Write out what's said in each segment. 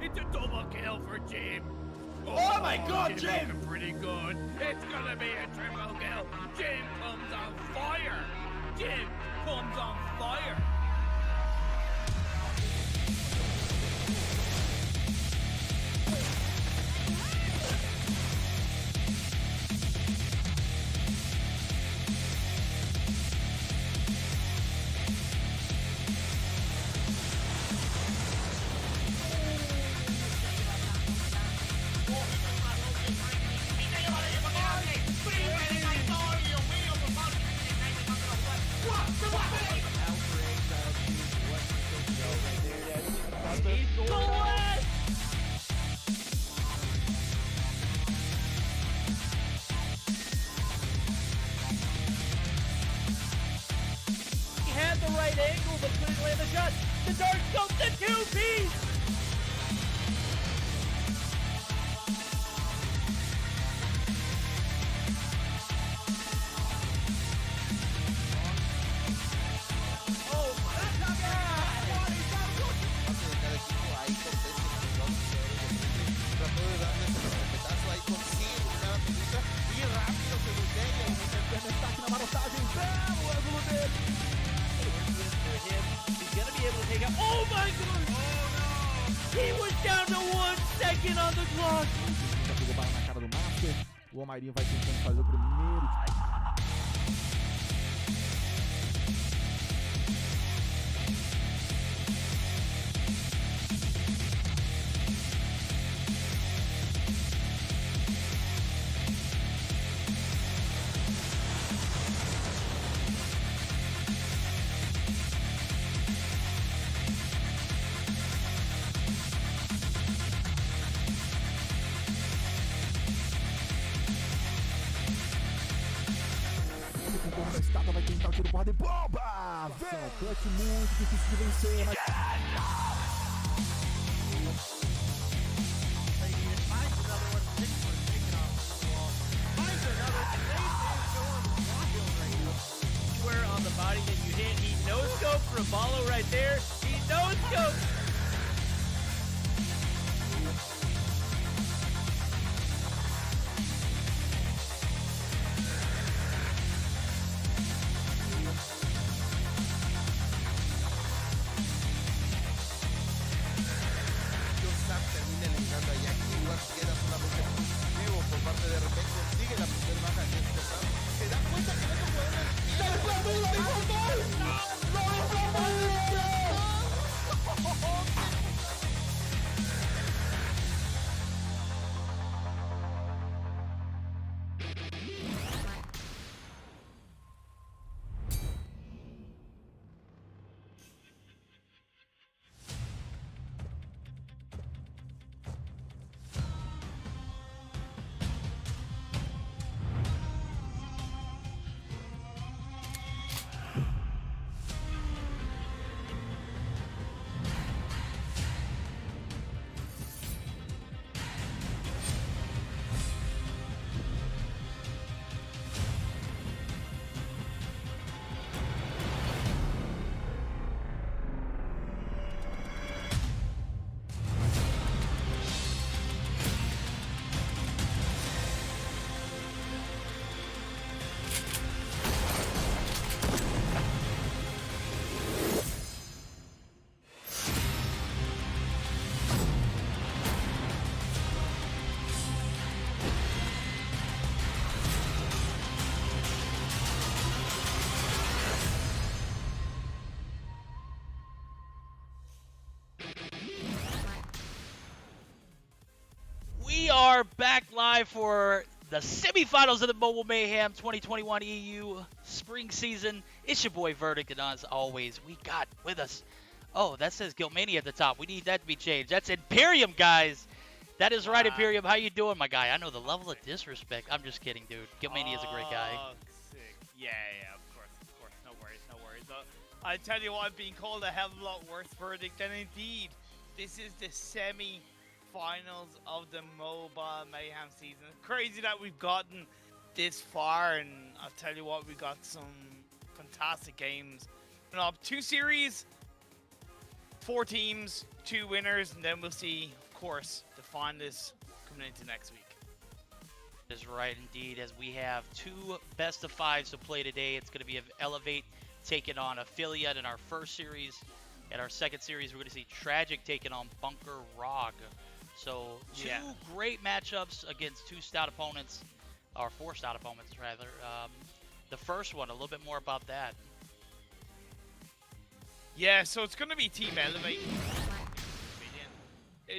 It's a double kill for Jim. Oh my God, Jim! Looking pretty good. It's gonna be a triple kill. Jim comes on fire. Jim comes on fire. He had the right angle, but couldn't land the shot. The dark scope, the two-piece! Oh my God! Oh no! He was down to 1 second on the clock. Já pegou bala na cara do Master. O ImPERium vai tentando fazer o primeiro. Da escada vai tentar o tiro porrada e bomba! Vem! Clutch muito difícil de vencer, mas... Square on the body that you hit. He no-scoped for Apollo right there. He no-scoped. Termina eliminando a Jack, igual queda solamente positivo por parte de repente, sigue la primera baja en este round, se da cuenta que no se We are back live for the semifinals of the Mobile Mayhem 2021 EU spring season. It's your boy Verdict, and as always, we got with us. Oh, that says Guiltmania at the top. We need that to be changed. That's ImPERium, guys. That is right, ImPERium. How you doing, my guy? I know the level of disrespect. I'm just kidding, dude. Guiltmania is a great guy. Sick. Yeah, of course. No worries. I tell you what, I'm being called a hell of a lot worse Verdict, and indeed, this is the semi-finals of the Mobile Mayhem season. It's crazy that we've gotten this far, and I'll tell you what, we got some fantastic games. 2 series, 4 teams, 2 winners, and then we'll see, of course, the finalists coming into next week. Is right indeed, as we have 2 best of 5s to play today. It's going to be Elevate taking on Aphelion in our first series. In our second series, we're going to see Tragik taking on BK ROG. So 2 great matchups against 2 stout opponents, or 4 stout opponents rather. The first one, a little bit more about that. Yeah, so it's going to be Team Elevate.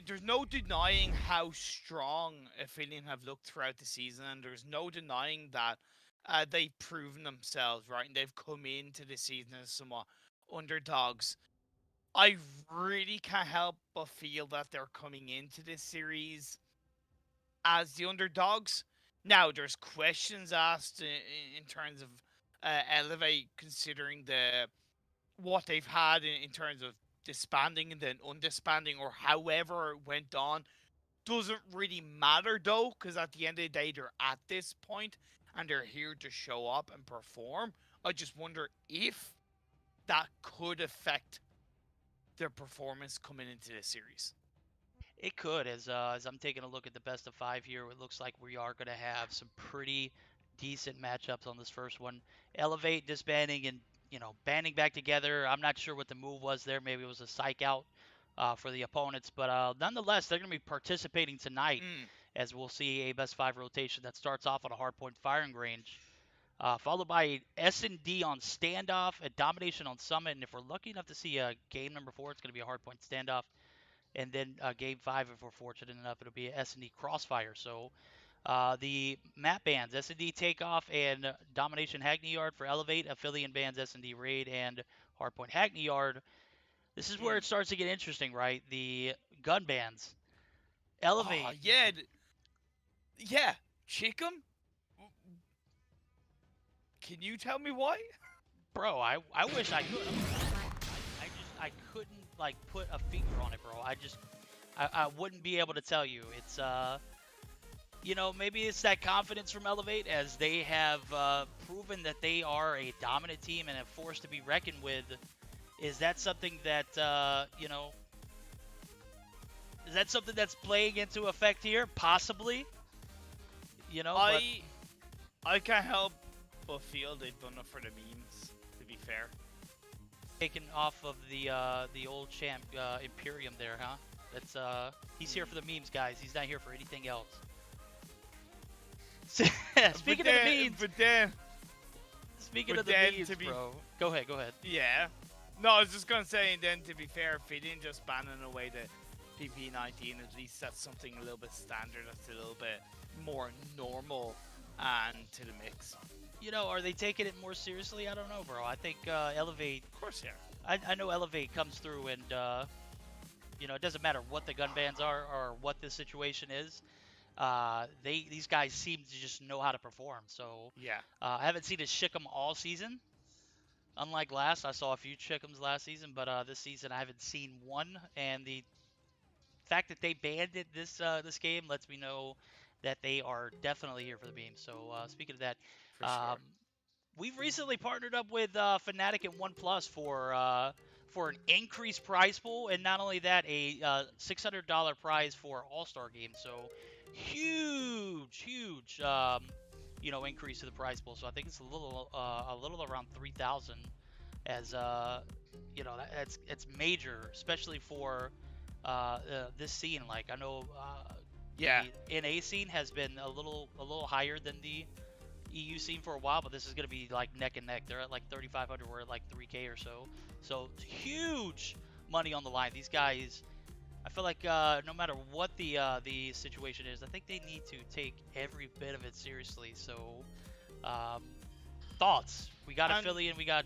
There's no denying how strong Aphelion have looked throughout the season, and there's no denying that they've proven themselves, right? And they've come into the season as somewhat underdogs. I really can't help but feel that they're coming into this series as the underdogs. Now, there's questions asked in terms of Elevate, considering what they've had in terms of disbanding and then undisbanding, or however it went on. Doesn't really matter though, because at the end of the day, they're at this point and they're here to show up and perform. I just wonder if that could affect their performance coming into this series. It could, as I'm taking a look at the best of 5 here, it looks like we are going to have some pretty decent matchups on this first one. Elevate disbanding and, banding back together. I'm not sure what the move was there. Maybe it was a psych out for the opponents, but nonetheless, they're going to be participating tonight, as we'll see a best 5 rotation that starts off on a hardpoint firing range, followed by S&D on Standoff, a Domination on Summit, and if we're lucky enough to see game number 4, it's going to be a hardpoint Standoff. And then game 5, if we're fortunate enough, it'll be S&D Crossfire. So the map bans, S&D Takeoff and Domination Hackney Yard for Elevate, Aphelion bans S&D Raid and Hardpoint Hackney Yard. This is where it starts to get interesting, right? The gun bans. Elevate. Oh, yeah. Chickum? Can you tell me why? Bro, I wish I could. I couldn't put a finger on it, bro. I wouldn't be able to tell you. It's maybe it's that confidence from Elevate, as they have proven that they are a dominant team and a force to be reckoned with. Is that something that is that something that's playing into effect here? Possibly. I can't help but feel they've done it for the memes, to be fair. Taken off of the old champ ImPERium there, huh? That's he's here for the memes, guys. He's not here for anything else. Speaking of the memes, speaking of the memes, bro. Go ahead. Yeah. No, I was just gonna say, and then to be fair, if they didn't just banning away the PP19, at least that's something a little bit standard, that's a little bit more normal and to the mix. Are they taking it more seriously? I don't know, bro. I think Elevate... Of course, yeah. I know Elevate comes through and, it doesn't matter what the gun bans are or what the situation is. These guys seem to just know how to perform. So, yeah. I haven't seen a Shickum all season. Unlike last, I saw a few Chickums last season, but this season I haven't seen one. And the fact that they banned it this game lets me know that they are definitely here for the beam. So, speaking of that, Sure. We've recently partnered up with Fnatic and OnePlus for an increased prize pool, and not only that, a $600 prize for All-Star games. So huge, increase to the prize pool. So I think it's a little around 3,000. As it's major, especially for this scene. Like I know, the NA scene has been a little higher than the EU scene for a while, but this is going to be like neck and neck. They're at like 3,500, we're at like 3K or so. So huge money on the line. These guys, I feel like no matter what the situation is, I think they need to take every bit of it seriously. So thoughts? We got Aphelion, we got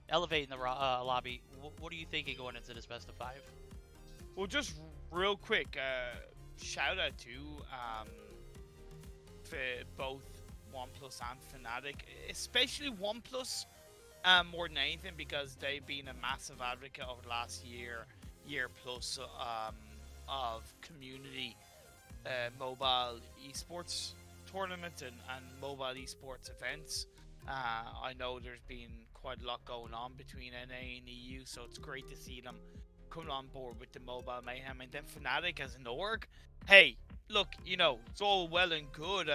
Elevate in the lobby. What are you thinking going into this best of 5? Well, just real quick, shout out to for both OnePlus and Fnatic, especially OnePlus, more than anything, because they've been a massive advocate over the last year plus of community mobile esports tournaments and mobile esports events. I know there's been quite a lot going on between NA and EU, so it's great to see them coming on board with the Mobile Mayhem, and then Fnatic as an org. Hey, look, you know, it's all well and good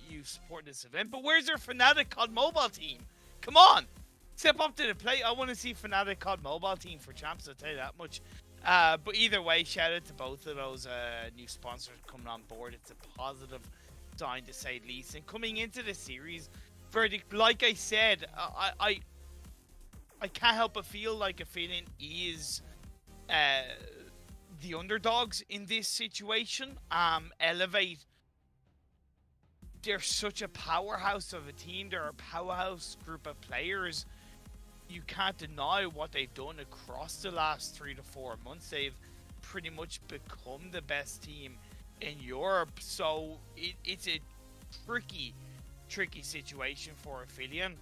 you support this event, but where's your Fnatic COD Mobile team? Come on! Step up to the plate. I want to see Fnatic COD Mobile team for champs, I'll tell you that much. But either way, shout out to both of those new sponsors coming on board. It's a positive sign, to say the least. And coming into the series, Verdict, like I said, I can't help but feel like Aphelion is the underdogs in this situation. Elevate, they're such a powerhouse of a team. They're a powerhouse group of players. You can't deny what they've done across the last 3 to 4 months. They've pretty much become the best team in Europe. So it's a tricky situation for Aphelion.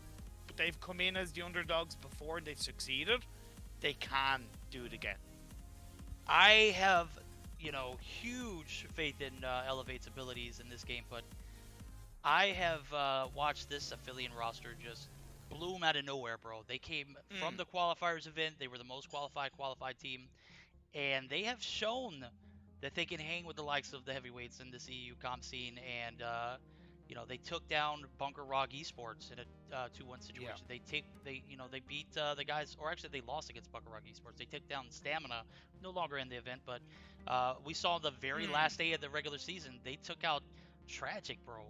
But they've come in as the underdogs before and they've succeeded. They can do it again. I have, you know, huge faith in Elevate's abilities in this game, but I have watched this Aphelion roster just bloom out of nowhere, bro. They came from the qualifiers event. They were the most qualified team, and they have shown that they can hang with the likes of the heavyweights in this EU comp scene. And you know, they took down BK ROG eSports in a 2-1 situation. Yeah. They beat the guys, or actually they lost against BK ROG eSports. They took down Stamina, no longer in the event, but we saw the very last day of the regular season, they took out Tragik, bro.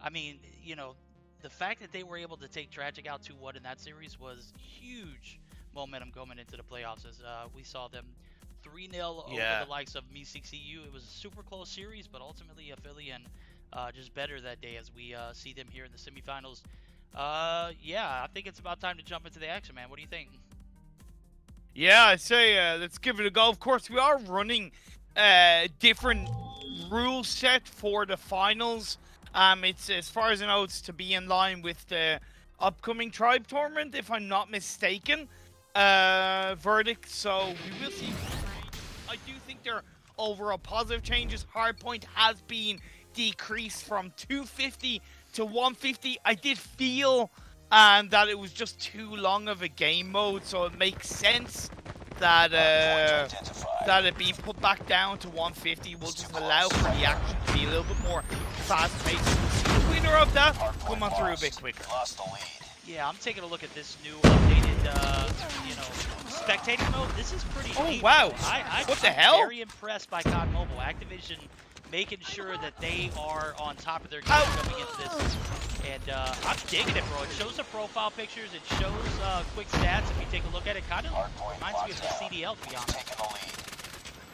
I mean, you know, the fact that they were able to take Tragik out 2-1 in that series was huge momentum going into the playoffs, as we saw them 3-0 over the likes of Meseeks EU. It was a super close series, but ultimately Aphelion just better that day, as we see them here in the semifinals. Yeah, I think it's about time to jump into the action, man. What do you think? Yeah, I say let's give it a go. Of course, we are running different rule set for the finals. It's, as far as I know, it's to be in line with the upcoming Tribe tournament, if I'm not mistaken. Verdict. So we will see. I do think there are overall positive changes. Hardpoint has been decreased from 250 to 150. I did feel that it was just too long of a game mode, so it makes sense that that it being put back down to 150 will just allow for the action to be a little bit more fast-paced. We'll see the winner of that come on through a bit quicker. Yeah, I'm taking a look at this new updated, you know, spectating mode. This is pretty neat. Wow. What the hell? I'm very impressed by COD Mobile. Activision making sure that they are on top of their game coming into this. And I'm digging it, bro. It shows the profile pictures. It shows quick stats. If you take a look at it, kind of reminds me of the CDL, to be honest.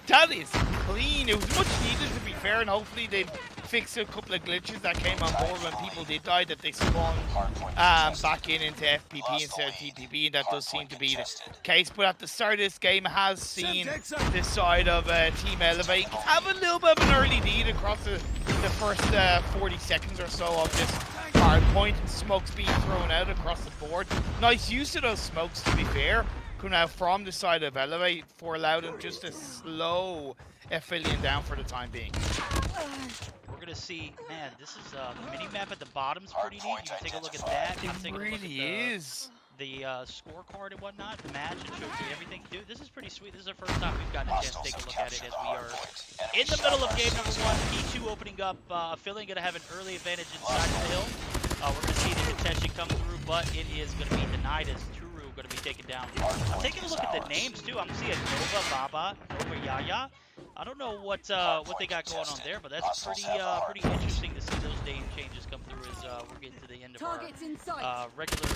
That is clean. It was much needed, to be fair, and hopefully they fix a couple of glitches that came on board when people did die, that they spawned back into FPP instead of TPP, and that does seem to be the case. But at the start of this game, has seen this side of Team Elevate have a little bit of an early lead across the first 40 seconds or so of this hard point. Smokes being thrown out across the board. Nice use of those smokes, to be fair, coming out from the side of Elevate for allowing them just to slow Aphelion down for the time being. We're gonna see, man, this is the mini map at the bottom's pretty neat. You can take a look at that. You can take a look at the scorecard and whatnot. The match, it shows you everything. Dude, this is pretty sweet. This is the first time we've gotten a chance to take a look at it, as we are in the middle of game number 1. P2 opening up. Aphelion gonna have an early advantage inside of the hill. We're gonna see the contention come through, but it is gonna be denied as Turu gonna be taken down. I'm taking a look at the names too. I'm seeing Nova Baba, Nova Yaya. I don't know what they got going on there, but that's pretty interesting to see those name changes come through as we're getting to the end of our regular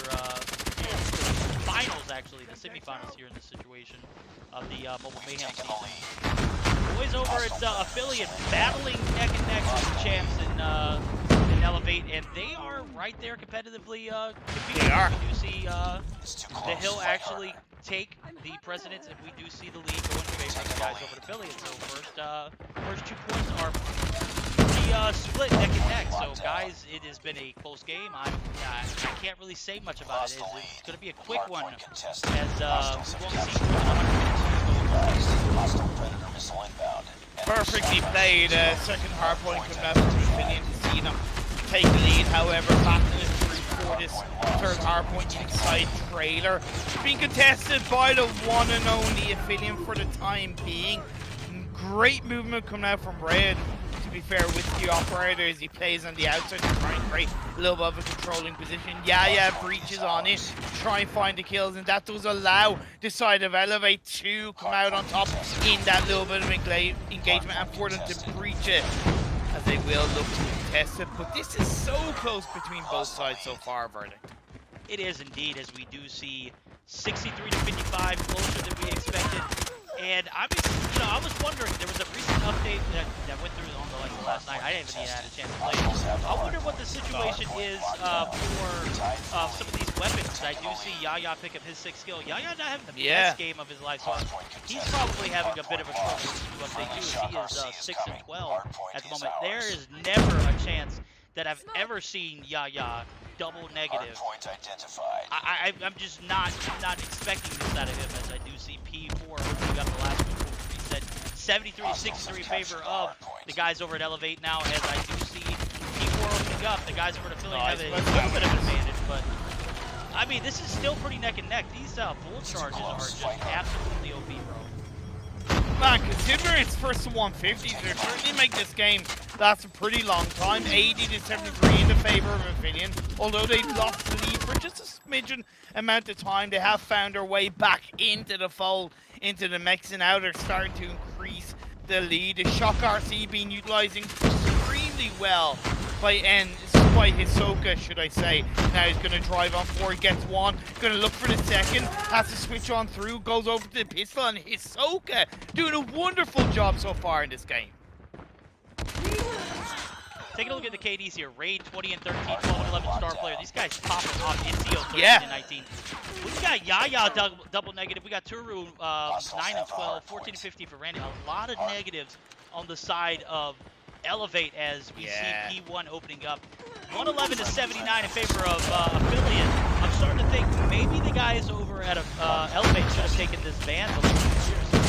finals, actually, the semifinals here in this situation of the Mobile Mayhem season. Boys over at Aphelion battling neck and neck with the champs in Elevate, and they are right there competitively competing. They are. We do see the Hill actually take the precedence, and we do see the lead going in favor of the guys over at Aphelion. So first 2 points are pretty split neck and neck. So guys, it has been a close game. I can't really say much about it. It's going to be a quick one, as we won't see 100 minutes. Perfectly played. Second hard point coming out from Aphelion to see them take the lead. However, battling it through for this third hardpoint inside trailer. Being contested by the one and only Aphelion for the time being. Great movement coming out from Red. To be fair, with the operator as he plays on the outside to try and create a little bit of a controlling position. Yeah, breaches on it to try and find the kills, and that does allow the side of Elevate to come out on top in that little bit of engagement and for them to breach it, as they will look to contest it. But this is so close between both sides so far, Verdict. It is indeed, as we do see 63 to 55, closer than we expected. And I was wondering, there was a recent update that went through on the last night. I haven't even had a chance to play it. I wonder what the situation is for some of these weapons. I do see Yaya pick up his 6th skill. Yaya not having the best game of his life, so he's probably having a bit of a trouble with the new update too. He is 6 and 12 at the moment. There is never a chance that I've ever seen Yaya double negative. I'm just not expecting this out of him, as I do see P4 opening up the last one. He said 73-63 in favor of the guys over at Elevate now, as I do see P4 opening up. The guys over at Aphelion have a little bit of an advantage, but I mean, this is still pretty neck and neck. These bull charges are just absolutely OP, bro. Man, considering it's first to 150, they're certainly make this game last a pretty long time. 80 to 73 in the favor of Aphelion. Although they've lost the lead for just a smidgen amount of time, they have found their way back into the fold, into the mix, and now they're starting to increase the lead. The Shock RC being utilizing extremely well by Hisoka, should I say. Now he's going to drive on forward, gets one, going to look for the second, has to switch on through, goes over to the pistol, and Hisoka doing a wonderful job so far in this game. Taking a look at the KDs here. Raid 20 and 13, 12 and 11 star player. These guys popping off. NCO 13 and 19. We got Yaya double negative. We got Turu 9 and 12, 14 and 15 for Randy. A lot of negatives on the side of Elevate as we see P1 opening up. 111 to 79 in favor of Aphelion. I'm starting to think maybe the guys over at Elevate should have taken this ban a little bit seriously.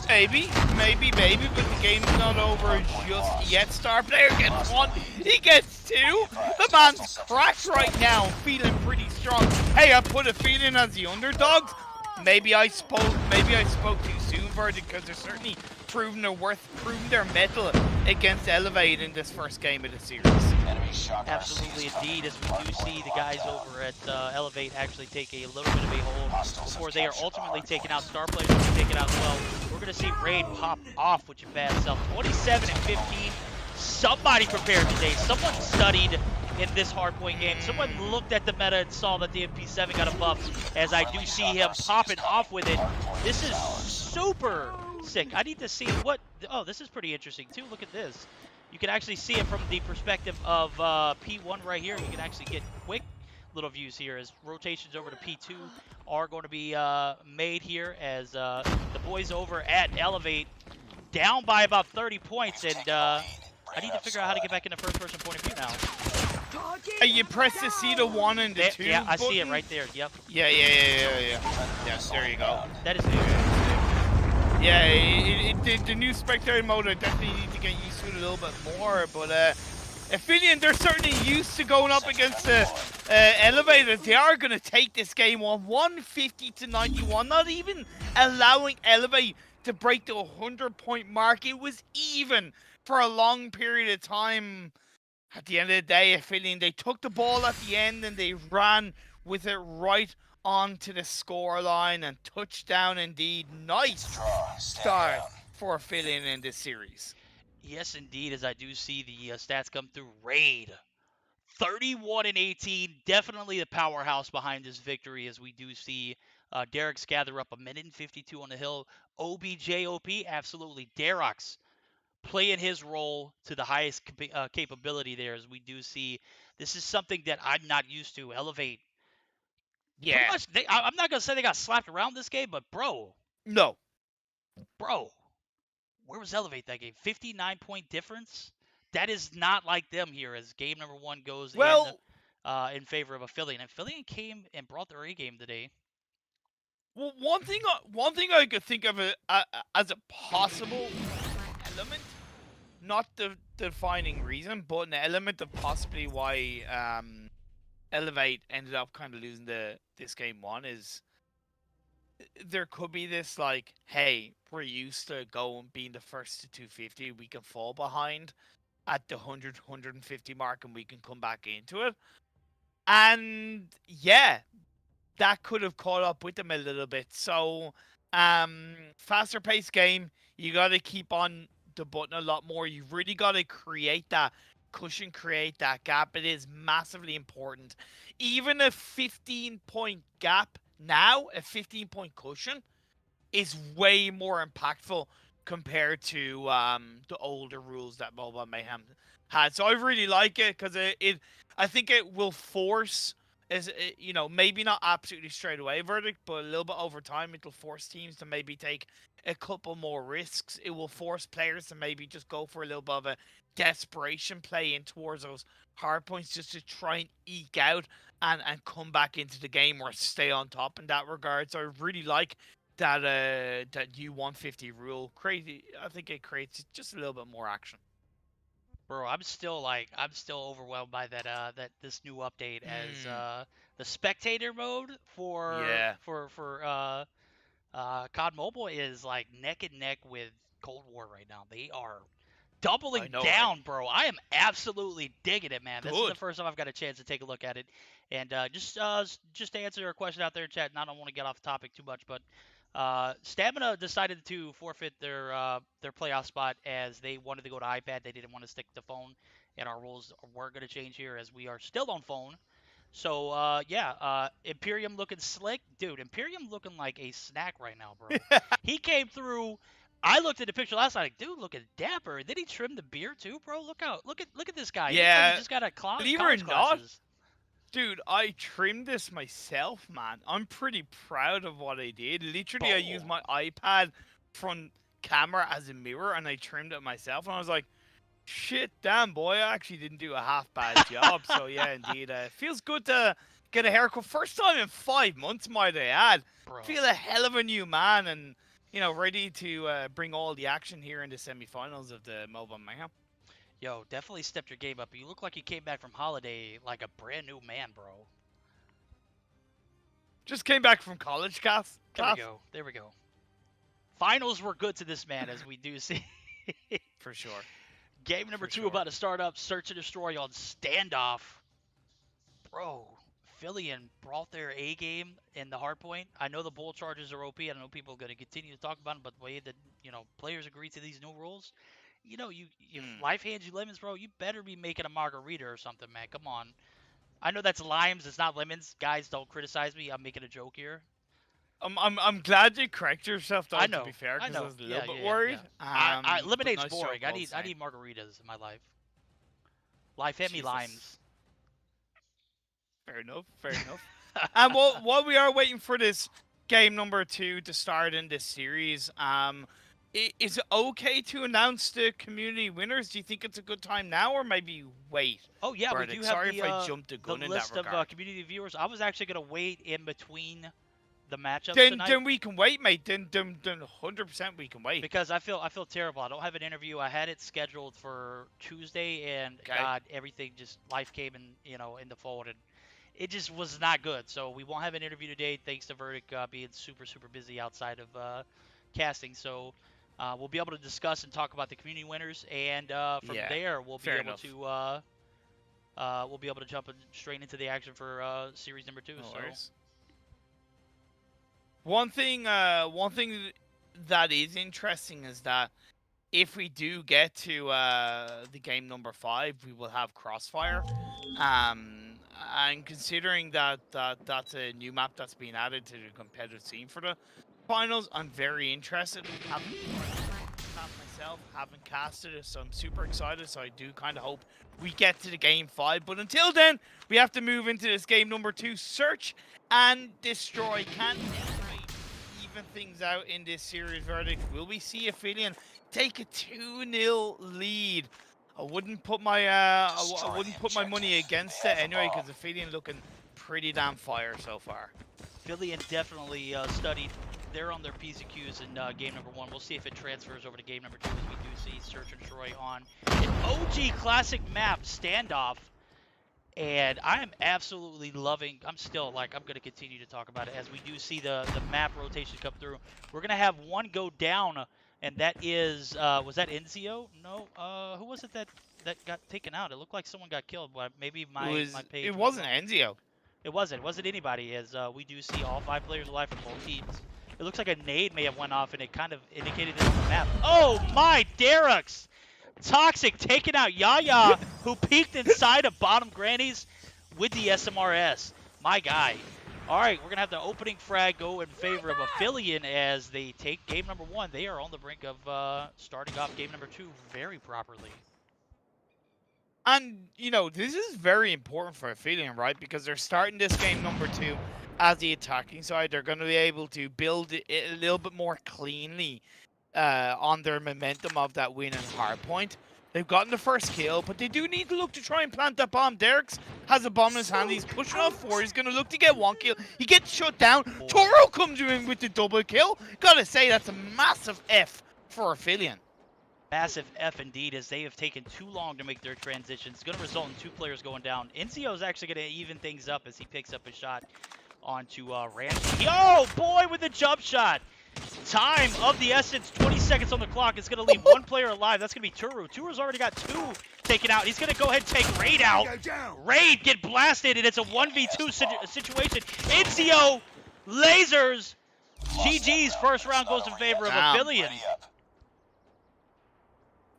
Maybe, but the game's not over just yet. Star player gets one, he gets two. The man's cracked right now, feeling pretty strong. Hey, I put Aphelion as the underdogs. Maybe I spoke too soon, Verdict, because they're certainly proving their mettle against Elevate in this first game of the series. Absolutely, indeed, as we do see the guys over at Elevate actually take a little bit of a hold before they are ultimately taken out. Star players will be taken out as well. We're going to see Raid pop off with your bad self. 27 and 15. Somebody prepared today. Someone studied in this hardpoint game. Someone looked at the meta and saw that the MP7 got a buff, as I do see him popping off with it. This is super sick. I need to see what... Oh, this is pretty interesting, too. Look at this. You can actually see it from the perspective of P1 right here. You can actually get quick little views here as rotations over to P2 are going to be made here, as the boys over at Elevate down by about 30 points, and I need to figure out how to get back in the first-person point of view now. You press the C to 1 and the 2 Yeah, I button. see it right there. Yep. Yeah. Yes, there you go. That is new. Yeah, the new spectator mode, I definitely need to get used to it a little bit more, but Aphelion, they're certainly used to going up against the Elevators. They are going to take this game on 150 to 91, not even allowing Elevate to break the 100-point mark. It was even for a long period of time. At the end of the day, Aphelion, they took the ball at the end and they ran with it right onto the score line, and touchdown indeed. Nice start for Aphelion in this series. Yes, indeed, as I do see the stats come through. Raid 31 and 18, definitely the powerhouse behind this victory, as we do see Derek's gather up a minute and 52 on the hill. OBJOP, absolutely. Derek's playing his role to the highest capability there, as we do see. This is something that I'm not used to. Elevate. Yeah. Much, I'm not going to say they got slapped around this game, but bro, where was Elevate that game? 59-point difference? That is not like them here, as game number 1 goes in favor of Aphelion. Aphelion came and brought their A game today. Well, one thing I could think of as a possible element, not the defining reason, but an element of possibly why Elevate ended up kind of losing this game one is there could be this like, hey, we're used to going being the first to 250, we can fall behind at the 100, 150 mark and we can come back into it. And yeah, that could have caught up with them a little bit. So, faster paced game, you got to keep on the button a lot more. You've really got to create that cushion, create that gap. It is massively important. Even a 15-point gap now, a 15-point cushion, is way more impactful compared to the older rules that Mobile Mayhem had. So I really like it because I think it will force, maybe not absolutely straight away verdict, but a little bit over time, it'll force teams to maybe take a couple more risks. It will force players to maybe just go for a little bit of a desperation play in towards those hard points just to try and eke out and come back into the game or stay on top in that regard. So I really like that that U150 rule. Crazy. I think it creates just a little bit more action. Bro, I'm still overwhelmed by that this new update as the spectator mode for COD Mobile is like neck and neck with Cold War right now. They are doubling down, right? bro. I am absolutely digging it, man. Good. This is the first time I've got a chance to take a look at it. And just to answer a question out there in chat, and I don't want to get off topic too much, but Stamina decided to forfeit their playoff spot as they wanted to go to iPad. They didn't want to stick to phone, and our rules were going to change here as we are still on phone. So ImPERium looking slick, dude. ImPERium looking like a snack right now, bro. He came through. I looked at the picture last night, like, dude, looking dapper. Then he trimmed the beard too, bro. Look at this guy. Yeah, he just got a believe it or not, dude, I trimmed this myself, man. I'm pretty proud of what I did. Literally, I used my iPad front camera as a mirror, and I trimmed it myself. And I was like, shit, damn, boy, I actually didn't do a half bad job. So, yeah, indeed. It feels good to get a haircut. First time in 5 months, might I add. Bro. Feel a hell of a new man and, ready to bring all the action here in the semifinals of the Mobile Mayhem. Yo, definitely stepped your game up. You look like you came back from holiday like a brand new man, bro. Just came back from college, class. There we go. Finals were good to this man, as we do see. For sure. Game number 2 about to start up. Search and Destroy on Standoff. Bro, Aphelion brought their A game in the hardpoint. I know the bull charges are OP. I know people are going to continue to talk about them, but the way that players agree to these new rules, life hands you lemons, bro. You better be making a margarita or something, man. Come on. I know that's limes. It's not lemons. Guys, don't criticize me. I'm making a joke here. I'm glad you correct yourself, though, I know. to be fair, because I was a little bit yeah, worried. Yeah. Lemonade's nice boring. I need saying. margaritas in my life. Life hand me limes. Fair enough. And while we are waiting for this game number 2 to start in this series, is it okay to announce the community winners? Do you think it's a good time now, or maybe wait? Oh yeah, we do have Sorry if I jumped the gun in list that regard. of community viewers. I was actually gonna wait in between the matchups tonight. Then we can wait, mate. Then 100% we can wait. Because I feel terrible. I don't have an interview. I had it scheduled for Tuesday, and God, everything just life came in the fold, and it just was not good. So we won't have an interview today, thanks to Verdict being super busy outside of casting. So we'll be able to discuss and talk about the community winners, and from there we'll be able to jump straight into the action for series number 2. One thing that is interesting is that if we do get to the game number 5, we will have Crossfire. And considering that that's a new map that's been added to the competitive scene for the finals, I'm very interested. Myself, haven't casted it, so I'm super excited. So I do kind of hope we get to the game 5. But until then, we have to move into this game number 2. Search and Destroy. Can anybody even things out in this series verdict? Will we see Aphelion take a 2-0 lead? I wouldn't put my money against it anyway, because Aphelion looking pretty damn fire so far. Aphelion definitely studied. They're on their P's and Q's in game number 1. We'll see if it transfers over to game number 2, as we do see Search and Destroy on an OG classic map, Standoff. And I am absolutely loving, I'm still like, I'm going to continue to talk about it as we do see the map rotation come through. We're going to have one go down, and that is, was that Enzio? No, who was it that got taken out? It looked like someone got killed, but maybe my page. It wasn't Enzio. It wasn't anybody, as we do see all 5 players alive from both teams. It looks like a nade may have went off, and it kind of indicated it on the map. Oh my, Derricks! Toxic taking out Yaya, who peeked inside of bottom grannies with the SMRS. My guy. All right, we're going to have the opening frag go in favor of Aphelion as they take game number 1. They are on the brink of starting off game number 2 very properly. And, you know, this is very important for Aphelion, right? Because they're starting this game number 2 as the attacking side. They're going to be able to build it a little bit more cleanly on their momentum of that win in hardpoint. They've gotten the first kill, but they do need to look to try and plant that bomb. Derricks has a bomb in his hand. He's pushing off 4. He's going to look to get 1 kill. He gets shut down. Toro comes in with the double kill. Gotta say, that's a massive F for Aphelion. Massive F indeed, as they have taken too long to make their transition. It's going to result in 2 players going down. Enzio is actually going to even things up as he picks up a shot onto Ramsey. Oh boy, with the jump shot. Time of the essence, 20 seconds on the clock. It's going to leave 1 player alive. That's going to be Turu. Turu's already got 2 taken out. He's going to go ahead and take Raid out. Raid get blasted, and it's a 1v2 situation. Enzio lasers. GG's first round goes in favor of Aphelion.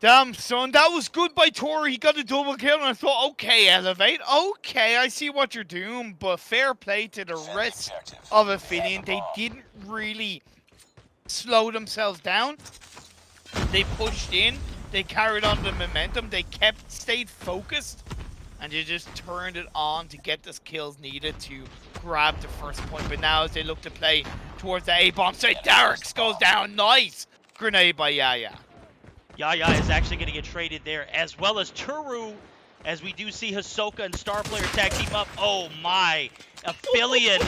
Damn, son, that was good by Tori. He got a double kill, and I thought, okay, Elevate. Okay, I see what you're doing, but fair play to the rest of Aphelion. They didn't really slow themselves down. They pushed in. They carried on the momentum. They stayed focused, and they just turned it on to get the kills needed to grab the first point. But now as they look to play towards the A-bomb side, Derricks goes down. Nice grenade by Yaya. Yaya is actually going to get traded there, as well as Turu, as we do see Hisoka and Star Player tag team up. Oh my, Aphelion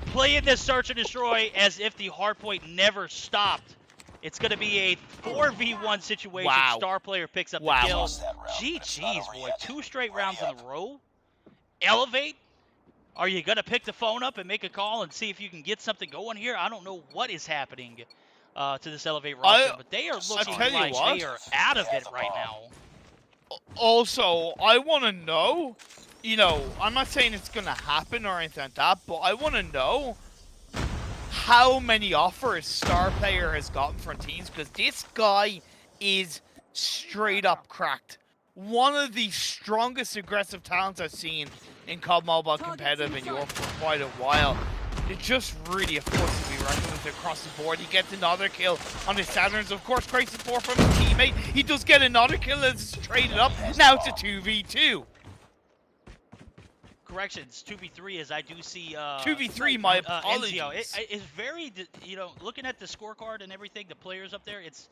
playing this search and destroy as if the hardpoint never stopped. It's going to be a 4v1 situation. Wow. Star Player picks up the kill. GG's, boy, 2 straight rounds in a row. Elevate. Are you going to pick the phone up and make a call and see if you can get something going here? I don't know what is happening to this Elevate roster, but they are looking like they are out of it right now. Also, I want to know, you know, I'm not saying it's going to happen or anything like that, but I want to know how many offers Star Player has gotten from teams, because this guy is straight up cracked. One of the strongest aggressive talents I've seen in COD Mobile competitive in Europe for quite a while. It's just really a force to be reckoned with across the board. He gets another kill on his Saturns. Of course, great support from his teammate. He does get another kill as it's traded up. Now it's a 2v2. Corrections, 2v3, as I do see 2v3, my apologies. It's very, you know, looking at the scorecard and everything, the players up there, it's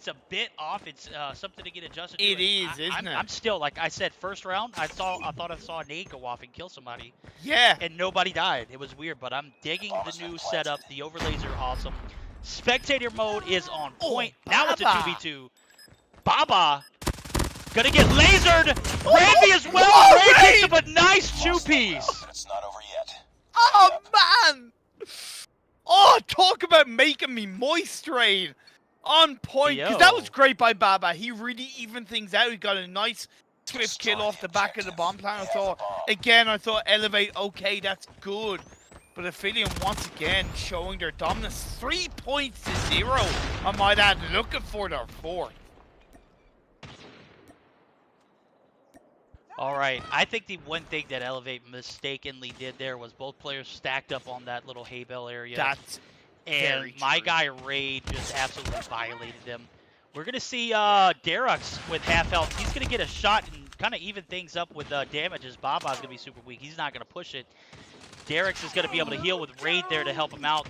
a bit off. It's something to get adjusted to. It is, isn't it? I'm still, like I said, first round, I thought I saw a nade go off and kill somebody. Yeah. And nobody died. It was weird, but I'm digging the new setup. The overlays are awesome. Spectator mode is on point. Now it's a 2v2. Baba gonna get lasered. Randy as well. Randy picks up a nice 2-piece. It's not over yet. Oh, man. Oh, talk about making me moist, Raid. On point, because that was great by Baba. He really evened things out. He got a nice swift kill off the back of the bomb plant. I thought Elevate, okay, that's good. But Aphelion once again showing their dominance. 3 points to 0. I might add, looking for their 4th. All right, I think the one thing that Elevate mistakenly did there was both players stacked up on that little hay bale area. That's and my guy Raid just absolutely violated them. We're going to see Derricks with half health. He's going to get a shot and kind of even things up with damage, as Baba's going to be super weak. He's not going to push it. Derricks is going to be able to heal with Raid there to help him out.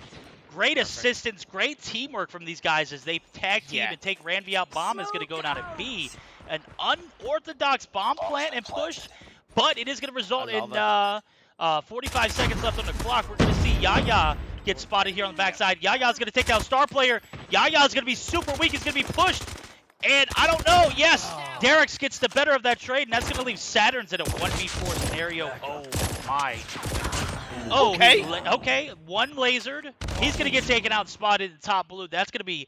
Great assistance, great teamwork from these guys as they tag team and take Ranvi out. Bomb is going to go down at B. An unorthodox bomb plant and push, but it is going to result in 45 seconds left on the clock. We're going to see Yaya get spotted here on the backside. Yaya's going to take down Star Player. Yaya's going to be super weak. He's going to be pushed. And I don't know. Yes, Derek's gets the better of that trade, and that's going to leave Saturn's in a 1v4 scenario. Oh, my. Oh, Okay. Okay, one lasered. He's going to get taken out, spotted in top blue. That's going to be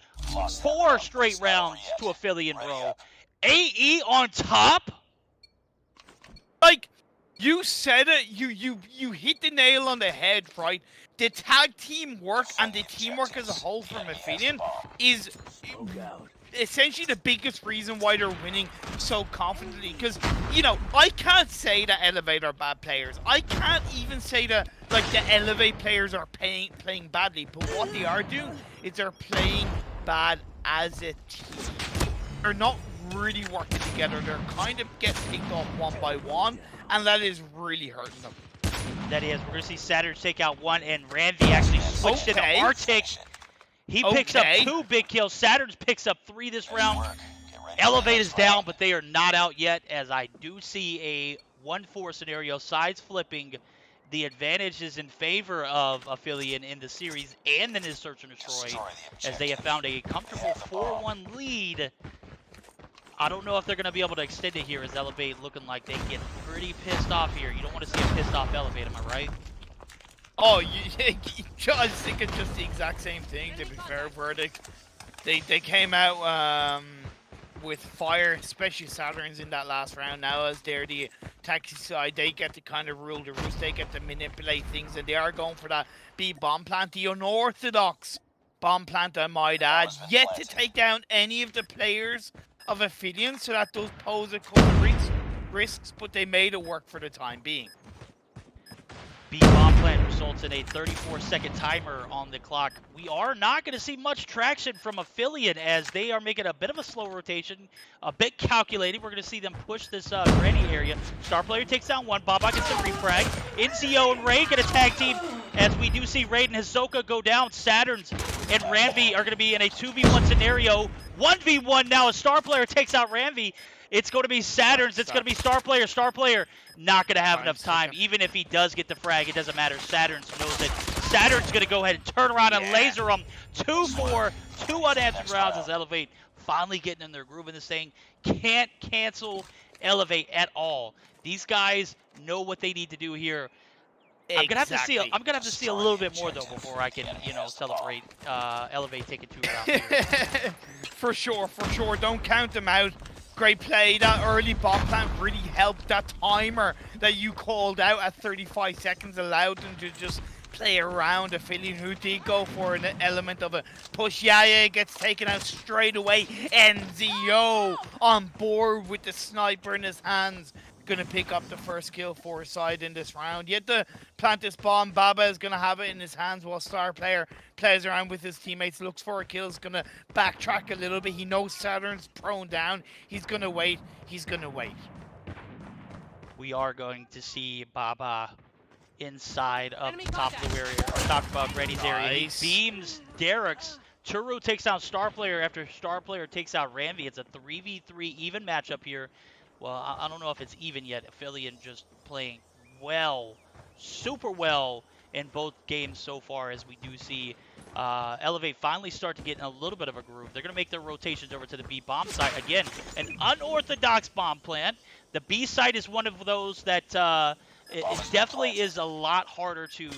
4 straight rounds to Aphelion, bro. AE on top? Like, you said it, you hit the nail on the head, right? The tag team work and the teamwork as a whole from Aphelion is essentially the biggest reason why they're winning so confidently. Because, you know, I can't say that Elevate are bad players. I can't even say that, like, the Elevate players are playing badly. But what they are doing is they're playing bad as a team. They're not really working together. They're kind of getting picked off one by one, and that is really hurting them. That is. We're going to see Saturn take out one, and Ranvi actually switched into Arctic. He picks up 2 big kills. Saturn's picks up 3 this round. Elevate is down, but they are not out yet, as I do see a 1-4 scenario. Sides flipping. The advantage is in favor of Aphelion in the series and in his search and destroy, as they have found a comfortable 4-1 lead. I don't know if they're going to be able to extend it here, as Elevate looking like they get pretty pissed off here. You don't want to see a pissed off Elevate, am I right? Oh, I was thinking just the exact same thing, to be fair, Verdict. They came out with fire, especially Saturn's in that last round. Now, as they're the taxi side, they get to kind of rule the roost, they get to manipulate things, and they are going for that B bomb plant, the unorthodox bomb plant, I might add, yet to take down any of the players of Aphelion, so that does pose a couple of risks, but they made it work for the time being. B-bomb plant results in a 34-second timer on the clock. We are not going to see much traction from Aphelion, as they are making a bit of a slow rotation, a bit calculated. We're going to see them push this granny area. Star player takes down one. Baba gets a refrag. NCO and Raid get a tag team, as we do see Raid and Hisoka go down. Saturns and Ranvi are going to be in a 2v1 scenario. 1v1 now as Star player takes out Ranvi. It's going to be Saturn's. It's going to be Star player. Star player not going to have enough time. Even if he does get the frag, it doesn't matter. Saturn's knows it. Saturn's going to go ahead and turn around and laser them. 2-4, 2 unanswered rounds as Elevate finally getting in their groove in this thing. Can't cancel Elevate at all. These guys know what they need to do here. I'm gonna have to see. I'm gonna have to see a little bit more though before I can, you know, celebrate Elevate taking 2 rounds here. For sure. Don't count them out. Great play. That early bomb plant really helped. That timer that you called out at 35 seconds allowed them to just play around. Aphelion, who did go for an element of a push. Yaya gets taken out straight away. NZO on board with the sniper in his hands. Gonna pick up the first kill for his side in this round. Yet to plant this bomb, Baba is gonna have it in his hands while Star player plays around with his teammates, looks for a kill, is gonna backtrack a little bit. He knows Saturn's prone down. He's gonna wait. We are going to see Baba inside of the top blue area, or top Granny's area. He beams Derek's. Turu takes down Star player after Star player takes out Ranvi. It's a 3v3 even matchup here. Well, I don't know if it's even yet. Aphelion just playing well, super well in both games so far, as we do see Elevate finally start to get in a little bit of a groove. They're going to make their rotations over to the B bomb site. Again, an unorthodox bomb plant. The B site is one of those that it definitely is a lot harder to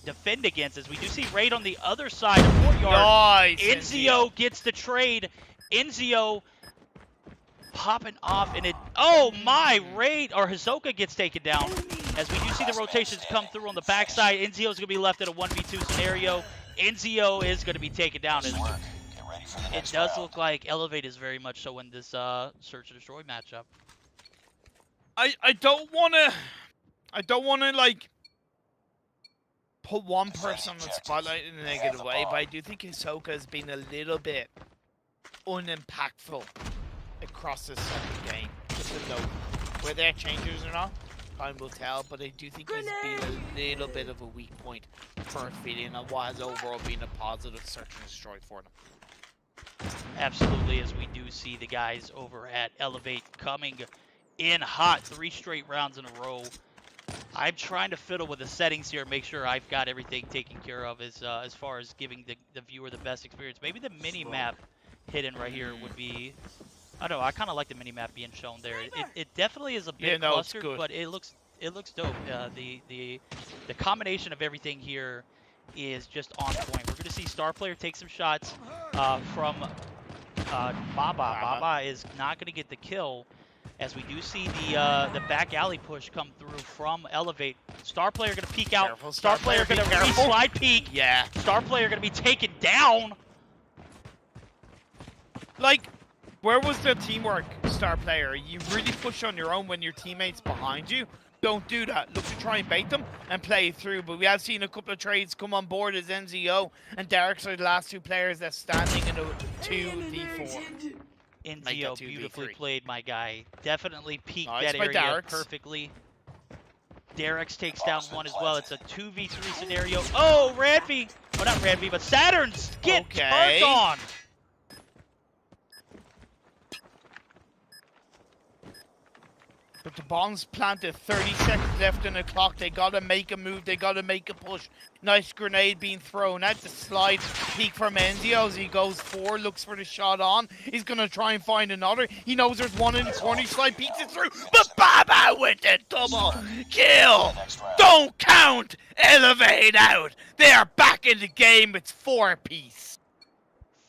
defend against, as we do see Raid on the other side of Courtyard. Nice. NZO gets the trade. NZO popping off, and it, oh my, Raid or Hisoka gets taken down, as we do see the rotations come through on the backside. NZO is going to be left in a 1v2 scenario. NZO is going to be taken down. It does look like Elevate is very much so in this search and destroy matchup. I don't wanna like put one person on the spotlight in a negative way, but I do think Hisoka has been a little bit unimpactful across the second game. Just a note. Whether they're changers or not, time will tell, but I do think he's been a little bit of a weak point for Aphelion, and what has overall been a positive search and destroy for them. Absolutely, as we do see the guys over at Elevate coming in hot, 3 straight rounds in a row. I'm trying to fiddle with the settings here, make sure I've got everything taken care of as far as giving the viewer the best experience. Maybe the mini map hidden right here would be. I don't know. I kind of like the mini map being shown there. It definitely is a bit Yeah, no, it's clustered, good. but it looks dope. The combination of everything here is just on point. We're gonna see Star Player take some shots from Baba. Baba is not gonna get the kill, as we do see the back alley push come through from Elevate. Star Player gonna peek out. Careful, Star Player gonna re-slide peek. Yeah. Star Player gonna be taken down. Like, where was the teamwork, Star Player? You really push on your own when your teammates behind you. Don't do that. Look to try and bait them and play it through. But we have seen a couple of trades come on board as NZO and Derek's are the last two players that's standing in a 2v4. NZO, beautifully played, my guy. Definitely peeked Nice that by area Derek's. perfectly. Derek's takes down one as well. It's a 2v3 scenario. Oh, Radby! Oh, not Radby, but Saturn's get turned on! But the bomb's planted, 30 seconds left in the clock. They gotta make a move, they gotta make a push. Nice grenade being thrown out the slide. Peek from Enzio as he goes forward, looks for the shot on. He's gonna try and find another. He knows there's one in the corner, he slide peeks it through. But Baba with the double kill! Don't count Elevate out! They are back in the game, it's 4 apiece.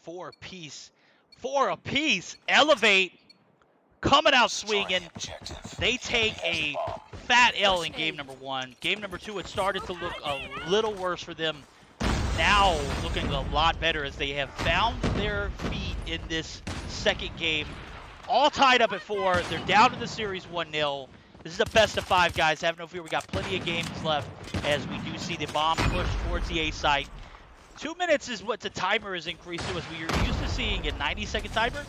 4 apiece. 4 apiece. Elevate coming out swinging. They take a fat L in game number 1. Game number 2, it started to look a little worse for them. Now looking a lot better as they have found their feet in this second game. All tied up at 4. They're down to the series 1-0. This is a best of 5, guys. Have no fear. We got plenty of games left as we do see the bomb push towards the A site. 2 minutes is what the timer is increased to, as we are used to seeing a 90-second timer.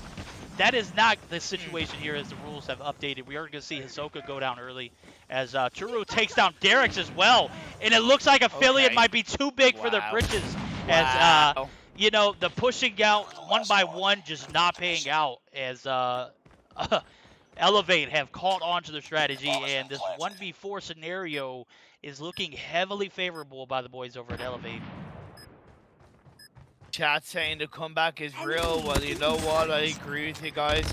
That is not the situation here as the rules have updated. We are going to see Hisoka go down early as Churu takes down Derek's as well. And it looks like Aphelion might be too big for their britches. As, you know, the pushing out one by one just not paying out as Elevate have caught on to their strategy. And this 1v4 scenario is looking heavily favorable by the boys over at Elevate. Chat saying the comeback is real. Well, you know what? I agree with you guys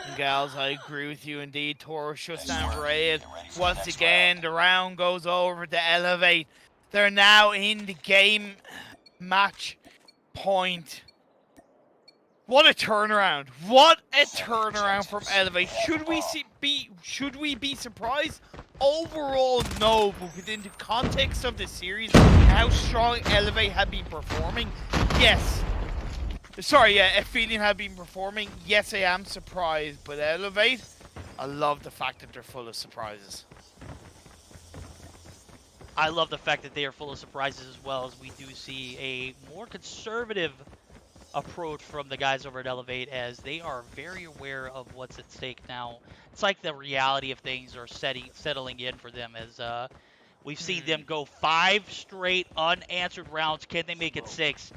and gals. I agree with you indeed. Toro shuts down Raid. Once again, the round goes over to Elevate. They're now in the game. Match point. What a turnaround! What a turnaround from Elevate. Should we be surprised? Overall, no. But within the context of the series, how strong Elevate had been performing, yes. Sorry, yeah, Aphelion had been performing. Yes, I am surprised. But Elevate, I love the fact that they're full of surprises. I love the fact that they are full of surprises as well, as we do see a more conservative approach from the guys over at Elevate, as they are very aware of what's at stake now. It's like the reality of things are settling in for them, as we've seen them go 5 straight unanswered rounds. Can they make it 6?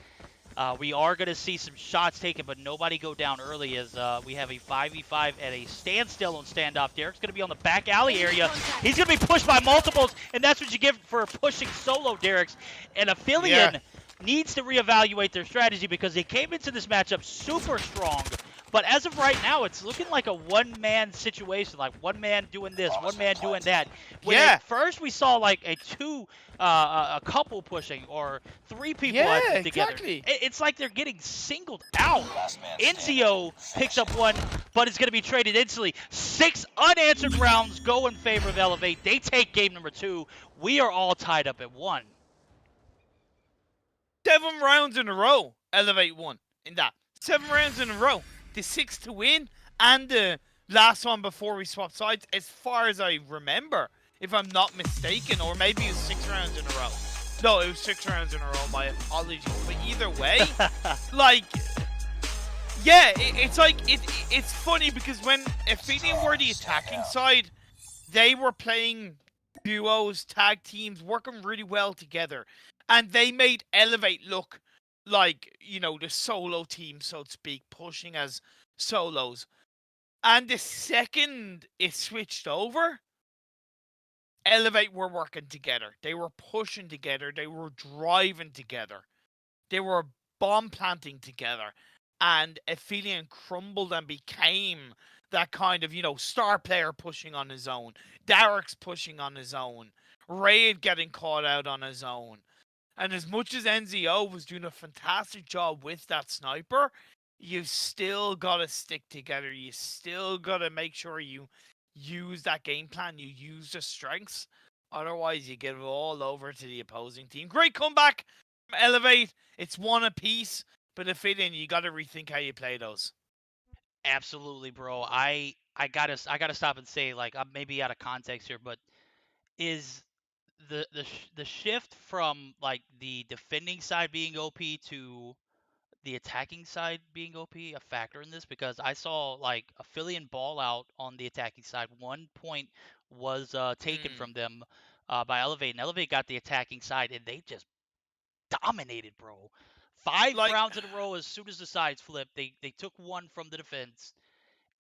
We are going to see some shots taken, but nobody go down early, as we have a 5v5 at a standstill on Standoff. Derek's going to be on the back alley area. He's going to be pushed by multiples, and that's what you get for pushing solo Derek's. And Aphelion needs to reevaluate their strategy, because they came into this matchup super strong. But as of right now, it's looking like a one-man situation, like one man doing this, one man doing that. When at first we saw like a couple pushing, or 3 people together. It's like they're getting singled out. Enzio picks up one, but it's going to be traded instantly. 6 unanswered rounds go in favor of Elevate. They take game number 2. We are all tied up at 1. 7 rounds in a row, Elevate won in that. 7 rounds in a row. The 6th to win, and the last one before we swapped sides, as far as I remember, if I'm not mistaken, or maybe it was 6 rounds in a row. No, it was 6 rounds in a row, my apologies. But either way, like, yeah, it's funny, because when Aphelion were the attacking side, they were playing duos, tag teams, working really well together. And they made Elevate look like, you know, the solo team, so to speak, pushing as solos. And the second it switched over, Elevate were working together. They were pushing together. They were driving together. They were bomb planting together. and Aphelion crumbled and became that kind of, star player pushing on his own, Derek's pushing on his own, Raid getting caught out on his own. And as much as NZO was doing a fantastic job with that sniper, you still got to stick together. You still got to make sure you use that game plan, you use the strengths. Otherwise, you give it all over to the opposing team. Great comeback from Elevate. It's one apiece, but if it in, you got to rethink how you play those. Absolutely, bro. I gotta stop and say, like, I'm maybe out of context here, but is the shift from like the defending side being OP to the attacking side being OP a factor in this? Because I saw like Aphelion ball out on the attacking side. 1 point was taken from them by Elevate, and Elevate got the attacking side, and they just dominated, bro. Five Like, rounds in a row. As soon as the sides flipped, they took one from the defense.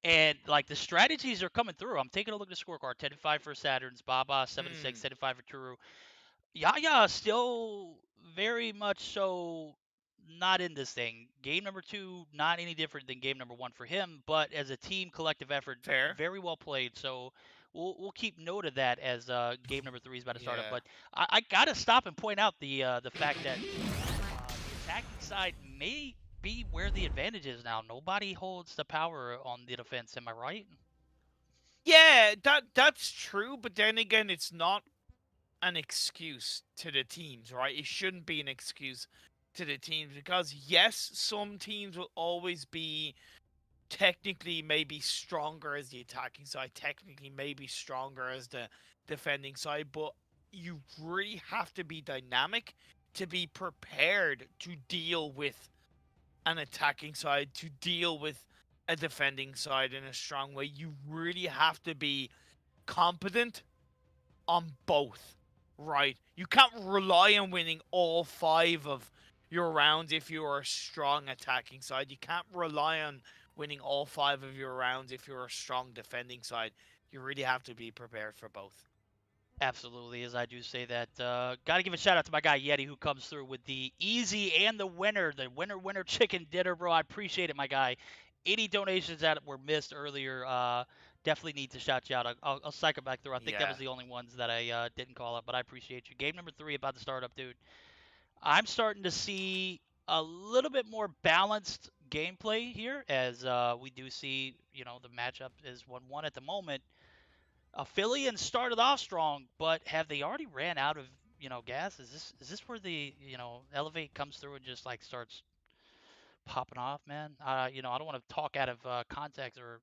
And like the strategies are coming through. I'm taking a look at the scorecard. 10-5 for Saturn's, Baba 7-6, 10-5 for Turu. Yaya still very much so not in this thing. Game number 2, not any different than game number 1 for him, but as a team collective effort, fair. very well played. So we'll keep note of that as game number 3 is about to start up. Yeah. But I gotta stop and point out the fact that the attacking side may be where the advantage is now. Nobody holds the power on the defense. Am I right? Yeah, that's true, but then again, it's not an excuse to the teams, right? It shouldn't be an excuse to the teams because yes, some teams will always be technically maybe stronger as the attacking side, technically maybe stronger as the defending side, but you really have to be dynamic to be prepared to deal with an attacking side, to deal with a defending side in a strong way. You really have to be competent on both, right? You can't rely on winning all 5 of your rounds if you're a strong attacking side. You can't rely on winning all 5 of your rounds if you're a strong defending side. You really have to be prepared for both. Absolutely, as I do say that. Got to give a shout out to my guy Yeti who comes through with the easy and the winner chicken dinner, bro. I appreciate it, my guy. Any donations that were missed earlier, definitely need to shout you out. I'll cycle back through. I think that was the only ones that I didn't call out, but I appreciate you. Game number 3 about to start up, dude. I'm starting to see a little bit more balanced gameplay here, as we do see, the matchup is 1-1 at the moment. Aphelion started off strong, but have they already ran out of, gas? Is this where the, Elevate comes through and just like starts popping off, man? I don't want to talk out of context or,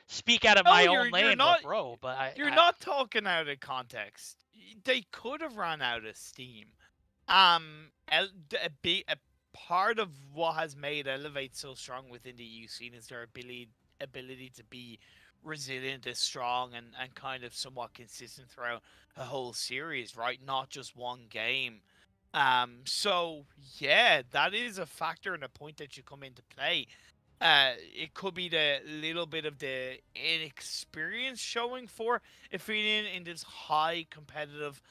speak out of my own lane, but bro, you're not talking out of context. They could have run out of steam. A part of what has made Elevate so strong within the EU scene is their ability to be resilient, is strong, and kind of somewhat consistent throughout a whole series, right? Not just one game. So yeah, that is a factor and a point that should come into play. It could be the little bit of the inexperience showing for Aphelion in this high competitive,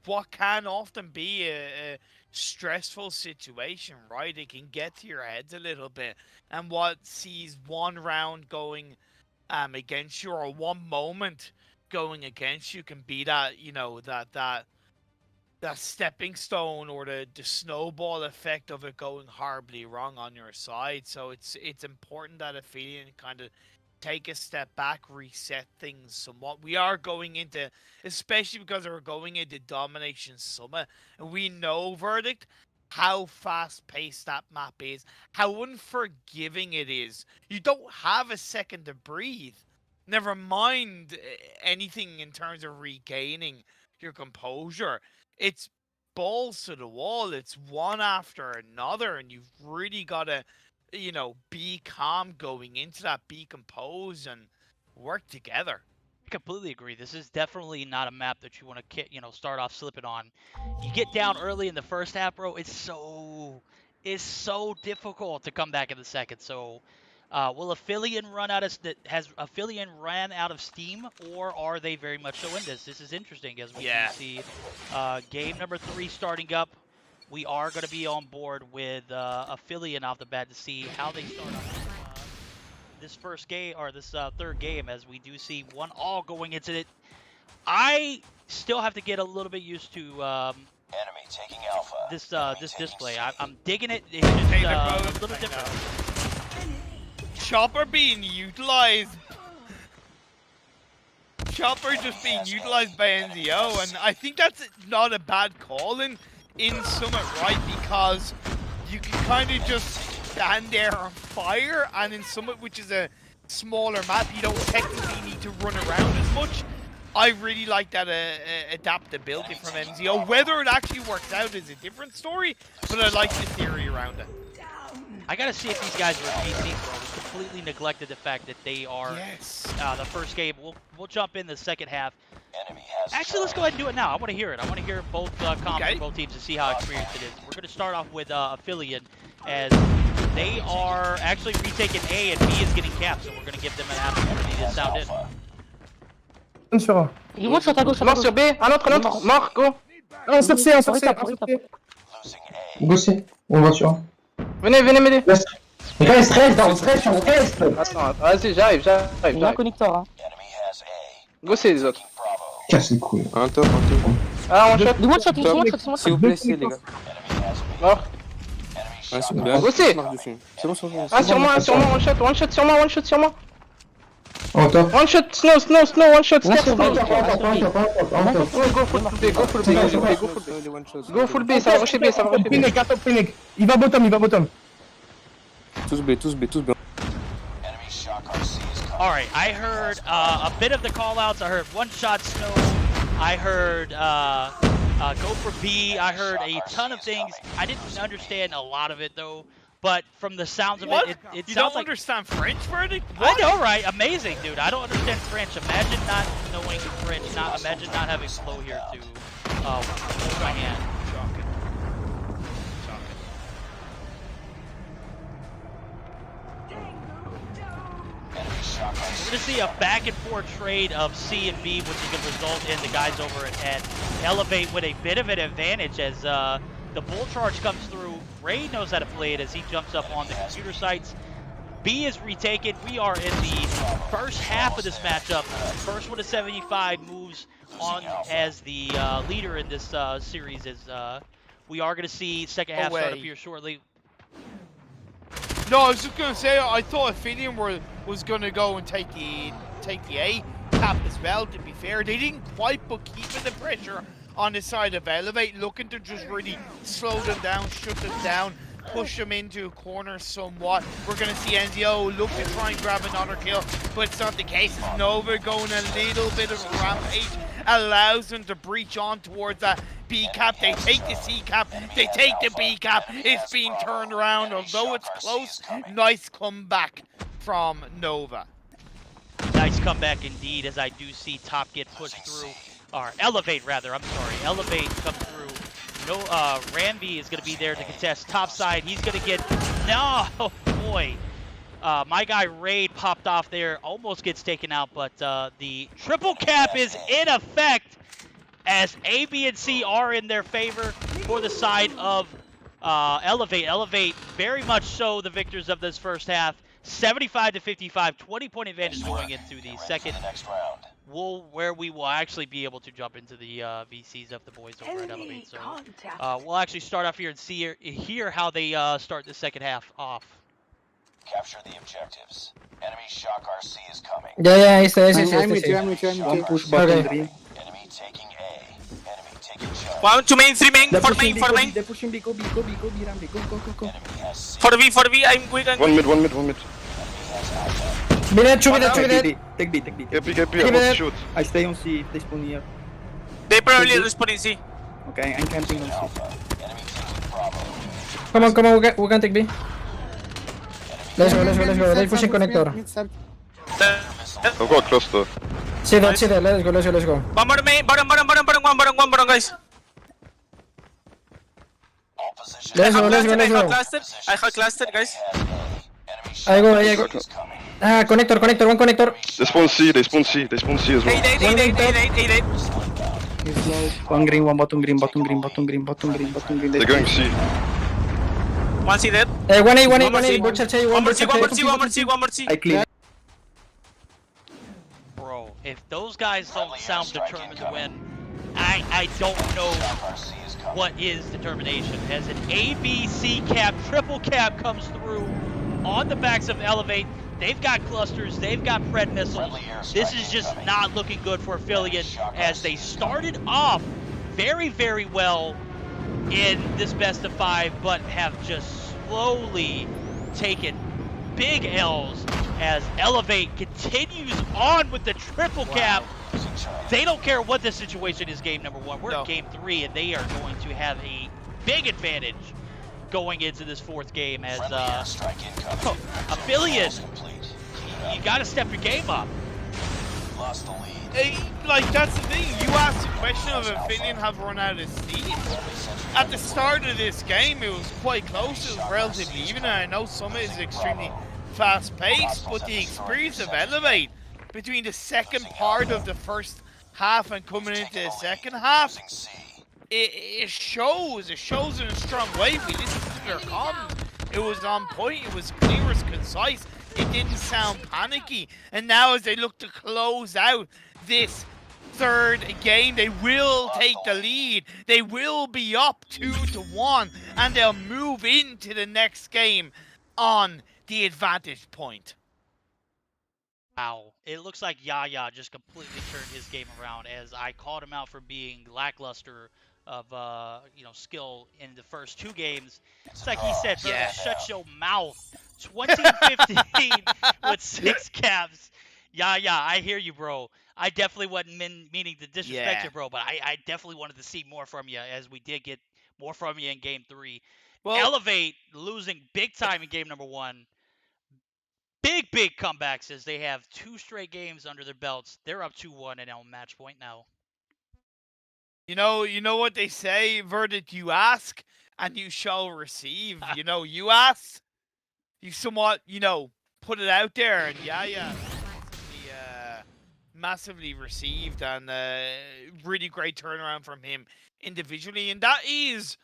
what can often be a stressful situation, right? It can get to your heads a little bit, and what sees one round going against you, or one moment going against you, can be that, that stepping stone or the snowball effect of it going horribly wrong on your side. So it's important that Aphelion kind of take a step back, reset things somewhat. We are going into, especially because we're going into Domination Summit, and we know, Verdict, how fast-paced that map is, how unforgiving it is. You don't have a second to breathe. Never mind anything in terms of regaining your composure. It's balls to the wall. It's one after another, and you've really got to, be calm going into that, be composed, and work together. I completely agree. This is definitely not a map that you want to, start off slipping on. You get down early in the first half, bro. It's so difficult to come back in the second. So, will Aphelion has Aphelion ran out of steam, or are they very much so in this? This is interesting as we do see game number 3 starting up we are going to be on board with Aphelion off the bat to see how they start off this first game, or this third game, as we do see 1-all going into it. I still have to get a little bit used to Enemy taking Alpha. this display. I'm digging it. It's just a little different. Chopper being utilized. Chopper just being utilized by NZO, and I think that's not a bad call in Summit, right? Because you can kind of just stand there on fire, and in Summit, which is a smaller map, you don't technically need to run around as much. I really like that adaptability from NZO. Whether it actually works out is a different story, but I like the theory around it. I gotta see if these guys are PCs, bro. We completely neglected the fact that they are the first game. We'll jump in the second half. Enemy has Actually, let's go ahead and do it now. I want to hear it. I want to hear both comments from both teams to see how experienced it is. We're going to start off with Aphelion, as they are actually retaking A and B is getting capped, so we're going to give them an opportunity to sound in. Il monte sur ta gauche, mort sur B, un autre, mort, go. Un sur C, un sur C. losing A. Go C, on va sur. Venez m'aider. Reste, reste. Attends, vas-y, j'arrive. Il y a un connecteur, hein. Enemy has A. Go C les autres. Bravo. Casse les couilles. Un top. Ah, one shot. Il monte sur S'il vous plaît, c'est les gars. Enemy has B. Mort. Ouais, c'est bien. Go C. C'est bon, c'est bon. Un sur moi, one shot sur moi. En top. One shot, snow, one shot, Ouais, step, sur snow. B. Go full B, ça va rusher B, Il va bottom. Tous B. Enemy shock RC is coming. All right, I heard a bit of the call-outs. I heard one-shot snow. I heard go for B. I heard a ton of things. I didn't understand a lot of it, though. But from the sounds of it, it You sounds don't like... understand French, Verdict? I know, right? Amazing, dude. I don't understand French. Imagine not knowing French. Imagine not having flow here to hold my hand. Shocking. Enemy shock We're RC. going to see a back-and-forth trade of C and B, which is going to result in the guys over at Elevate with a bit of an advantage as the bull charge comes through. Ray knows how to play it as he jumps up on the computer sites. B is retaken. We are in the first half of this matchup. First one to 75 moves on as the leader in this series. As we are going to see second half start up here shortly. No, I was just gonna say I thought Aphelion was gonna go and take the A cap as well. To be fair, they didn't quite, but keeping the pressure on the side of Elevate, looking to just really slow them down, shut them down, push them into a corner somewhat. We're gonna see NZO look to try and grab another kill, but it's not the case. It's Nova going a little bit of a rampage, allows them to breach on towards that B cap. They take the C cap, they take the B cap. It's being turned around, although it's close. Nice comeback from Nova. Nice comeback indeed, as I do see Top get pushed through, or Elevate rather, I'm sorry. Elevate come through. No, Ramby is gonna be there to contest top side. He's gonna get, no, oh boy. My guy Raid popped off there, almost gets taken out, but the triple cap is in effect as A, B, and C are in their favor for the side of Elevate. Elevate very much so the victors of this first half. 75 to 55, 20-point advantage going into the second, where we will actually be able to jump into the VCs of the boys over at Elevate. So we'll actually start off here and hear how they start the second half off. Capture the objectives. Enemy shock RC is coming. Yeah, it's I'm with you. One push button 3. Enemy taking A. Enemy taking charge. 1, 2 main, 3 main, 4 main, 4 main. They're pushing B, go, Rambi, go. Enemy has C. 4 V, I'm quick. One mid. Enemy has Alpha. Two minutes. Take B. Happy, I want to shoot. I stay on C if they spawn here. They probably respawning C. Okay, I'm camping on C. Alpha. Enemy taking Bravo. Come on, we can take B. Let's go. They're pushing connector. I've got a cluster. See that, let's go. One more main, bottom, guys. All positions. Let's go. I have cluster, guys. I go. Is coming. Ah, connector, one connector. They spawn C as well. 8. He's low. One green, one bottom green, bottom green, bottom green, bottom green, bottom green. They're going C. One C dead. Hey, 1A, 1A, One more 1A. C. Both shots A, One more both C, shots one A. more C, one more C, one more C. I clean. Bro, if those guys don't sound determined to win, I don't know what is determination. As an A, B, C cap, triple cap comes through on the backs of Elevate. They've got clusters, they've got Pred missiles. This is just not looking good for Aphelion as they started off very, very well in this best of 5, but have just slowly taken big L's as Elevate continues on with the triple cap. They don't care what the situation is game number 1. We're in game 3, and they are going to have a big advantage going into this 4th game as Aphelion, you got to step your game up. Lost the lead. Hey, like, that's the thing. You asked the question of Aphelion have run out of steam. At the start of this game, it was quite close. It was relatively even, and I know Summit is extremely fast-paced, but the experience of Elevate between the second part of the first half and coming into the second half, it shows. It shows in a strong way. We listened to their comms. It was on point. It was clear, it was concise. It didn't sound panicky. And now as they look to close out this 3rd game, they will take the lead. They will be up 2-1, and they'll move into the next game on the advantage point. Wow, it looks like Yaya just completely turned his game around as I called him out for being lackluster of skill in the first 2 games. It's like he said, bro, shut your mouth. 2015 with 6 caps. Yaya, I hear you, bro. I definitely wasn't meaning to disrespect you, bro, but I definitely wanted to see more from you as we did get more from you in game 3. Well, Elevate losing big time in game number 1. Big comebacks as they have 2 straight games under their belts. They're up 2-1 and on match point now. You know what they say, Verdict, you ask and you shall receive. You ask, you somewhat, put it out there, and massively received, and really great turnaround from him individually, and that is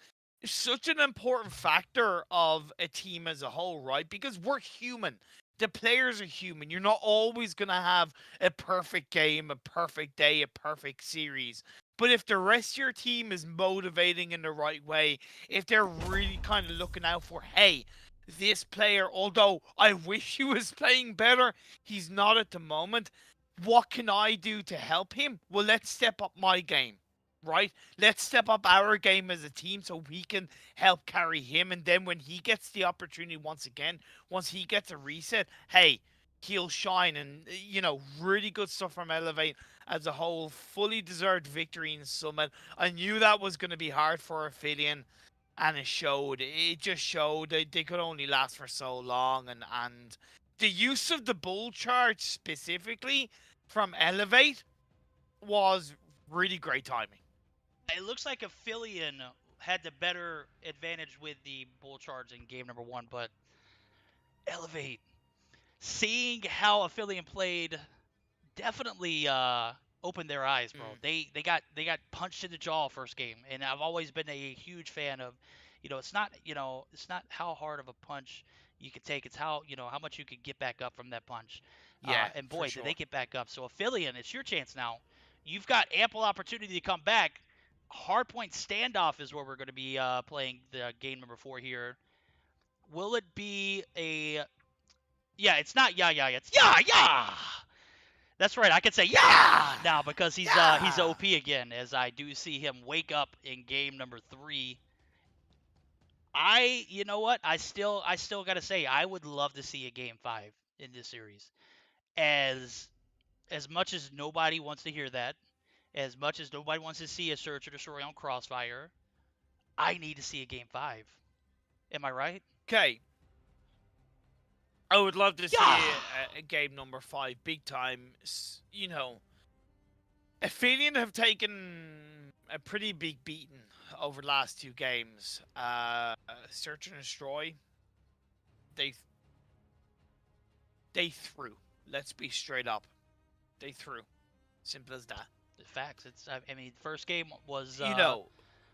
such an important factor of a team as a whole, right? Because we're human. The players are human. You're not always going to have a perfect game, a perfect day, a perfect series. But if the rest of your team is motivating in the right way, if they're really kind of looking out for, hey, this player, although I wish he was playing better, he's not at the moment. What can I do to help him? Well, let's step up my game, right? Let's step up our game as a team so we can help carry him. And then when he gets the opportunity once again, once he gets a reset, hey, he'll shine. And, really good stuff from Elevate as a whole. Fully deserved victory in Summit. I knew that was going to be hard for Aphelion, and it showed. It just showed they could only last for so long. And the use of the bull charge specifically from Elevate was really great timing. It looks like Aphelion had the better advantage with the bull charge in game number 1, but Elevate, seeing how Aphelion played, definitely opened their eyes, bro. They got punched in the jaw first game, and I've always been a huge fan of, it's not how hard of a punch you can take, it's how much you can get back up from that punch. Yeah, and boy, did they get back up. So Aphelion, it's your chance now. You've got ample opportunity to come back. Hardpoint Standoff is where we're going to be playing the game number 4 here. Will it be a... Yeah, it's not it's yeah! That's right, I can say yeah now because he's OP again, as I do see him wake up in game number 3. You know what? I still got to say, I would love to see a game 5 in this series. As much as nobody wants to hear that, as much as nobody wants to see a search or destroy on Crossfire, I need to see a game 5. Am I right? Okay. I would love to see a game number 5, big time. Aphelion have taken a pretty big beating over the last 2 games. Search and destroy, they threw. Let's be straight up. They threw. Simple as that. Facts. I mean, first game was. You know,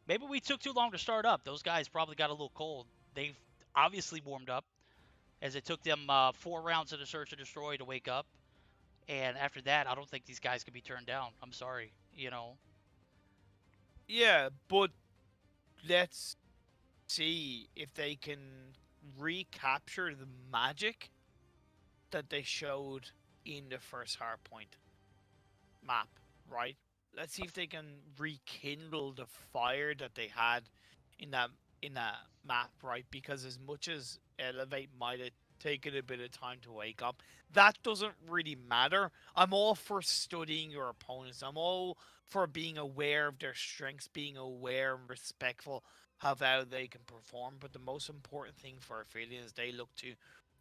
Maybe we took too long to start up. Those guys probably got a little cold. They've obviously warmed up, as it took them 4 rounds of the search and destroy to wake up. And after that, I don't think these guys can be turned down. I'm sorry, you know. yeah, but let's see if they can recapture the magic that they showed in the first hardpoint map, right? Let's see if they can rekindle the fire that they had in that map, right? Because as much as Elevate might have taken a bit of time to wake up, that doesn't really matter. I'm all for studying your opponents. I'm all for being aware of their strengths, being aware and respectful of how they can perform. But the most important thing for Aphelion is they look to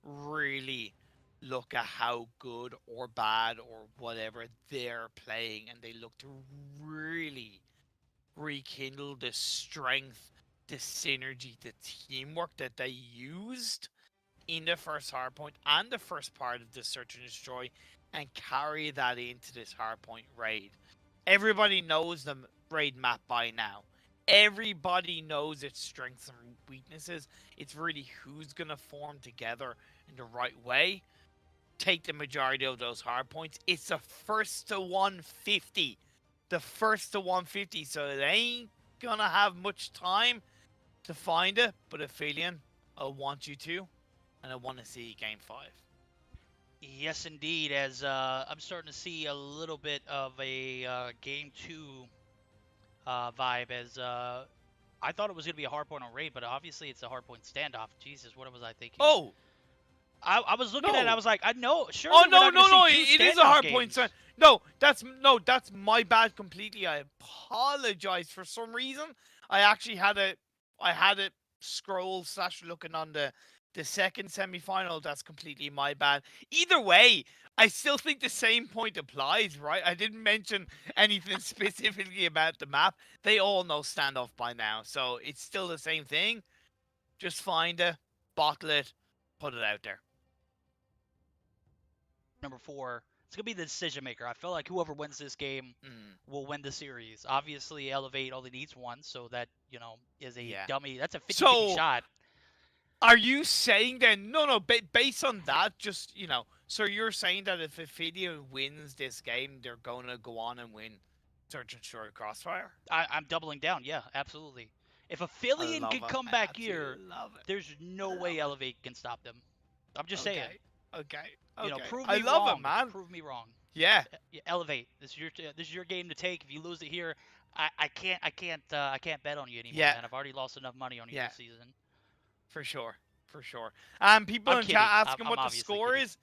really look at how good or bad or whatever they're playing, and they look to really rekindle the strength, the synergy, the teamwork that they used in the first hardpoint and the first part of the search and destroy, and carry that into this hardpoint raid. Everybody knows the raid map by now. Everybody knows its strengths and weaknesses. It's really who's gonna form together in the right way, take the majority of those hard points. It's the first to 150. The first to 150, so they ain't gonna have much time to find it. But Aphelion, I want you to, and I want to see game 5. Yes, indeed, as I'm starting to see a little bit of a game 2 vibe, as I thought it was going to be a hardpoint on raid, but obviously it's a hardpoint standoff. Jesus, what was I thinking? Oh! I was looking at it, I was like, I know, sure. Oh, no, it is a hardpoint. No, that's my bad completely. I apologize. For some reason, I actually had it scroll / looking on the second semi-final. That's completely my bad. Either way, I still think the same point applies, right? I didn't mention anything specifically about the map. They all know Standoff by now, so it's still the same thing. Just find it, bottle it, put it out there. Number 4, it's going to be the decision maker. I feel like whoever wins this game will win the series. Obviously, Elevate only needs 1, so that, you know, is a dummy. That's a 50-50 shot. Are you saying then, no, based on that, just, you know, so you're saying that if Aphelion wins this game, they're going to go on and win Search and Destroy Crossfire? I'm doubling down, yeah, absolutely. If Aphelion can come back here, there's no way Elevate can stop them. I'm just saying. Okay. You know, prove me wrong. It, man. Prove me wrong. Yeah. Elevate. This is your game to take. If you lose it here, I can't bet on you anymore, man. I've already lost enough money on you this season. For sure. People in chat asking what the score is.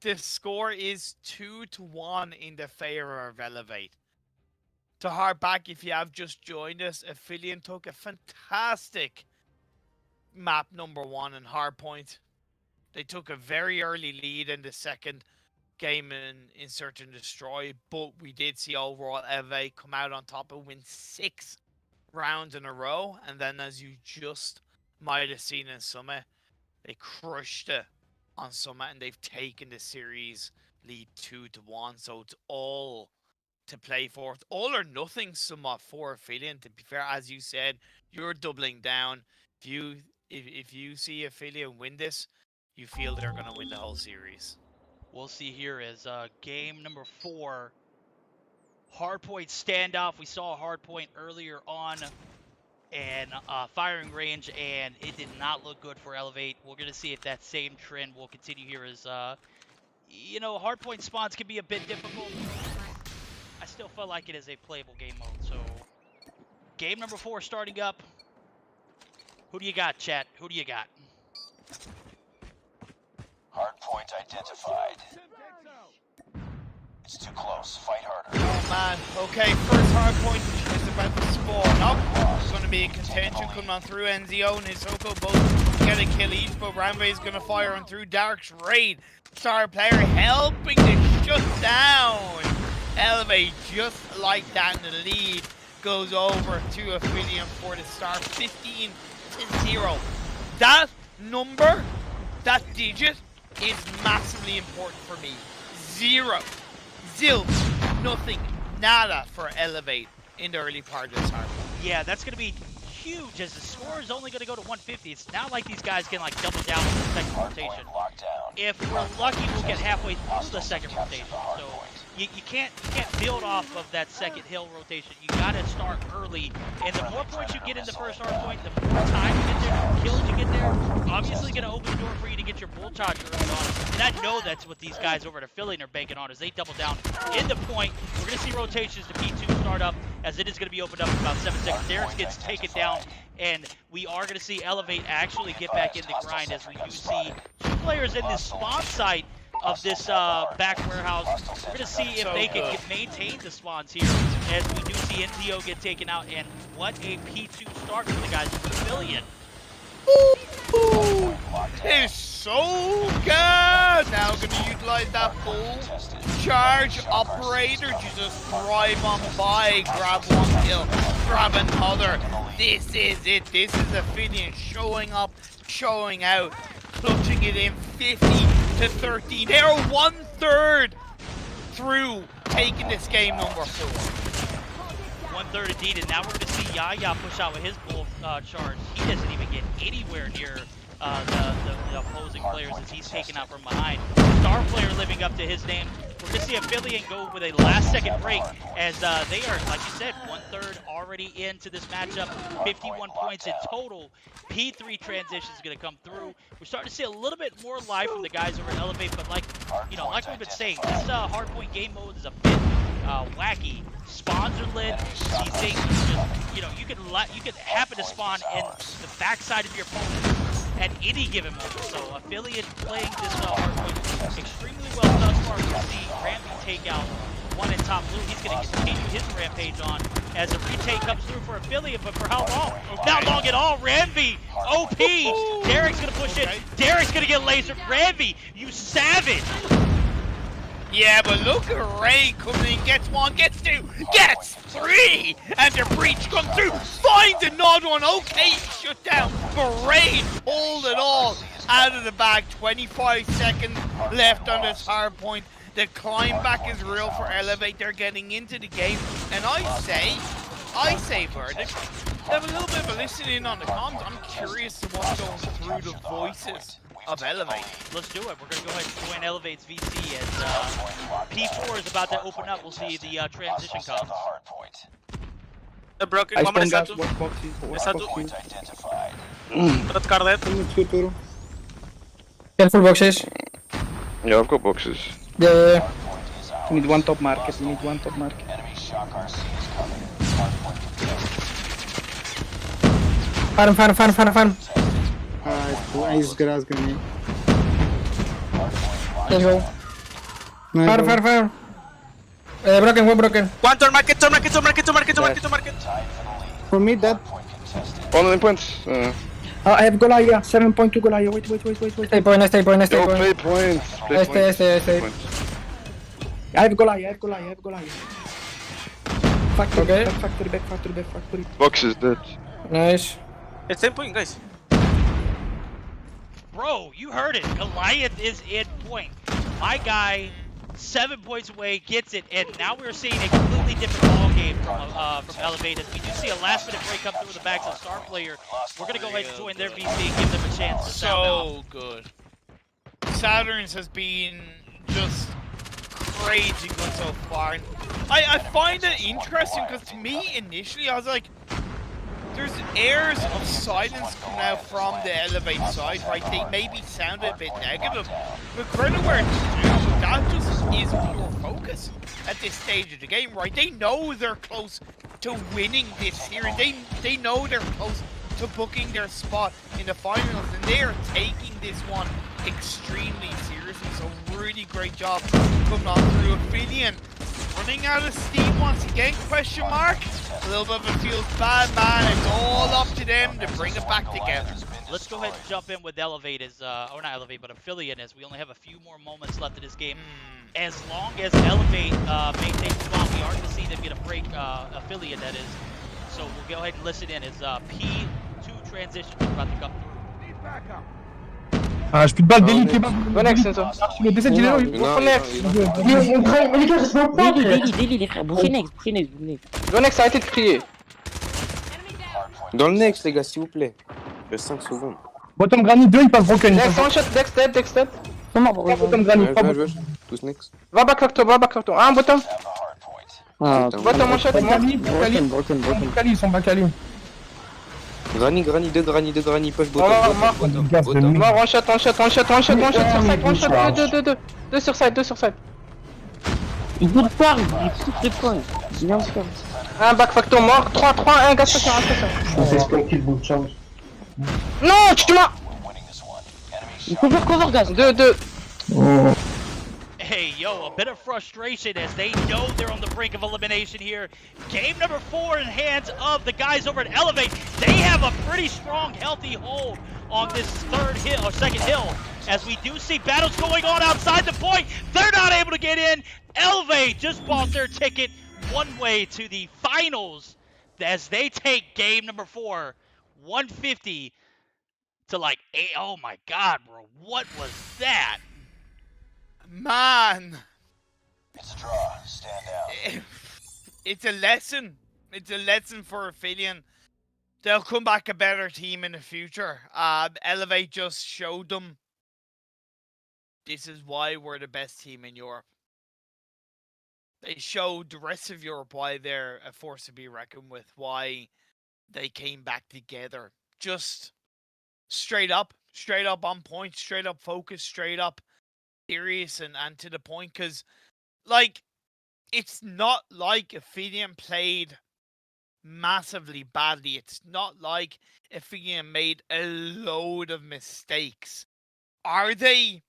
The score is 2-1 in the favor of Elevate. To hark back, if you have just joined us, Aphelion took a fantastic map number 1 in hardpoint. They took a very early lead in the second game in Search and Destroy, but we did see overall Elevate come out on top and win 6 rounds in a row. And then, as you just might have seen in Summit, they crushed it on Summit, and they've taken the series lead 2-1. So it's all to play for. It's all or nothing somewhat for Aphelion. To be fair, as you said, you're doubling down. If you see Aphelion win this, you feel they're going to win the whole series. We'll see here as game number 4, hardpoint standoff. We saw a hardpoint earlier on and firing range, and it did not look good for Elevate. We're going to see if that same trend will continue here as, you know, hardpoint spawns can be a bit difficult. I still feel like it is a playable game mode. So game number 4 starting up. Who do you got, chat? Who do you got? Hardpoint identified. It's too close. Fight harder. Oh man. Okay, first hardpoint is about to spawn up. It's going to be a contention coming on through. NZO and Isoko both get a kill each, but Rambe is going to fire on through. Dark's raid. Star player helping to shut down Elevate just like that. And the lead goes over to Aphelion for the start. 15-0. That number, that digit, is massively important for me. 0. Zilch. Nothing. nada for Elevate in the early part of this hard. Yeah, that's going to be huge as the score is only going to go to 150. It's not like these guys can like double down on the second rotation. If we're lucky, we'll get halfway through the second rotation. So you can't build off of that second hill rotation. You got to start early, and the more points you get in the first hard point, the more time you get there, the more kills you get there. Obviously, going to open the door for you to get your bull charge early on. And I know that's what these guys over at Aphelion are banking on, is they double down in the point. We're going to see rotations to P2 start up, as it is going to be opened up in about 7 seconds. Derek gets taken down, and we are going to see Elevate actually get back in the grind, as we do see 2 players in this spawn site of this back warehouse. We're going to see if they can maintain the spawns here, as we do see NTO get taken out, and what a P2 start for the guys from Aphelion. Ooh, it is so good! Now going to utilize that full charge operator to just drive on by, grab one kill, grab another. This is it. This is Aphelion showing up, showing out, clutching it in 50 to 13. They are 1/3 through taking this game number 4. 1/3 indeed, and now we're going to see Yaya push out with his bull charge. He doesn't even get anywhere near the opposing players as he's taken out from behind. Star player living up to his name. We're going to see Aphelion go with a last-second break, as they are, like you said, 1/3 already into this matchup. 51 points in total. P3 transition is going to come through. We're starting to see a little bit more life from the guys over at Elevate, but like we've been saying, this hardpoint game mode is a bit wacky. Spawns are lit. These things, just, you could happen to spawn in the backside of your opponent at any given moment. So Aphelion playing this hardpoint extremely well thus far. We'll see Ramsey take out one in top blue. He's going to continue his rampage on as a retake comes through for Aphelion, but for how long? Not long at all. Ramsey, OP. Derek's going to push in. Derek's going to get lasered. Ramsey, you savage. Yeah, but look at Ray coming in, gets 1, gets 2, gets 3, and the breach comes through, finds another one. Okay, shut down, but Ray pulled it all out of the bag. 25 seconds left on this hard point. The climb back is real for Elevate. They're getting into the game, and I say, Verdict, have a little bit of a listen in on the comms. I'm curious to what's going through the voices of Elevate. Let's do it. We're going to go ahead and join Elevate's VC as P4 is about to open up. We'll see the transition come. Broken, one more Satu. Red card dead. Careful boxes. Yeah, I've got boxes. Yeah. We need one top market. We need one top market. Farm. Nice grass grenade. Let's go. Fire. Broken, one broken. One turn market. For me, that. One in points. I have Golaya. 7.2 Golaya. Wait. Stay point. Yo, play points. Stay. I have Golaya. Factory. Box is dead. Nice. It's 10 point, guys. Bro, you heard it. Goliath is in point. My guy, 7 points away, gets it, and now we're seeing a completely different ball game from Elevate. As we do see a last-minute break come through the bags of Star Player. We're gonna go ahead and join their VC and give them a chance to sound out. So good. Saturn's has been just crazy good so far. And I find it interesting because to me initially I was like, there's airs of silence coming out from the Elevate side, right? They maybe sounded a bit negative, but credit where it's due, that just is pure focus at this stage of the game, right? They know they're close to winning this series. They know they're close to booking their spot in the finals, and they are taking this one extremely seriously. So really great job coming on through. Aphelion running out of steam once again, question mark. A little bit of it feels bad, man. It's all up to them to bring it back together. Let's go ahead and jump in with Elevate as, or not Elevate, but Aphelion, as we only have a few more moments left in this game. As long as Elevate maintains the spot, we are going to see them get a break, Aphelion that is. So we'll go ahead and listen in as P2 transition is about to come through. Ah, je peux te balle, Oh, Deli, next. kebab. Go next, Enzo. Descends, il est là, lui. Go next. Mais les gars, reste mon point. Déli, les frères. Bougez next, bougez next, bougez next. Go next, arrêtez de crier. Dans le next, les gars, s'il vous plaît. Il reste 5 secondes. Bottom granny 2, il passe broken. Next, one shot, Dex dead, Dex dead. Bottom granny, Ouais, 3 ouais, bottom. ouais. Tous next. Va back factor, va back factor. Un bottom. Ah, Bottom, one shot, moi. broken. Cali, ils sont back ali. Granny, deux granny, push On va bottom. voir, Bottom. Mort, one shot sur side, one shot, deux sur side. Il nous parle, il touche les points. Bien sûr. Un back factor mort, 3, 1, gaz station, un station. Non, tu m'as. Cover, gaz. 2. Hey, yo, a bit of frustration as they know they're on the brink of elimination here. Game number 4 in hands of the guys over at Elevate. They have a pretty strong, healthy hold on this second hill. As we do see battles going on outside the point. They're not able to get in. Elevate just bought their ticket one way to the finals as they take game number 4, 150 to like 8. Oh my God, bro. What was that? Man, It's a draw. Stand down. it's a lesson. It's a lesson for Aphelion. They'll come back a better team in the future. Elevate just showed them this is why we're the best team in Europe. They showed the rest of Europe why they're a force to be reckoned with, why they came back together. Just straight up on point, straight up focused, straight up serious and to the point, because like it's not like Aphelion played massively badly. It's not like Aphelion made a load of mistakes. Are they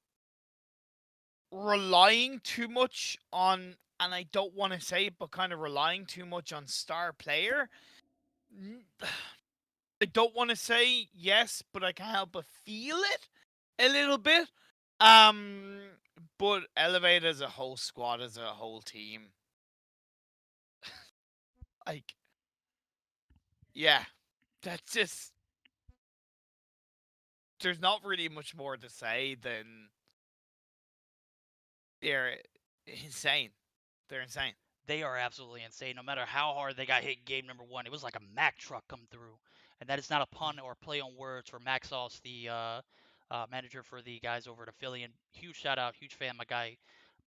relying too much on, and I don't want to say it, but kind of relying too much on star player? I don't want to say yes, but I can't help but feel it a little bit. But Elevate as a whole squad, as a whole team, like, yeah, that's just, there's not really much more to say than they're insane. They're insane. They are absolutely insane. No matter how hard they got hit in game number 1, it was like a Mack truck come through. And that is not a pun or play on words for Maxos, the manager for the guys over at Aphelion. Huge shout out, huge fan, my guy.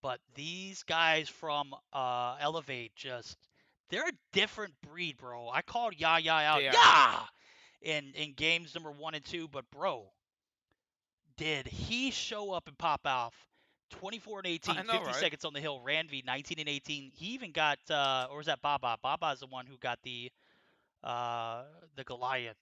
But these guys from Elevate they're a different breed, bro. I called Yaya out, in games number 1 and 2, but bro, did he show up and pop off? 24 and 18, 50 seconds on the hill. Ranvi, 19 and 18. He even got, or was that Baba? Baba's the one who got the Goliath.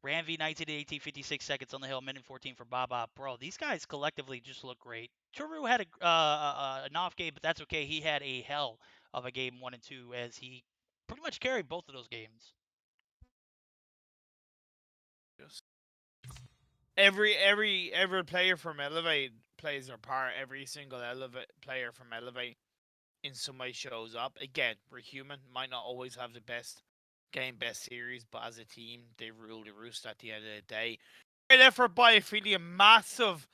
Ranvi, 19 and 18, 56 seconds on the hill. Minute 14 for Baba. Bro, these guys collectively just look great. Turu had an off game, but that's okay. He had a hell of a game 1 and 2 as he pretty much carried both of those games. Every player from Elevate plays their part. Every single player from Elevate in some way shows up. Again, we're human. Might not always have the best game, best series, but as a team, they rule the roost at the end of the day. Great effort by Aphelion. Massive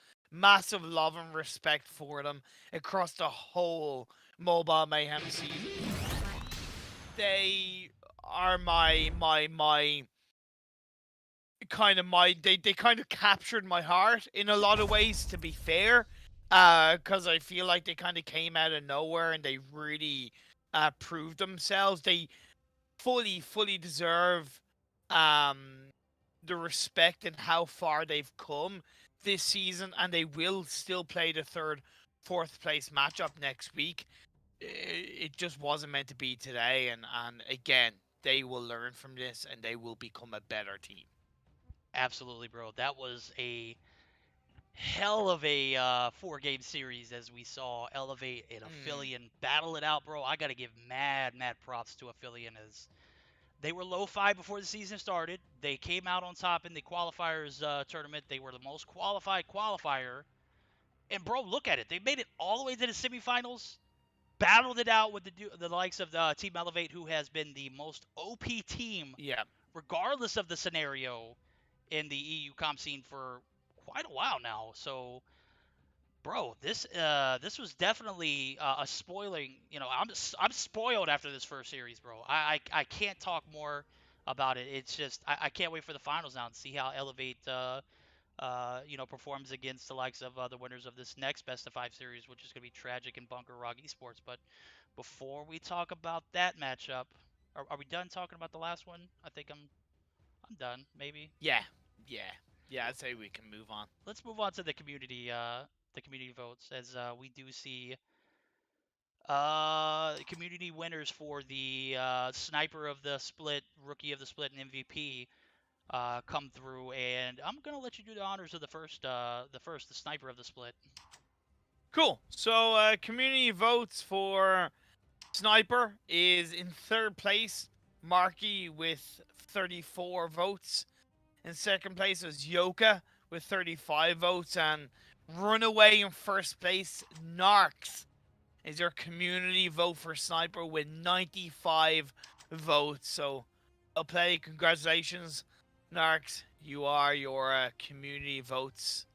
love and respect for them across the whole Mobile Mayhem season. They are they kind of captured my heart in a lot of ways, to be fair, because I feel like they kind of came out of nowhere and they really proved themselves. They fully deserve the respect and how far they've come this season, and they will still play the 3rd, 4th place matchup next week. It just wasn't meant to be today, and again, they will learn from this and they will become a better team. Absolutely, bro. That was a hell of a 4-game series as we saw Elevate and Aphelion battle it out, bro. I got to give mad props to Aphelion as they were low 5 before the season started. They came out on top in the qualifiers tournament. They were the most qualified qualifier. And, bro, look at it. They made it all the way to the semifinals, battled it out with the likes of Team Elevate, who has been the most OP team, regardless of the scenario, in the EU comp scene for quite a while now. So, bro, this was definitely a spoiling. You know, I'm spoiled after this first series, bro. I can't talk more about it. It's just I can't wait for the finals now and see how Elevate performs against the likes of the winners of this next best of 5 series, which is going to be Tragik and BK ROG eSports. But before we talk about that matchup, are we done talking about the last one? I think I'm done. Maybe. Yeah, yeah. I'd say we can move on. Let's move on to the community votes, as we do see community winners for the sniper of the split, rookie of the split, and MVP come through, and I'm gonna let you do the honors of the sniper of the split. Cool. So community votes for Sniper is in 3rd place, Marky with 34 votes. In 2nd place was Yoka with 35 votes, and runaway in 1st place, Narks is your community vote for Sniper with 95 votes. So, I'll play. Congratulations, Narks. You are your community votes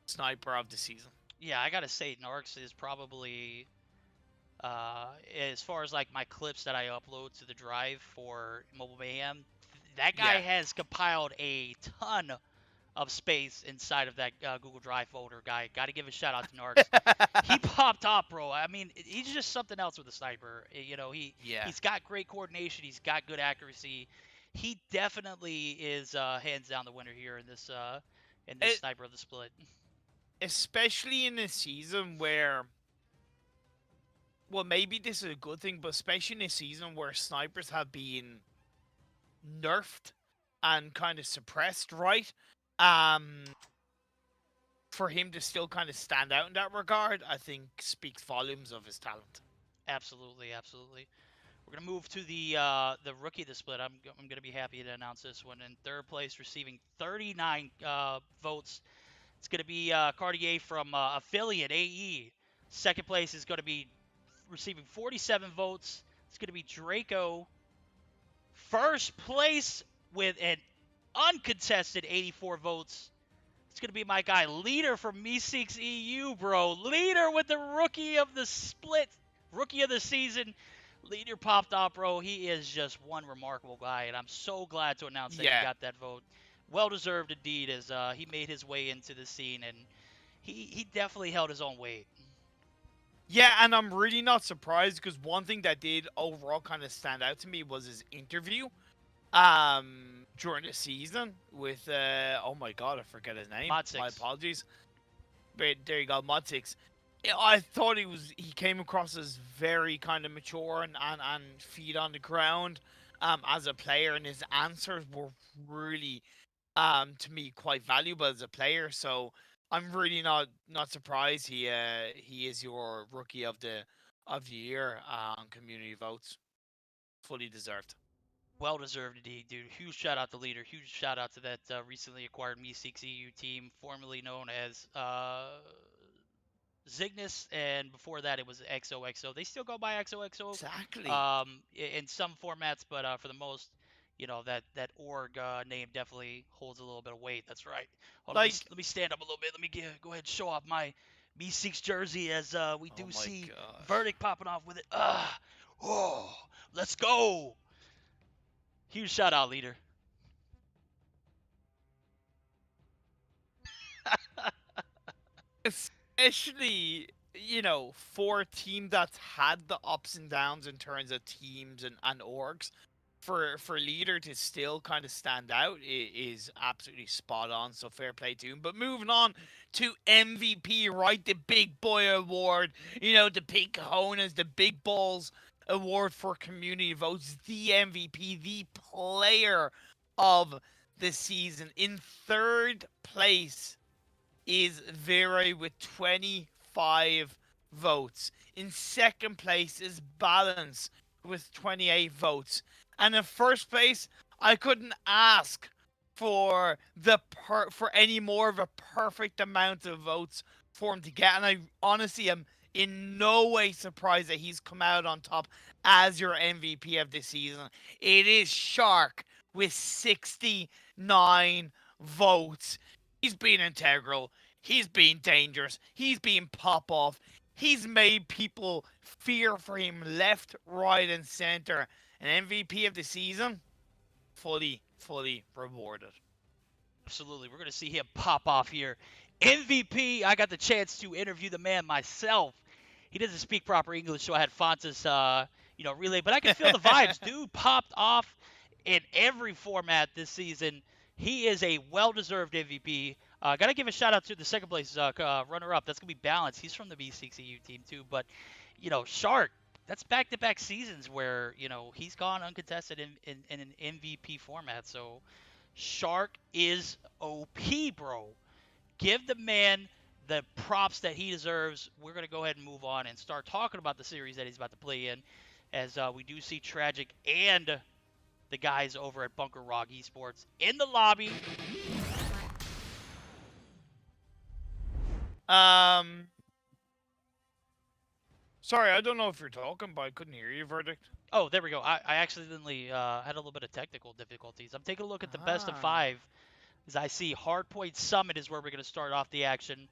Sniper of the season. Yeah, I gotta say, Narks is probably, as far as like my clips that I upload to the drive for Mobile Mayhem, that guy has compiled a ton of space inside of that Google Drive folder, guy. Got to give a shout out to Narks. He popped off, bro. I mean, he's just something else with the sniper. You know, he's got great coordination. He's got good accuracy. He definitely is hands down the winner here in this sniper of the split. Especially in a season where, well, maybe this is a good thing, but especially in a season where snipers have been nerfed and kind of suppressed, right? For him to still kind of stand out in that regard, I think speaks volumes of his talent. Absolutely, absolutely. We're gonna move to the rookie of the split. I'm gonna be happy to announce this one. In 3rd place, receiving 39 votes, it's gonna be Cartier from Aphelion AE. 2nd place is gonna be receiving 47 votes. It's gonna be Draco. 1st place with an uncontested 84 votes. It's going to be my guy, Leader from Meseeks EU, bro. Leader with the rookie of the split, rookie of the season. Leader popped off, bro. He is just one remarkable guy, and I'm so glad to announce that he got that vote. Well-deserved indeed, as he made his way into the scene, and he definitely held his own weight. Yeah, and I'm really not surprised, because one thing that did overall kind of stand out to me was his interview during the season with oh my god, I forget his name. Meseeks. My apologies. But there you go, Meseeks. I thought he came across as very kind of mature and feet on the ground as a player, and his answers were really to me quite valuable as a player. So I'm really not surprised he is your rookie of the year on community votes. Fully deserved. Well deserved indeed, dude. Huge shout out to Leader. Huge shout out to that recently acquired Meseeks EU team, formerly known as Cygnus, and before that it was XOXO. They still go by XOXO. Exactly. In some formats, but for the most, you know, that org name definitely holds a little bit of weight. That's right. Hold on, let me stand up a little bit. Let me go ahead and show off my Meseeks jersey, as we do see Verdict popping off with it. Oh, let's go. Huge shout out, Leader. Especially, you know, for a team that's had the ups and downs in terms of teams and orgs, for Leader to still kind of stand out is absolutely spot on. So fair play to him. But moving on to MVP, right? The big boy award, you know, the big cojones, the big balls award for community votes, the MVP, the player of the season. In 3rd place is Vere with 25 votes. In 2nd place is Balance with 28 votes. And in 1st place, I couldn't ask for for any more of a perfect amount of votes for him to get. And I honestly am in no way surprised that he's come out on top as your MVP of the season. It is Shark with 69 votes. He's been integral. He's been dangerous. He's been pop-off. He's made people fear for him left, right, and center. An MVP of the season, fully rewarded. Absolutely. We're going to see him pop off here. MVP, I got the chance to interview the man myself. He doesn't speak proper English, so I had Fonta's, relay. But I can feel the vibes. Dude popped off in every format this season. He is a well-deserved MVP. Got to give a shout-out to the second place runner-up. That's going to be Balance. He's from the Meseeks EU team, too. But, Shark, that's back-to-back seasons where, he's gone uncontested in an MVP format. So, Shark is OP, bro. Give the man the props that he deserves. We're going to go ahead and move on and start talking about the series that he's about to play in, as we do see Tragik and the guys over at BK ROG eSports in the lobby. Sorry, I don't know if you're talking, but I couldn't hear you, Verdict. Oh, there we go. I accidentally had a little bit of technical difficulties. I'm taking a look at the best of 5. As I see, Hardpoint Summit is where we're going to start off the action.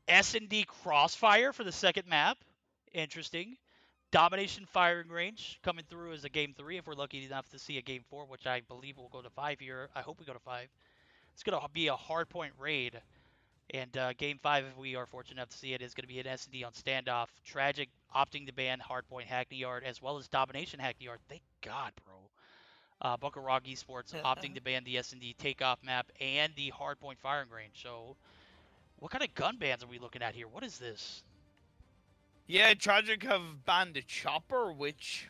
S&D Crossfire for the second map. Interesting. Domination Firing Range coming through as a Game 3 if we're lucky enough to see a Game 4, which I believe will go to 5 here. I hope we go to 5. It's going to be a Hardpoint raid. And Game 5, if we are fortunate enough to see it, is going to be an S&D on Standoff. Tragik opting to ban Hardpoint Hackney Yard as well as Domination Hackney Yard. Thank God, bro. BK ROG eSports opting to ban the S&D takeoff map and the Hardpoint Firing Range. So, what kind of gun bans are we looking at here? What is this? Yeah, Tragik have banned the Chopper, which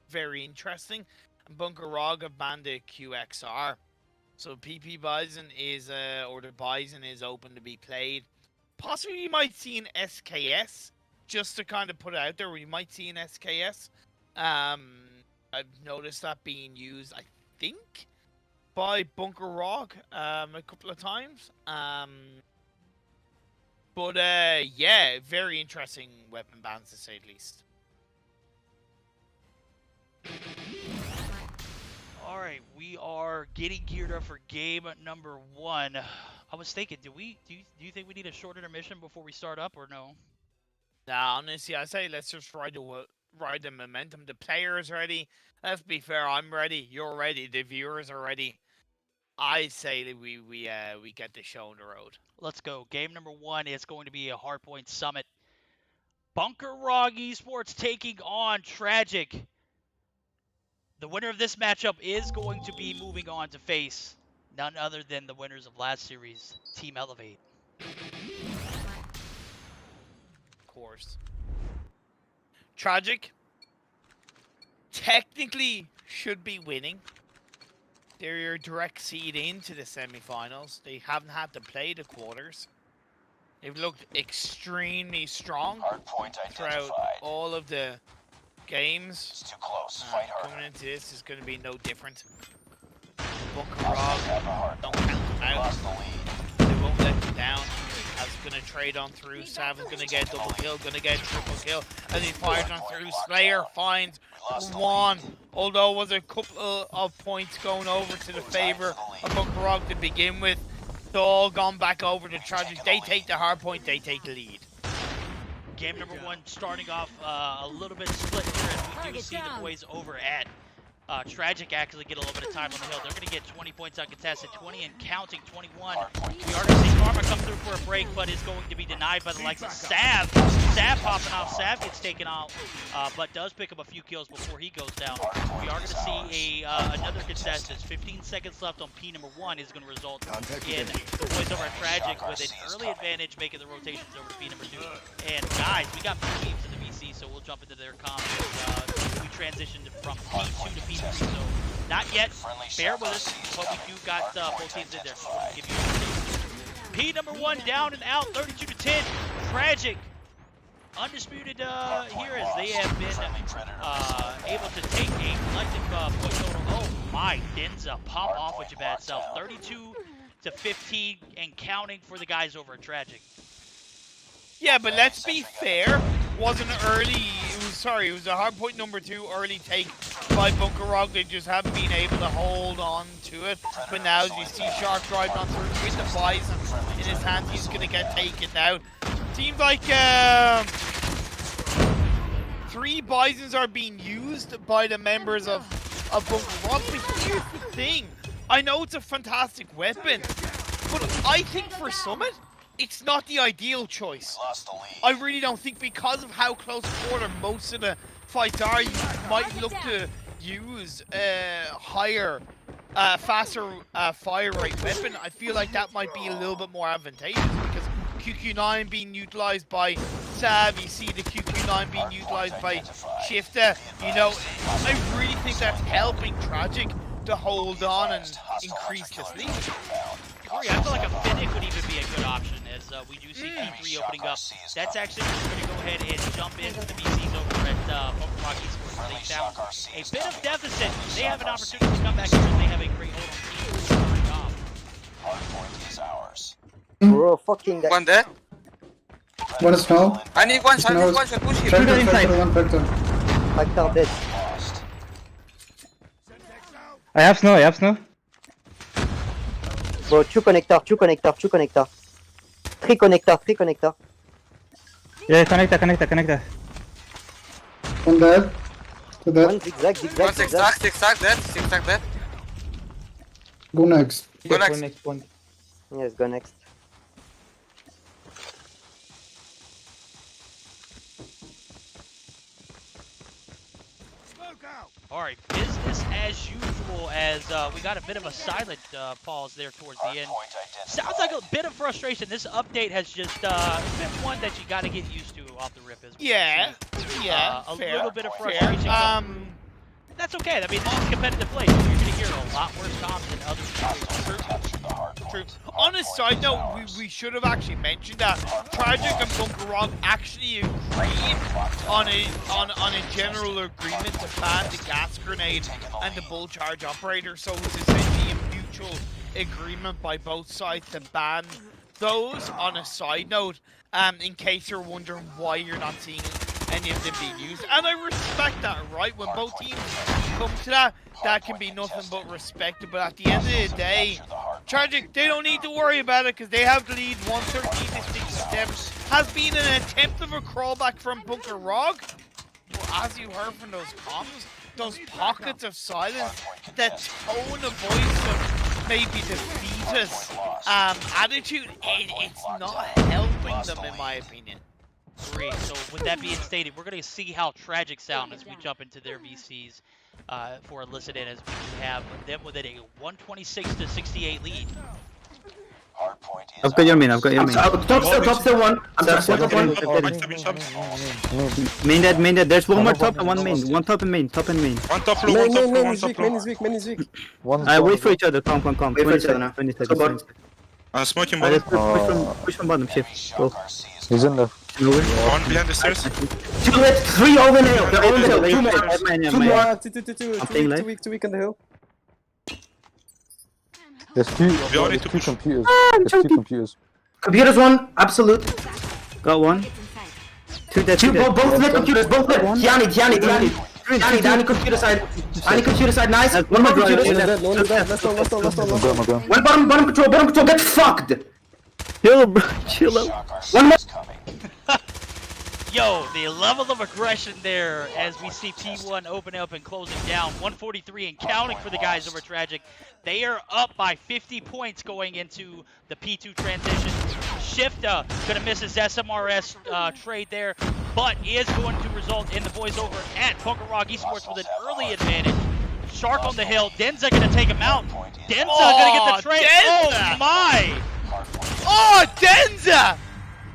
very interesting. And BK ROG have banned the QXR. So PP Bison is, or the Bison is open to be played. Possibly you might see an SKS, just to kind of put it out there. We might see an SKS. I've noticed that being used, I think, by BK ROG a couple of times. Yeah, very interesting weapon bans to say the least. All right, we are getting geared up for game number 1. I was thinking, do you think we need a short intermission before we start up, or no? Nah, honestly, I say let's just ride the momentum. The players ready. Let's be fair, I'm ready. You're ready. The viewers are ready. I say that we get the show on the road. Let's go. Game number 1 is going to be a Hardpoint Summit. BK ROG eSports taking on Tragik. The winner of this matchup is going to be moving on to face none other than the winners of last series, Team Elevate. Of course. Tragik technically should be winning. They're your direct seed into the semifinals. They haven't had to play the quarters. They've looked extremely strong throughout all of the games. It's too close. Fight hard. Coming into this is going to be no different. BK ROG, don't count them out. They won't let you down. As going to trade on through. Sav is going to get double kill, going to get triple kill. As he fires on through, Slayer finds one. Although was a couple of points going over to the favor of BK ROG to begin with. It's all gone back over to Tragik. They take the hard point, they take the lead. Game number 1 starting off a little bit split here as we do see the boys over at Tragik actually get a little bit of time on the hill. They're going to get 20 points uncontested, 20 and counting, 21. We are going to see Karma come through for a break, but is going to be denied by the likes of Sav. Sav popping off. Sav gets taken out, but does pick up a few kills before he goes down. We are going to see another contestant. 15 seconds left on P number 1 is going to result in the boys over at Tragik with an early advantage, making the rotations over to P number 2. And guys, we got two teams in the VC, so we'll jump into their comms. We transitioned from P2 to P3, so not yet. Bear with us, but we do got both teams in there, so we'll give you P number 1 down and out, 32-10. Tragik, undisputed here as they have been able to take a collective point total. Oh my, Denza pop off with your bad self. 32-15 and counting for the guys over at Tragik. Yeah, but let's be fair. Wasn't early. It was sorry, it was a hard point number 2 early take by Bunker ROG. They just haven't been able to hold on to it. But now as you see Shark driving on through with the Bison in his hands, he's going to get taken out. Seems like 3 Bisons are being used by the members of Bunker ROG. But here's the thing. I know it's a fantastic weapon, but I think for Summit, it's not the ideal choice. I really don't think, because of how close quarter most of the fights are, you might look to use a higher, faster fire rate weapon. I feel like that might be a little bit more advantageous because QQ9 being utilized by Sav, you see the QQ9 being utilized by Shifter. You know, I really think that's helping Tragik to hold on and increase this lead. I feel like a Fennec would even be a good option, as we do see P3 opening up. That's actually going to go ahead and jump into the BCs over at Bunker ROG eSports. They found a bit of deficit. They have an opportunity to come back because they have a great hold on P3. Hardpoint is ours. Bro, fucking guy. One there. One is small. I need one shot, push him. Factor inside. One factor. Factor dead. I have snow. Bro, 2 connector. 3 connector. Yeah, connector. One dead. 2 dead. One zigzag. One zigzag dead. Go next. Go next. Yes, go next. Alright, business as usual, as we got a bit of a silent pause there towards the end. Sounds like a bit of frustration. This update has just been one that you got to get used to off the rip. As Yeah, a fair, little bit of frustration. That's okay. I mean, this is competitive play. So you're going to hear a lot worse comms than others. True. On a side note, we should have actually mentioned that Tragik and Bunker ROG actually agreed on a general agreement to ban the gas grenade and the bull charge operator. So it was essentially a mutual agreement by both sides to ban those. On a side note, in case you're wondering why you're not seeing any of them being used, and I respect that, right? When both teams come to that can be nothing but respected. But at the end of the day, Tragik, they don't need to worry about it because they have the lead 113-67. Has been an attempt of a crawlback from Bunker ROG. But as you heard from those comms, those pockets of silence, that tone of voice of maybe defeatist attitude, it's not helping them in my opinion. Great. So with that being stated, we're going to see how Tragik sound as we jump into their VCs for a listen in, as we have them with a 126-68 lead. I've got your main. Top still one. Main dead. There's one more top and one main. One top and main. One top low, one top low. Main is weak. Wait for each other. Come. Wait for each other now. Smoking bottom. Push from bottom. Shift. Go. He's in there. One behind the stairs. 3 over the hill. They're over the hill. 2 more. Too weak on the hill. There's 2 computers. There's 2 computers. Computers 1. Absolute. Got 1. 2 dead. Both lit computers. Both lit. Tiani. Computer side. Nice. One more computer. Let's go. One bottom control. Get fucked. Chill out. One more. Yo, the level of aggression there as we see P1 open up and closing down. 143 and counting for the guys over Tragik. They are up by 50 points going into the P2 transition. Shifta gonna miss his SMRS trade there, but is going to result in the boys over at Bunker ROG eSports with an early advantage. Shark on the hill. Denza gonna take him out. Denza gonna get the trade. Denza. Oh my! Oh, Denza!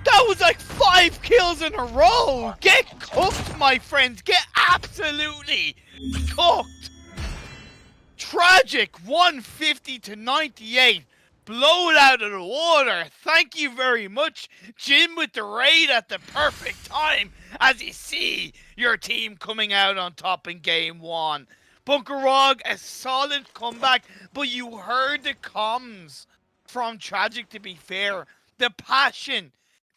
That was like 5 kills in a row! Get cooked, my friends! Get absolutely cooked! Tragik, 150-98. Blow it out of the water. Thank you very much, Jim, with the raid at the perfect time as you see your team coming out on top in game 1. Bunker ROG, a solid comeback, but you heard the comms from Tragik, to be fair. The passion,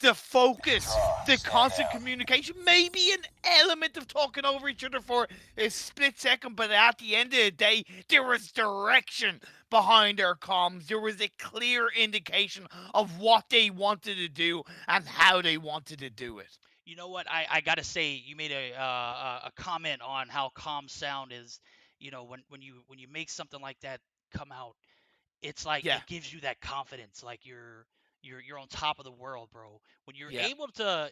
the focus, the constant communication, maybe an element of talking over each other for a split second, but at the end of the day, there was direction behind their comms. There was a clear indication of what they wanted to do and how they wanted to do it. You know what? I gotta say, you made a comment on how calm sound is. You know, when you make something like that come out, it's like Yeah. it gives you that confidence, like you're on top of the world, bro. When you're Yeah. able to,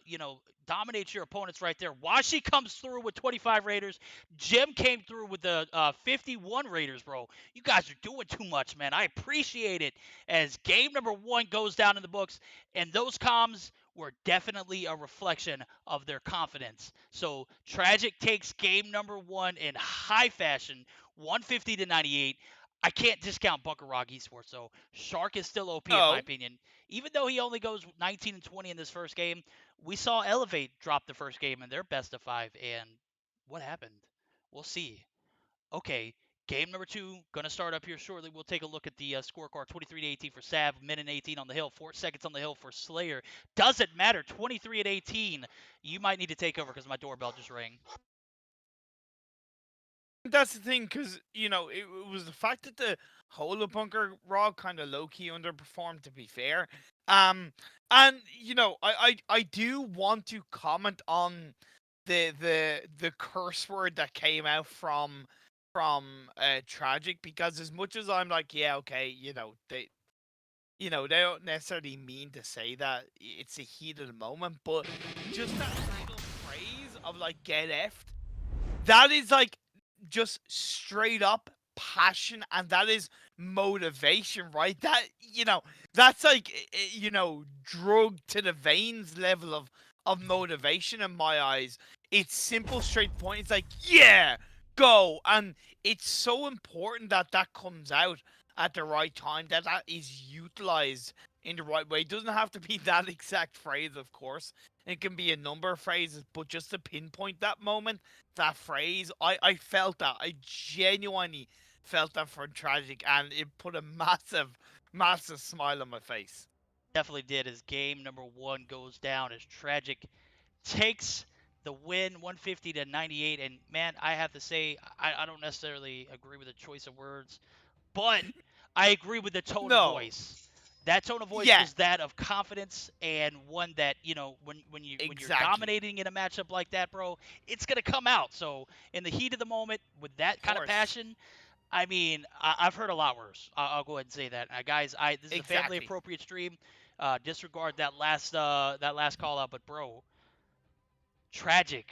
dominate your opponents right there. Washi comes through with 25 Raiders. Jim came through with the 51 Raiders, bro. You guys are doing too much, man. I appreciate it as game number 1 goes down in the books, and those comms were definitely a reflection of their confidence. So Tragik takes game number 1 in high fashion, 150-98. I can't discount BK ROG eSports, though. Shark is still OP, in my opinion. Even though he only goes 19-20 in this first game, we saw Elevate drop the first game in their best of 5, and what happened? We'll see. Okay, game number 2, going to start up here shortly. We'll take a look at the scorecard. 23-18 for Sav, minute 18 on the hill, 4 seconds on the hill for Slayer. Doesn't matter, 23-18. You might need to take over because my doorbell just rang. That's the thing, because, it was the fact that the whole of BK ROG kind of low-key underperformed, to be fair. And, I do want to comment on the curse word that came out from Tragik, because as much as I'm like, yeah, okay, they don't necessarily mean to say that. It's a heat of the moment, but just that little phrase of, like, get effed, that is, like, just straight up passion, and that is motivation, right? That, that's like, drug to the veins level of motivation in my eyes. It's simple, straight point. It's like, yeah, go. And it's so important that that comes out at the right time, that is utilized in the right way. It doesn't have to be that exact phrase, of course. It can be a number of phrases, but just to pinpoint that moment, that phrase, I felt that. I genuinely felt that from Tragik, and it put a massive, massive smile on my face. Definitely did, as game number 1 goes down as Tragik takes the win, 150-98. And, man, I have to say, I don't necessarily agree with the choice of words, but I agree with the tone of voice. That tone of voice was that of confidence, and one that, when you're dominating in a matchup like that, bro, it's going to come out. So in the heat of the moment, with that kind of passion, I mean, I've heard a lot worse. I'll go ahead and say that. Guys, this is a family appropriate stream. Disregard that last call out, but bro, Tragik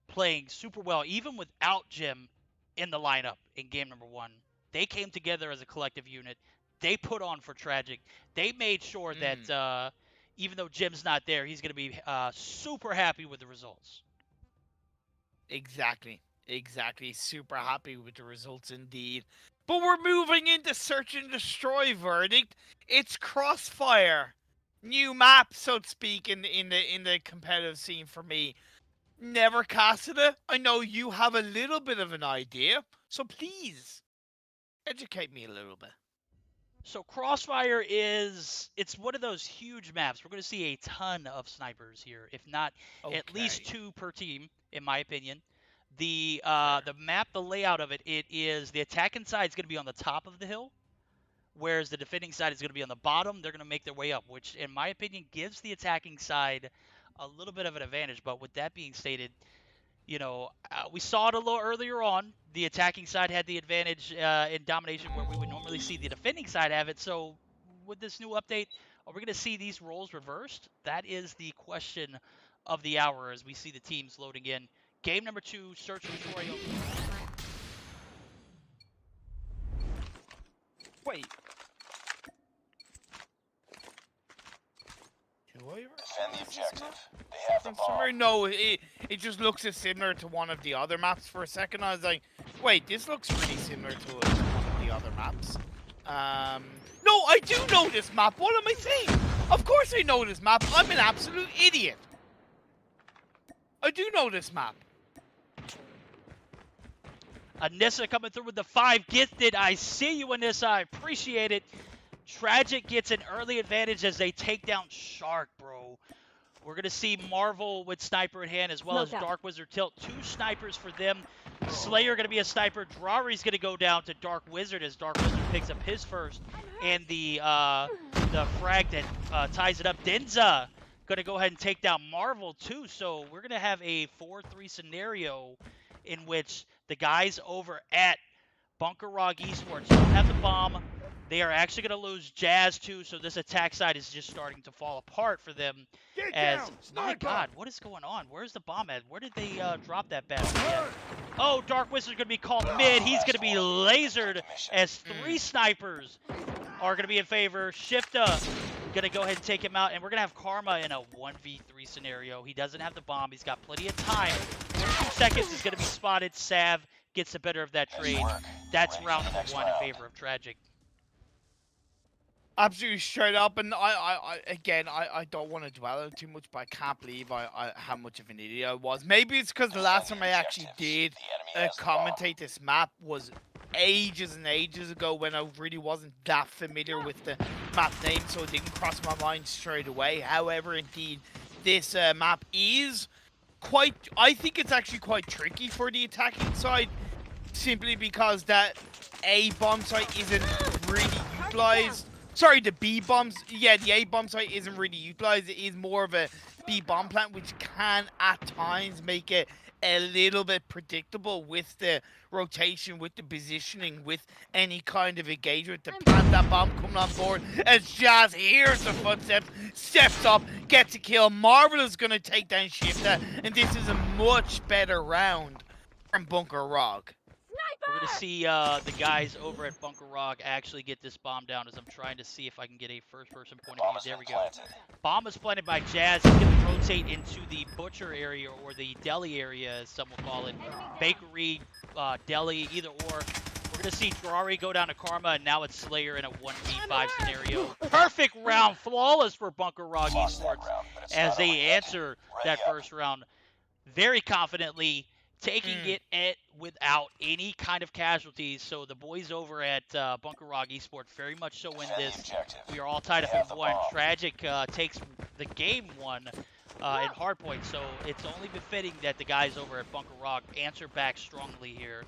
playing super well, even without Jim in the lineup in game number 1. They came together as a collective unit. They put on for Tragik. They made sure that even though Jim's not there, he's going to be super happy with the results. Exactly. Super happy with the results indeed. But we're moving into Search and Destroy verdict. It's Crossfire. New map, so to speak, in the competitive scene for me. Never casted it. I know you have a little bit of an idea, so please educate me a little bit. So Crossfire it's one of those huge maps. We're going to see a ton of snipers here, if not at least 2 per team, in my opinion. The map, the layout of it is the attacking side is going to be on the top of the hill, whereas the defending side is going to be on the bottom. They're going to make their way up, which, in my opinion, gives the attacking side a little bit of an advantage. But with that being stated, we saw it a little earlier on. The attacking side had the advantage in domination, where we would normally see the defending side have it. So with this new update, are we going to see these roles reversed? That is the question of the hour as we see the teams loading in. Game number 2, Search and Destroy. Wait. Do I defend the objective? They have the bomb. No, it just looks as similar to one of the other maps for a second. I was like, wait, this looks really similar to one of the other maps. No, I do know this map. What am I saying? Of course I know this map. I'm an absolute idiot. I do know this map. Anissa coming through with the 5 gifted. I see you, Anissa. I appreciate it. Tragik gets an early advantage as they take down Shark, bro. We're going to see Marvel with sniper in hand as well as Dark Wizard Tilt. 2 snipers for them. Slayer going to be a sniper. Drari's going to go down to Dark Wizard as Dark Wizard picks up his first. And the frag that ties it up. Denza going to go ahead and take down Marvel too. So we're going to have a 4-3 scenario in which the guys over at Bunker ROG eSports don't have the bomb. They are actually going to lose Jazz too, so this attack side is just starting to fall apart for them. My God, what is going on? Where's the bomb at? Where did they drop that bad at? Oh, Dark Wizard's going to be called mid. He's going to be lasered as 3 snipers are going to be in favor. Shifta going to go ahead and take him out, and we're going to have Karma in a 1v3 scenario. He doesn't have the bomb. He's got plenty of time. 2 seconds is going to be spotted. Sav gets the better of that trade. That's round number 1 in favor of Tragik. Absolutely straight up, and I don't want to dwell on too much, but I can't believe how much of an idiot I was. Maybe it's because the last time I actually did commentate this map was ages and ages ago when I really wasn't that familiar with the map name, so it didn't cross my mind straight away. However, indeed, this map is quite, I think it's actually quite tricky for the attacking side, simply because that A bomb site isn't really utilized. Sorry, the B bombs. Yeah, the A bomb site isn't really utilized. It is more of a B bomb plant, which can at times make it a little bit predictable with the rotation, with the positioning, with any kind of engagement. To plant that bomb coming on board as Jazz hears the footsteps, steps up, gets a kill. Marvel is going to take down Shifta, and this is a much better round from Bunker ROG. We're going to see the guys over at Bunker ROG actually get this bomb down as I'm trying to see if I can get a first-person point of view. There we go. Bomb is planted by Jazz. He's going to rotate into the butcher area, or the deli area, as some will call it. Bakery, deli, either or. We're going to see Drari go down to Karma, and now it's Slayer in a 1v5 scenario. Perfect round. Flawless for Bunker ROG eSports as they answer that first round very confidently, taking it without any kind of casualties. So the boys over at Bunker ROG eSports very much so in this. We are all tied up in 1. Tragik takes the game 1 in hardpoint. So it's only befitting that the guys over at Bunker ROG answer back strongly here.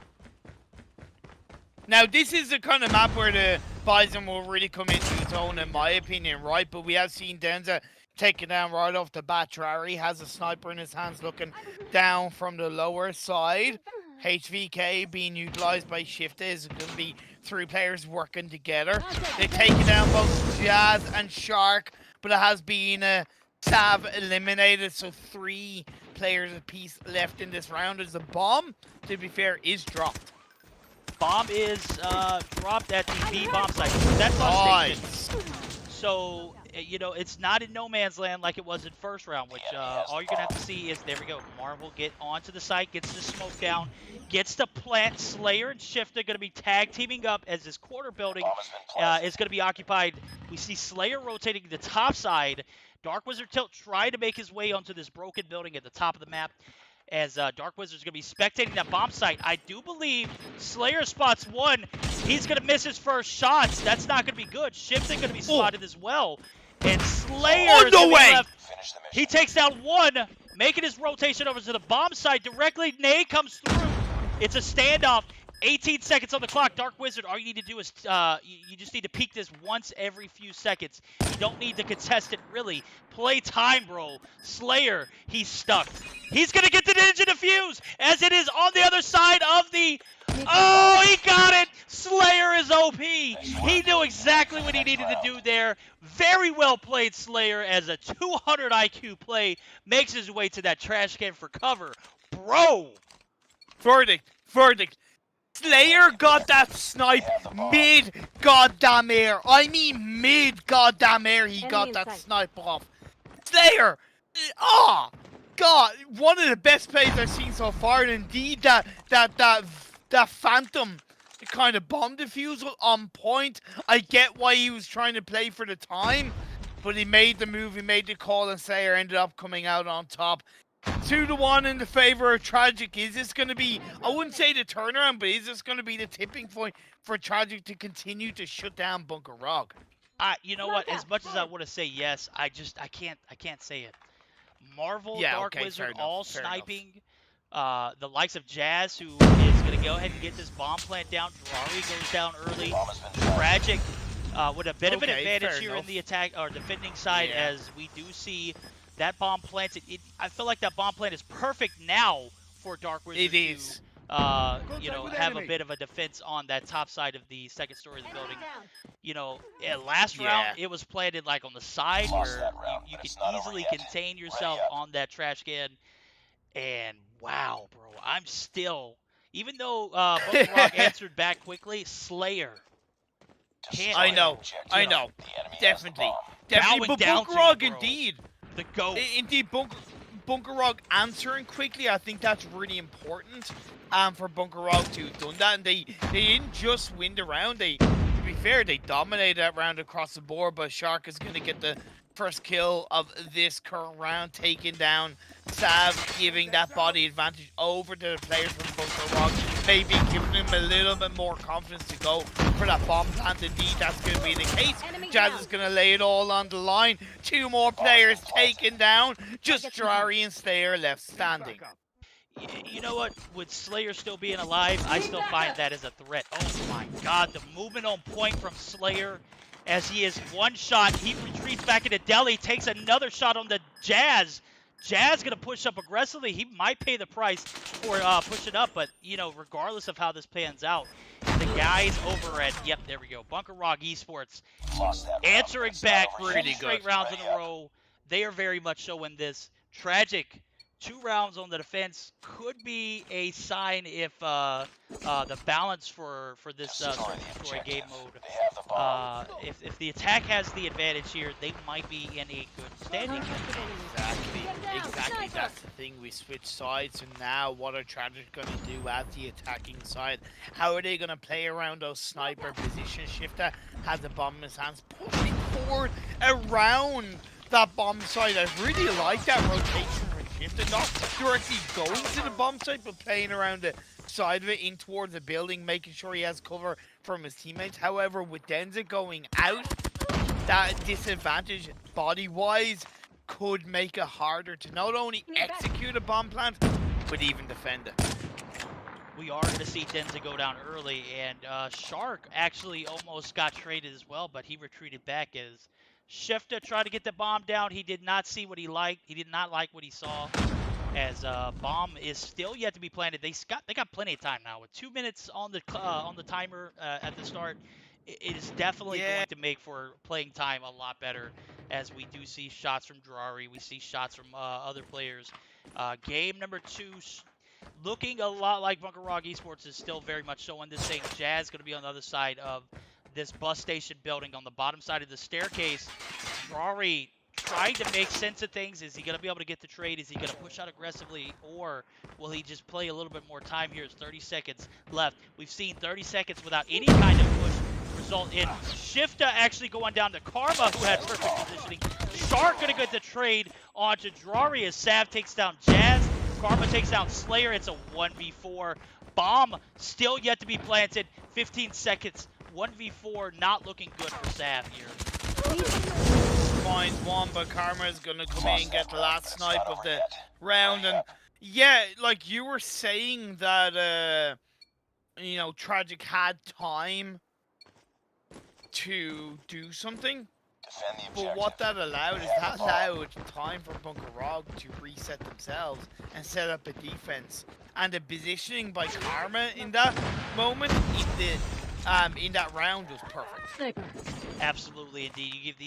Now, this is the kind of map where the Bison will really come into its own, in my opinion, right? But we have seen Denza take it down right off the bat. Drari has a sniper in his hands looking down from the lower side. HVK being utilized by Shifta is going to be 3 players working together. They take it down both Jazz and Shark, but it has been Sav eliminated, so 3 players apiece left in this round as the bomb, to be fair, is dropped. Bomb is dropped at the B bomb site. That's on station. So, you know, it's not in no man's land like it was in first round, which all you're going to have to see is, there we go, Marvel get onto the site, gets the smoke down, gets the plant. Slayer and Shifta going to be tag teaming up as this quarter building is going to be occupied. We see Slayer rotating the top side. Dark Wizard Tilt trying to make his way onto this broken building at the top of the map, as Dark Wizard's going to be spectating that bomb site. I do believe Slayer spots 1. He's going to miss his first shots. That's not going to be good. Shifta going to be spotted as well. And Slayer is going to be left. He takes down 1, making his rotation over to the bomb site directly. Nay comes through. It's a standoff. 18 seconds on the clock. Dark Wizard, all you need to do is you just need to peek this once every few seconds. You don't need to contest it, really. Play time, bro. Slayer, he's stuck. He's going to get the ninja defuse as it is on the other side of the... Oh, he got it! Slayer is OP. He knew exactly what he needed to do there. Very well played, Slayer, as a 200 IQ play makes his way to that trash can for cover. Bro! Verdict. Slayer got that snipe mid-goddamn air. I mean mid-goddamn air he got that snipe off. Slayer! Oh! God, one of the best plays I've seen so far, and indeed that Phantom kind of bomb defusal on point. I get why he was trying to play for the time, but he made the move, he made the call, and Slayer ended up coming out on top. 2-1 in the favor of Tragik. Is this going to be, I wouldn't say the turnaround, but is this going to be the tipping point for Tragik to continue to shut down Bunker ROG? You know what? As much as I want to say yes, I can't say it. Marvel, Yeah, Dark okay, Wizard, fair enough, all fair enough. sniping. The likes of Jazz, who is going to go ahead and get this bomb plant down. Ferrari goes down early. Tragik with a bit of an Okay, advantage fair here enough. in the attack or defending side, Yeah. as we do see that bomb planted. I feel like that bomb plant is perfect now for Dark Wizard It is. to, have a bit of a defense on that top side of the second story of the building. Last round, it was planted like on the side where you could easily contain yourself on that trash can. And wow, bro, I'm still, even though Bunker Rock answered back quickly, Slayer. I know. Definitely. Bowing But down Bunker to ROG, you, bro. indeed. The GOAT. Indeed, Bunker ROG answering quickly, I think that's really important for Bunker ROG to have done that. And they didn't just win the round. To be fair, they dominated that round across the board, but Shark is going to get the first kill of this current round, taking down Sav, giving that body advantage over to the players from Bunker ROG, maybe giving him a little bit more confidence to go for that bomb plant. Indeed, that's going to be the case. Jazz is going to lay it all on the line. 2 more players taken down, just Ferrari and Slayer left standing. You know what? With Slayer still being alive, I still find that as a threat. Oh my god, the movement on point from Slayer as he is one shot. He retreats back into Delhi, takes another shot on the Jazz. Jazz going to push up aggressively. He might pay the price for pushing up, but, regardless of how this pans out, the guys over at, there we go, Bunker ROG eSports, answering back for 2 straight rounds in a row. They are very much showing this. Tragik, 2 rounds on the defense could be a sign if the balance for this destroy game mode. If the attack has the advantage here, they might be in a good standing. Exactly. That's the thing. We switch sides, and now what are Tragik going to do at the attacking side? How are they going to play around those sniper position? Shifter has a bomb in his hands, pushing forward around that bomb side. I really like that rotation from Shifter, not directly going to the bomb site, but playing around the side of it in towards the building, making sure he has cover from his teammates. However, with Denza going out, that disadvantage body-wise could make it harder to not only execute a bomb plant, but even defend it. We are going to see Denza go down early, and Shark actually almost got traded as well, but he retreated back as Shifter tried to get the bomb down. He did not see what he liked. He did not like what he saw, as bomb is still yet to be planted. They got plenty of time now with 2 minutes on the timer at the start. It is definitely going to make for playing time a lot better, as we do see shots from Drari. We see shots from other players. Game number 2 looking a lot like Bunker ROG eSports is still very much showing this thing. Jazz going to be on the other side of this bus station building on the bottom side of the staircase. Drari trying to make sense of things. Is he going to be able to get the trade? Is he going to push out aggressively, or will he just play a little bit more time here? It's 30 seconds left. We've seen 30 seconds without any kind of push result in Shifter actually going down to Karma, who had perfect positioning. Shark going to get the trade onto Drari as Sav takes down Jazz. Karma takes down Slayer. It's a 1v4. Bomb still yet to be planted. 15 seconds. 1v4, not looking good for Sav here. Finds one, but Karma is going to come in and get the last snipe of the round. And yeah, like you were saying that, Tragik had time to do something. But what that allowed is that allowed time for Bunker ROG to reset themselves and set up a defense. And the positioning by Karma in that moment, in that round, was perfect. Absolutely, indeed. You give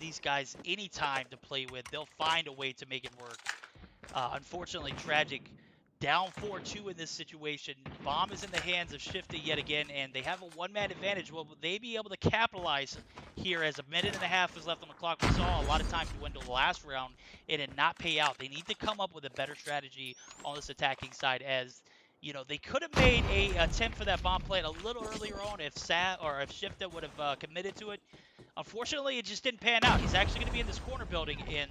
these guys any time to play with, they'll find a way to make it work. Unfortunately, Tragik down 4-2 in this situation. Bomb is in the hands of Shifty yet again, and they have a one-man advantage. Will they be able to capitalize here as a minute and a half is left on the clock? We saw a lot of time dwindle the last round. It did not pay out. They need to come up with a better strategy on this attacking side, as they could have made a attempt for that bomb plant a little earlier on if Shifta would have committed to it. Unfortunately, it just didn't pan out. He's actually going to be in this corner building, and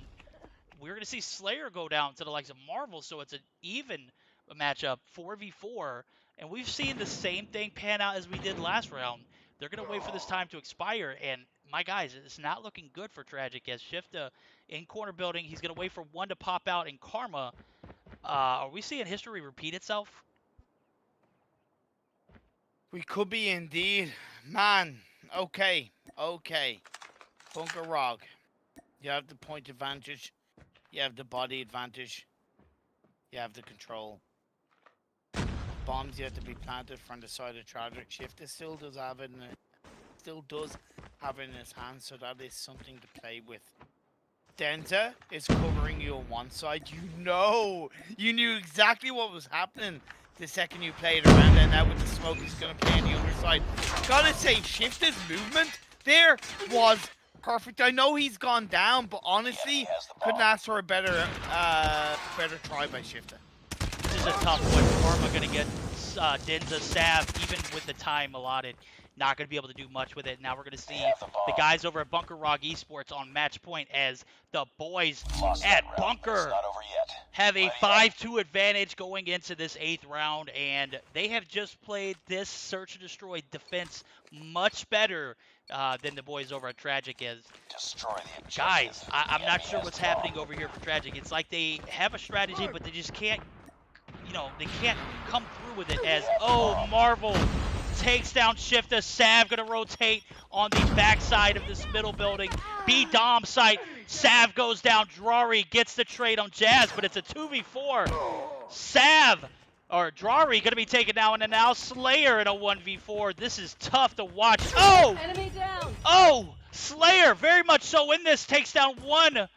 we're going to see Slayer go down to the likes of Marvel, so it's an even matchup, 4v4, and we've seen the same thing pan out as we did last round. They're going to wait for this time to expire, and my guys, it's not looking good for Tragik as Shifta in corner building. He's going to wait for one to pop out in Karma. Are we seeing history repeat itself? We could be indeed. Man, okay. Bunker ROG. You have the point advantage. You have the body advantage. You have the control. Bombs yet to be planted from the side of Tragik. Shifter still does have it in his hands, so that is something to play with. Denza is covering you on one side. You knew exactly what was happening the second you played around, and now with the smoke he's going to play on the other side. Gotta say, Shifter's movement there was perfect. I know he's gone down, but honestly, couldn't ask for a better try by Shifter. This is a tough one. Karma going to get Denza Sav, even with the time allotted. Not going to be able to do much with it. Now we're going to see the guys over at BK ROG eSports on match point as the boys at Bunker have a 5-2 advantage going into this 8th round, and they have just played this search and destroy defense much better than the boys over at Tragik is. Guys, I'm not sure what's happening over here for Tragik. It's like they have a strategy, but they just can't, they can't come through with it as, Marvel takes down Shifta. Sav gonna rotate on the backside of this middle building. B-Dom site. Sav goes down. Drari gets the trade on Jazz, but it's a 2v4. Drari gonna be taken down, and now Slayer in a 1v4. This is tough to watch. Enemy down. Slayer very much so in this. Takes down one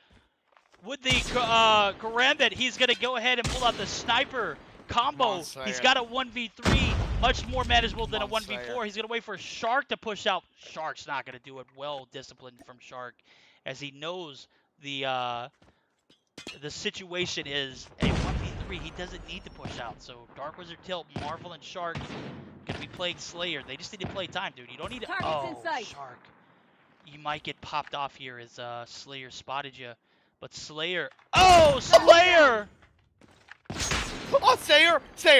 with the Garambit. He's gonna go ahead and pull out the sniper combo. He's got a 1v3. Much more manageable than a 1v4. He's going to wait for Shark to push out. Shark's not going to do it. Well disciplined from Shark, as he knows the situation is a 1v3. He doesn't need to push out. So Dark Wizard Tilt, Marvel, and Shark going to be playing Slayer. They just need to play time, dude. You don't need to... Shark. You might get popped off here as Slayer spotted you. But Slayer... Slayer! Slayer!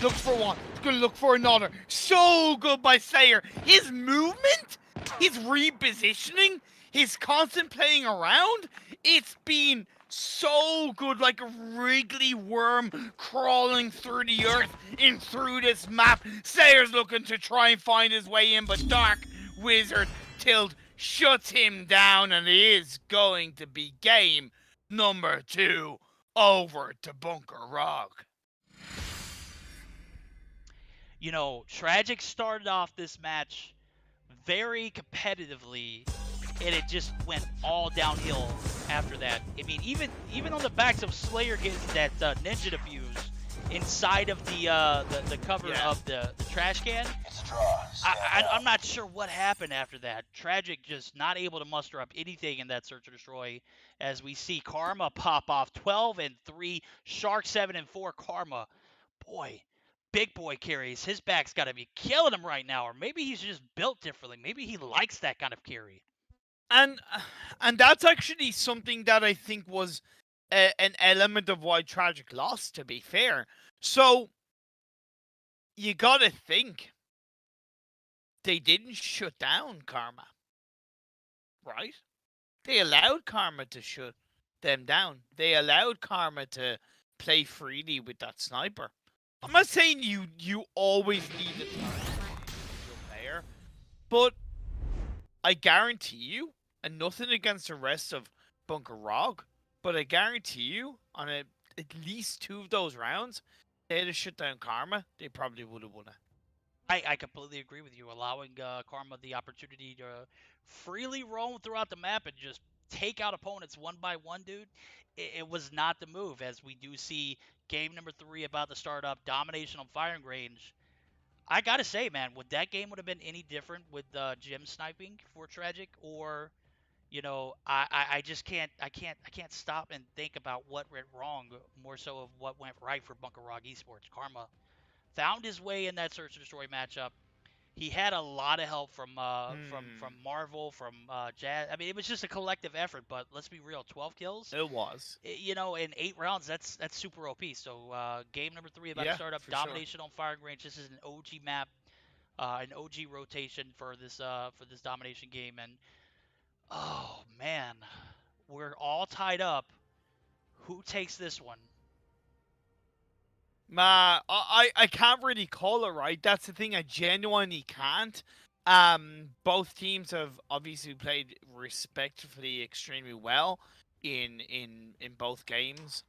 Looks for one. He's gonna look for another. So good by Slayer. His movement, his repositioning, his constant playing around, it's been so good, like a wriggly worm crawling through the earth and through this map. Slayer's looking to try and find his way in, but Dark Wizard Tilt shuts him down, and it is going to be game number 2. Over to Bunker ROG. Tragik started off this match very competitively, and it just went all downhill after that. I mean, even on the backs of Slayer getting that ninja defuse inside of the cover of the trash can, I'm not sure what happened after that. Tragik just not able to muster up anything in that search and destroy, as we see Karma pop off 12-3, Shark 7-4. Karma, boy, big boy carries. His back's got to be killing him right now, or maybe he's just built differently. Maybe he likes that kind of carry. And that's actually something that I think was an element of why Tragik lost, to be fair. So you gotta think they didn't shut down Karma, right? They allowed Karma to shut them down. They allowed Karma to play freely with that sniper. I'm not saying you always need a player, but I guarantee you, and nothing against the rest of Bunker ROG, but I guarantee you, on at least 2 of those rounds, they had to shut down Karma, they probably would have won it. I completely agree with you. Allowing Karma the opportunity to freely roam throughout the map and just take out opponents one by one, dude, it was not the move, as we do see game number 3 about to start up, domination on firing range. I gotta say, man, would that game would have been any different with Jim sniping for Tragik, or I just can't stop and think about what went wrong, more so of what went right for Bunker ROG eSports. Karma found his way in that search and destroy matchup. He had a lot of help from Marvel, from Jazz. I mean, it was just a collective effort. But let's be real, 12 kills. It was. In 8 rounds, that's super OP. So game number 3 about to start up. Domination on firing range. This is an OG map. an OG rotation for this domination game, and oh man, we're all tied up. Who takes this one? I can't really call it, right? That's the thing. I genuinely can't. Both teams have obviously played respectively extremely well in both games.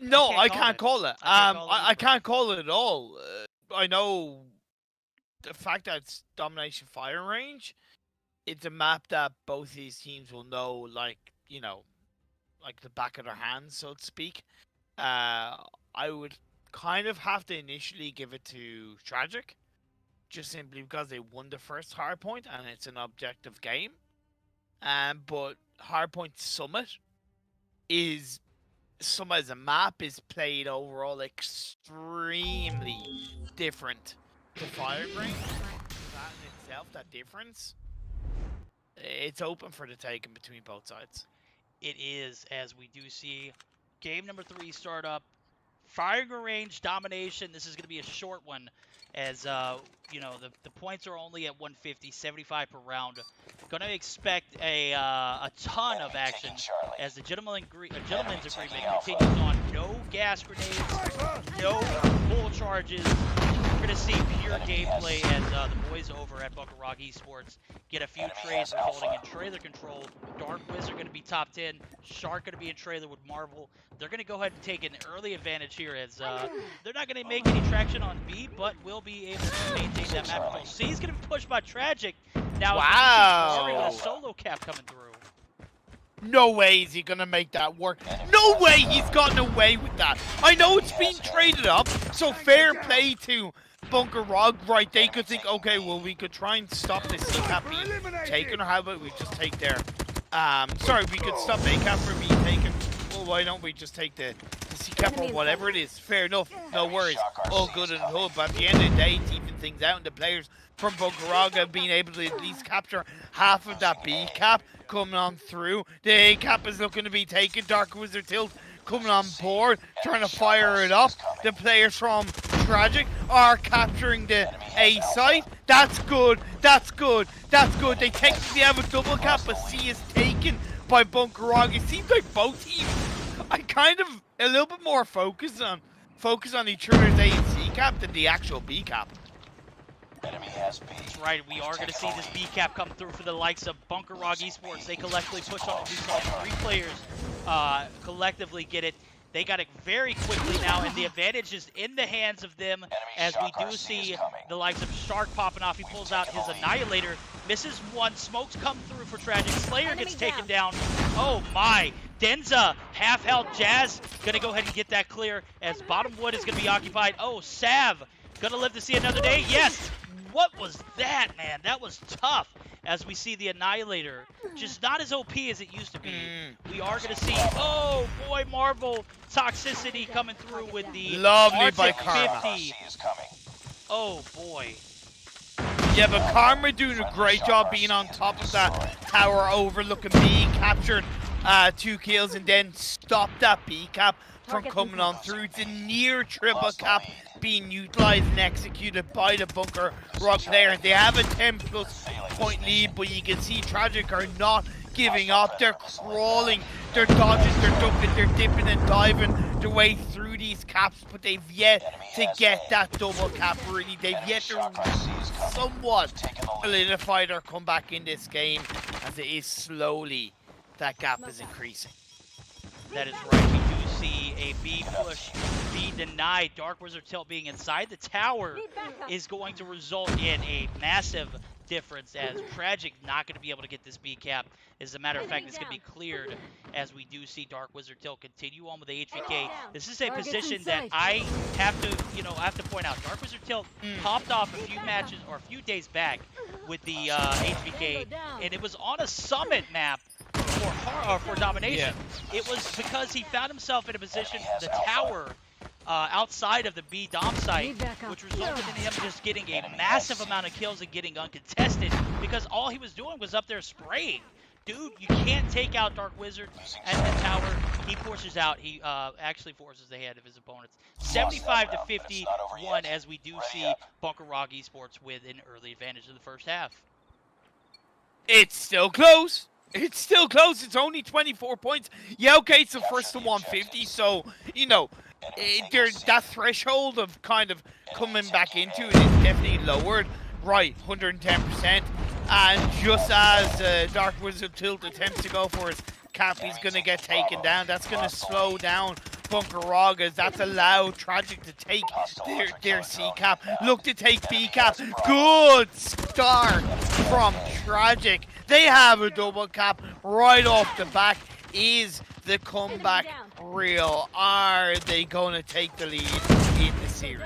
No, I can't call it. I can't call it at all. I know the fact that it's domination firing range. It's a map that both these teams will know, like, you know, like the back of their hands, so to speak. I would kind of have to initially give it to Tragik, just simply because they won the first hardpoint and it's an objective game. But hardpoint Summit as a map is played overall extremely different to Fire Ring. That in itself, that difference, it's open for the taking between both sides. It is, as we do see game number 3 start up. Firing range domination. This is going to be a short one, as you know, the points are only at 150, 75 per round. Going to expect a ton of action as the gentleman's agreement continues on. No gas grenades, no full charges. We're going to see pure gameplay as the boys over at BK ROG eSports get a few trades resulting in trailer control. Dark Wizard going to be top 10. Shark going to be in trailer with Marvel. They're going to go ahead and take an early advantage here, as they're not going to make any traction on B, but will be able to maintain that map control. C is going to be pushed by Tragik. Now, wow, with a solo cap coming through. No way is he going to make that work. No way he's gotten away with that. I know it's being traded up, so fair play to BK ROG, right? They could think, okay, well, we could try and stop this C-cap being taken, or how about we just take their... sorry, we could stop A-cap from being taken. Well, why don't we just take the C-cap or whatever it is? Fair enough, no worries. All good and good, but at the end of the day, it's even things out, and the players from BK ROG have been able to at least capture half of that B-cap coming on through. The A-cap is looking to be taken. Dark Wizard Tilt coming on board, trying to fire it up. The players from Tragik are capturing the A site. That's good. That's good. That's good. They technically have a double cap, but C is taken by BK ROG. It seems like both teams are kind of a little bit more focused on each other's A and C cap than the actual B cap. That's right, we are going to see this B-cap come through for the likes of BK ROG eSports. They collectively push on the B-cap. 3 players collectively get it. They got it very quickly now, and the advantage is in the hands of them, as we do see the likes of Shark popping off. He pulls out his Annihilator, misses one. Smokes come through for Tragik. Slayer gets taken down. Oh my. Denza, half health. Jazz going to go ahead and get that clear, as bottom wood is going to be occupied. Oh, Sav going to live to see another day. Yes. What was that, man? That was tough. As we see the Annihilator, just not as OP as it used to be. We are going to see, oh boy, Marvel toxicity coming through with the lovely by Karma. 50. Oh boy. Yeah, but Karma doing a great job being on top of that tower overlooking B, captured 2 kills and then stopped that B cap from coming on through. It's a near triple cap being utilized and executed by the BK ROG players. They have a 10+ point lead, but you can see Tragik are not giving up. They're crawling, they're dodging, they're ducking, they're dipping and diving their way through these caps, but they've yet to get that double cap really. They've yet to somewhat solidify their comeback in this game, as it is slowly that gap is increasing. That is right. We do see a B push, B denied. Dark Wizard Tilt being inside the tower is going to result in a massive difference, as Tragik not going to be able to get this B cap. As a matter of fact, it's going to be cleared, as we do see Dark Wizard Tilt continue on with the HVK. This is a position that I have to point out. Dark Wizard Tilt popped off a few matches or a few days back with the HVK, and it was on a summit map for domination. Yeah. It was because he found himself in a position, the tower outside of the B dom site, which resulted in him just getting a massive amount of kills and getting uncontested, because all he was doing was up there spraying. Dude, you can't take out Dark Wizard at the tower. He forces out. He actually forces the hand of his opponents. 75 to 51, as we do see BK ROG eSports with an early advantage in the first half. It's still close. It's still close. It's only 24 points. Yeah, okay, it's the first to 150, so, you know, that threshold of kind of coming back into it is definitely lowered. Right, 110%. And just as Dark Wizard of Tilt attempts to go for his cap, he's going to get taken down. That's going to slow down BK ROG, as that's allowed Tragik to take their C cap. Look to take B cap. Good start from Tragik. They have a double cap right off the back. Is the comeback real? Are they going to take the lead in the series?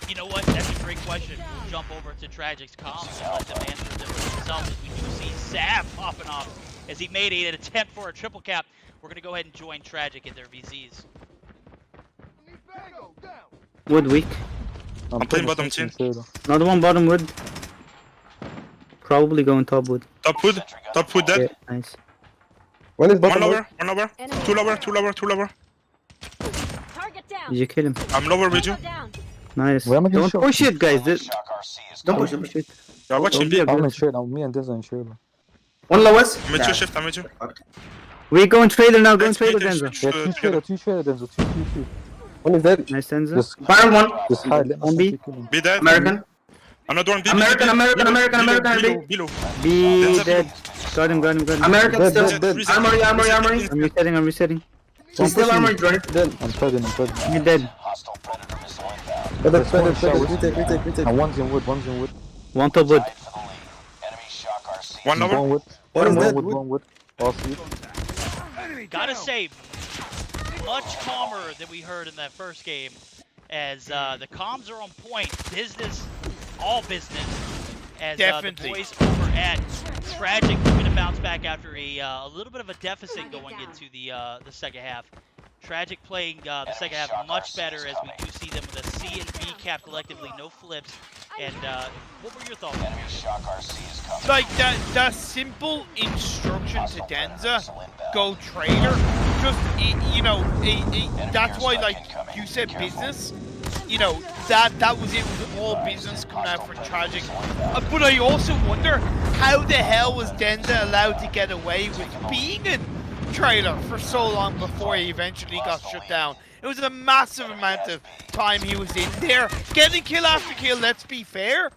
You know what? That's a great question. We'll jump over to Tragik's comms and let them answer them for themselves, as we do see Zap popping off as he made an attempt for a triple cap. We're going to go ahead and join Tragik in their VZs. Wood weak. I'm playing bottom team. Another one bottom wood. Probably going top wood. Top wood dead. Yeah, nice. One is One bottom. lower, two lower. Did you kill him? I'm lower with you. Nice. Where am I getting Don't shot? push it, guys. Shock RC is Don't coming. push it. Yeah, watching Don't be B. aggressive. I'm in shade. Me and Denzel in shade. One lowest. I'm with you, shift, I'm with you. We going trailer now. Going Let's trailer, make it Denzel. switch, Yeah, two shader, Denzel. Two. One is dead. Nice, Denzel. Just Bottom one. hide. Let On me B. kill him. Be dead. American. Another one, B. American. Below. B Denzel dead. Got him. American still. Dead. Armory. I'm resetting. He's still armored, right? I'm threading. You're dead. Hostile predator missile inbound. Retake. And one's in wood. One top wood. Fight for the lead. Enemy Shock RC. One lower. One wood. One is dead. One wood. All three. Gotta say, much calmer than we heard in that first game, as the comms are on point. Business, all business. As Definitely. the boys over at Tragik looking to bounce back after a little bit of a deficit going into the second half. Tragik playing the second half much better, as we do see them with a C and B cap collectively, no flips. And what were your thoughts? Enemy Shock RC is coming. Like that simple instruction to Denza, go trailer, just you know, that's why, like you said, business. You know, that was it. Was all business coming out for Tragik. But I also wonder, how the hell was Denza allowed to get away with being in trailer for so long before he eventually got shut down? It was a massive amount of time he was in there, getting kill after kill, let's be fair,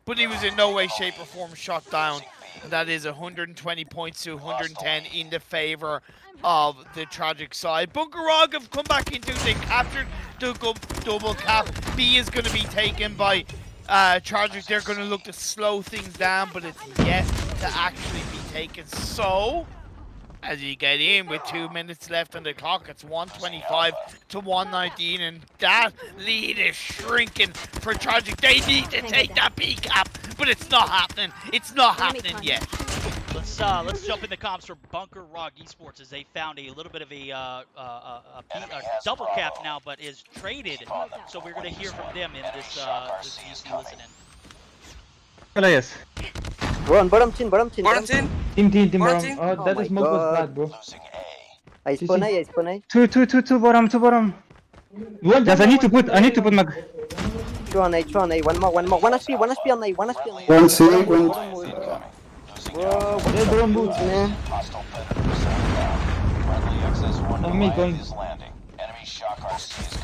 but he was in no way, shape or form shot down. And that is 120 points to 110 in the favor of the Tragik side. BK ROG have come back into it. They captured the double cap. B is going to be taken by Tragik. They're going to look to slow things down, but it's yet to actually be taken. So, as you get in with 2 minutes left on the clock, it's 125 to 119, and that lead is shrinking for Tragik. They need to take that B cap, but it's not happening. It's not happening yet. Let's jump in the comms for BK ROG eSports, as they found a little bit of a double cap now, but is traded. So we're going to hear from them in this VC listening. Hello, yes. Bottom team. Team. Bottom Bottom. team. Oh, that smoke was bad, bro. Losing A. I spawn A. Two bottom. Yes, I need to put my... Two on A. One more. One HP on A. One HP on A. One C. One. Incoming. Losing A. Bottom boots. Hostile predator missile inbound. Friendly XS-1 On me, Goliath going. is landing. Enemy Shock RC is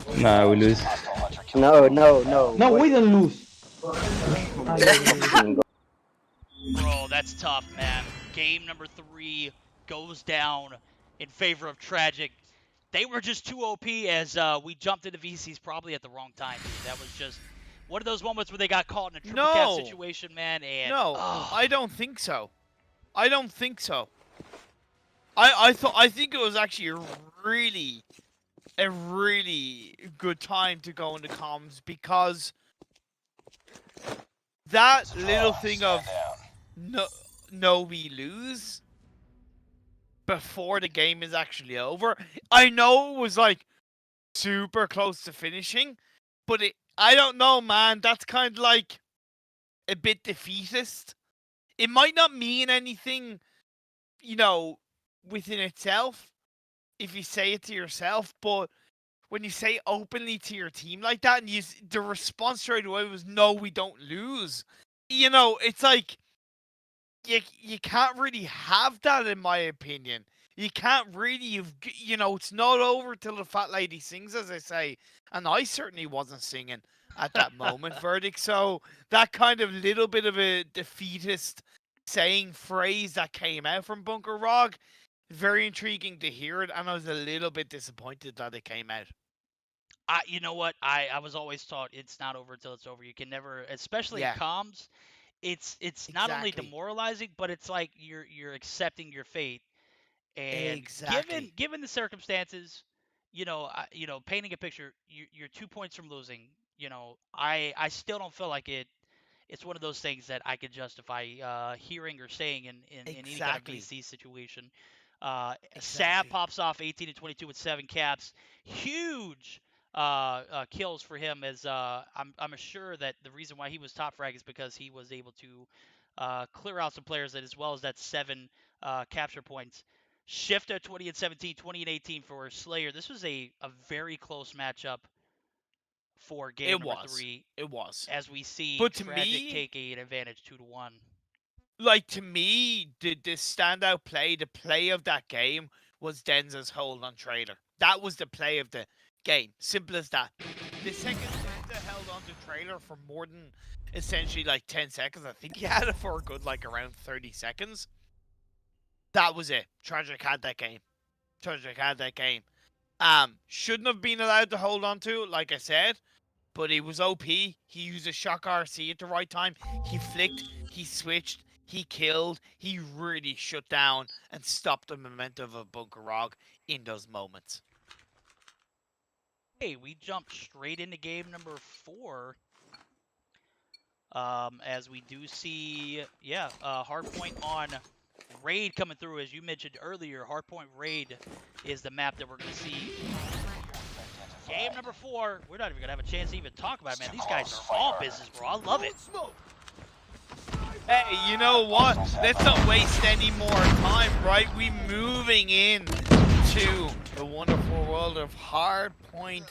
coming. Nah, we lose. Hostile hunter killer. No. we don't lose. Bro, that's tough, man. Game number 3 goes down in favor of Tragik. They were just too OP, as we jumped into VCs probably at the wrong time, dude. That was just one of those moments where they got caught in a triple cap situation, man. And No, I don't think so. I think it was actually a really good time to go into comms, because that little thing of no we lose before the game is actually over. I know it was like super close to finishing, but I don't know, man. That's kind of like a bit defeatist. It might not mean anything, you know, within itself. if you say it to yourself, but when you say openly to your team like that, and the response straight away was, no, we don't lose. You know, it's like, you can't really have that, in my opinion. You can't really, you know, it's not over till the fat lady sings, as I say. And I certainly wasn't singing at that moment, Verdict. So that kind of little bit of a defeatist saying phrase that came out from Bunker ROG, very intriguing to hear it. And I was a little bit disappointed that it came out. You know what? I was always taught it's not over until it's over. You can never, especially in comms, it's not only demoralizing, but it's like you're accepting your fate. And given the circumstances, you know, painting a picture, you're 2 points from losing. You know, I still don't feel like it's one of those things that I could justify hearing or saying in any kind of VC situation. Sav pops off 18-22 with 7 caps. Huge kills for him, as I'm sure that the reason why he was top frag is because he was able to clear out some players, as well as that 7 capture points. Shifter 20-17, 20-18 for Slayer. This was a very close matchup for game number 3. It was. As we see Tragik take an advantage 2-1. Like, to me, the standout play, the play of that game was Denza's hold on Trader. That was the play of the game. Simple as that. The second Denza held on to Trader for more than essentially like 10 seconds. I think he had it for a good like around 30 seconds. That was it. Tragik had that game. Tragik had that game. Shouldn't have been allowed to hold on to it, like I said, but he was OP. He used a shock RC at the right time. He flicked, he switched, he killed. He really shut down and stopped the momentum of Bunker ROG in those moments. Hey, we jumped straight into game number 4. As we do see, hardpoint on Raid coming through. As you mentioned earlier, hardpoint Raid is the map that we're going to see. Game number 4. We're not even going to have a chance to even talk about it, man. These guys are all business, bro. I love it. Hey, you know what? Let's not waste any more time, right? We moving in to the wonderful world of hardpoint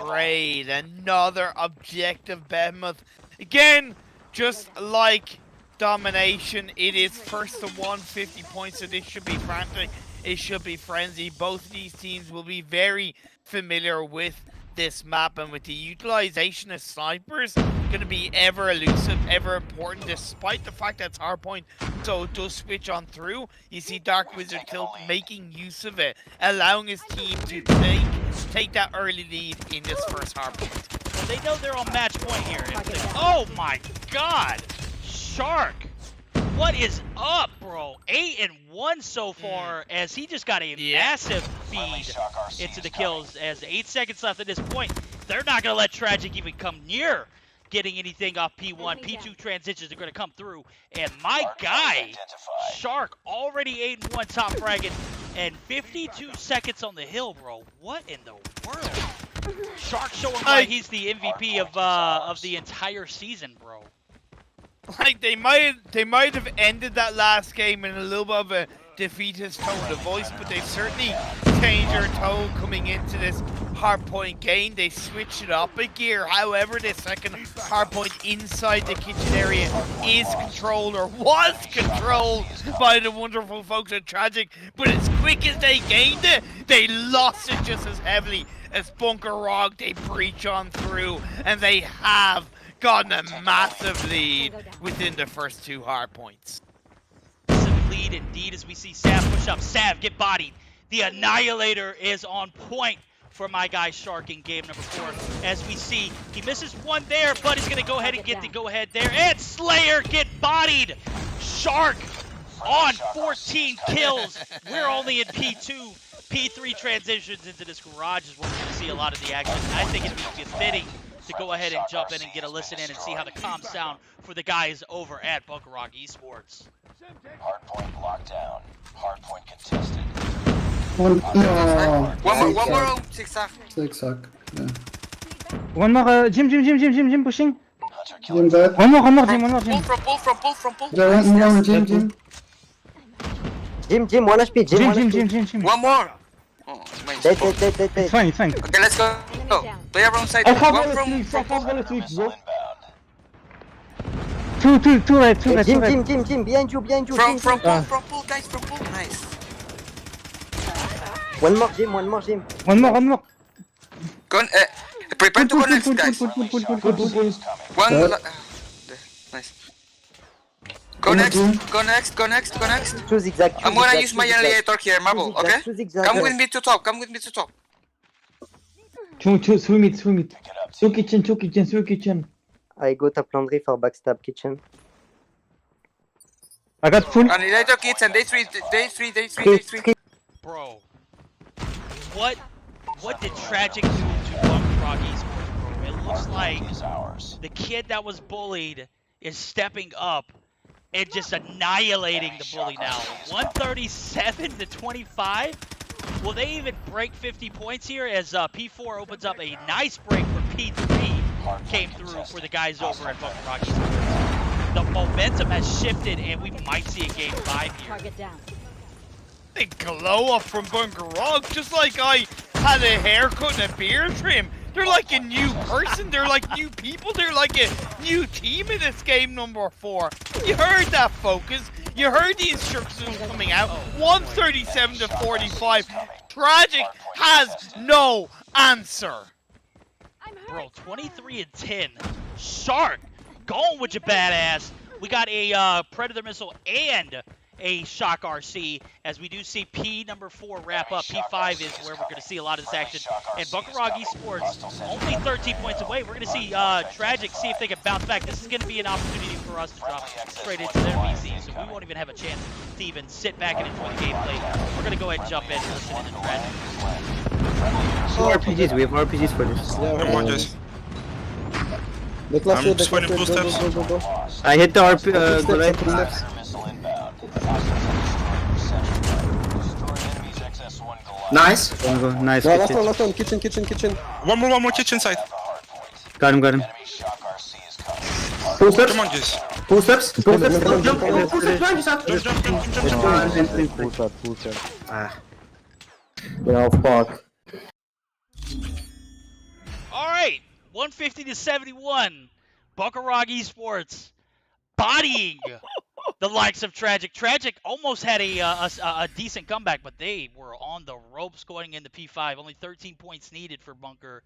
Raid. Another objective behemoth. Again, just like domination, it is first to 150 points, so this should be frantic. It should be frenzy. Both of these teams will be very familiar with this map, and with the utilization of snipers going to be ever elusive, ever important, despite the fact that it's hardpoint, so it does switch on through. You see Dark Wizard Tilt making use of it, allowing his team to take that early lead in this first hardpoint. Well, they know they're on match point here. Oh my god! Shark! What is up, bro? 8-1 so far, as he just got a massive feed into the kills. As 8 seconds left at this point, they're not going to let Tragik even come near getting anything off P1. P2 transitions are going to come through. And my guy, Shark, already 8-1 top fragging, and 52 seconds on the hill, bro. What in the world? Shark showing why he's the MVP of the entire season, bro. Like, they might have ended that last game in a little bit of a defeatist tone of voice, but they've certainly changed their tone coming into this hardpoint game. They switched it up a gear. However, the second hardpoint inside the kitchen area is controlled, or was controlled, by the wonderful folks at Tragik. But as quick as they gained it, they lost it just as heavily as Bunker ROG. They breach on through, and they have gotten a massive lead within the first 2 hardpoints. Massive lead indeed, as we see Sav push up. Sav get bodied. The Annihilator is on point for my guy Shark in game number 4. As we see, he misses one there, but he's going to go ahead and get the go-ahead there. And Slayer get bodied. Shark on 14 kills. We're only in P2. P3 transitions into this garage is where we're going to see a lot of the action. I think it would be fitting to go ahead and jump in and get a listen in and see how the comms sound for the guys over at Bunker ROG eSports. Hardpoint locked down. Hardpoint contested. One more 6 off. 6 off. Yeah. One more, Jim pushing. Jim dead. One more, Jim. Pull from pull. Yeah, one more, Jim. Jim, 1 HP, Jim. One more. Oh. Dead, dead, dead, dead, dead. It's fine. Okay, let's go. Go. Play around side. I have One one from switch, I have one switch, bro. Missile inbound. Two right, two Jim, right. Jim, behind you, from Jim. pool, guys, from pool. Nice. One more, Jim. One more. Prepare to go next, guys. Pull. One. Nice. Go next. Two zigzag. I'm gonna use my annihilator here, Marble. Okay? Two zigzag. Come with me to top. Two, swim it. Two kitchen. I go top laundry for backstab kitchen. I got full. Annihilator kitchen. Day three. Bro, what did Tragik do to Bunker ROG eSports, bro? It looks like the kid that was bullied is stepping up and just annihilating the bully now. 137 to 25. Will they even break 50 points here as P4 opens up a nice break for P3 came through for the guys over at Bunker ROG eSports. The momentum has shifted and we might see a game 5 here. I think glow up from Bunker ROG, just like I had a haircut and a beard trim. They're like a new person, they're like new people, they're like a new team in this game number 4. You heard that, Focus. You heard the instructions coming out. 137 to 45. Tragik has no answer. Bro, 23 and 10. Shark going with your badass. We got a Predator missile and a Shock RC as we do see P number 4 wrap up. P5 is where we're going to see a lot of this action. And Bunker ROG eSports only 13 points away. We're going to see Tragik see if they can bounce back. This is going to be an opportunity for us to drop straight into their BC, so we won't even have a chance to even sit back and enjoy the gameplay. We're going to go ahead and jump in and listen to Tragik. RPGs, we have RPGs for this. I'm just waiting for steps. Go. I hit the RP, Nice. Nice. No, last one. Kitchen. One more kitchen side. Got him. Pull Come on, Jizz. Pull steps. Pull shot. Yeah, fuck. All right, 150 to 71. Bunker ROG eSports bodying the likes of Tragik. Tragik almost had a decent comeback, but they were on the ropes going into P5. Only 13 points needed for Bunker.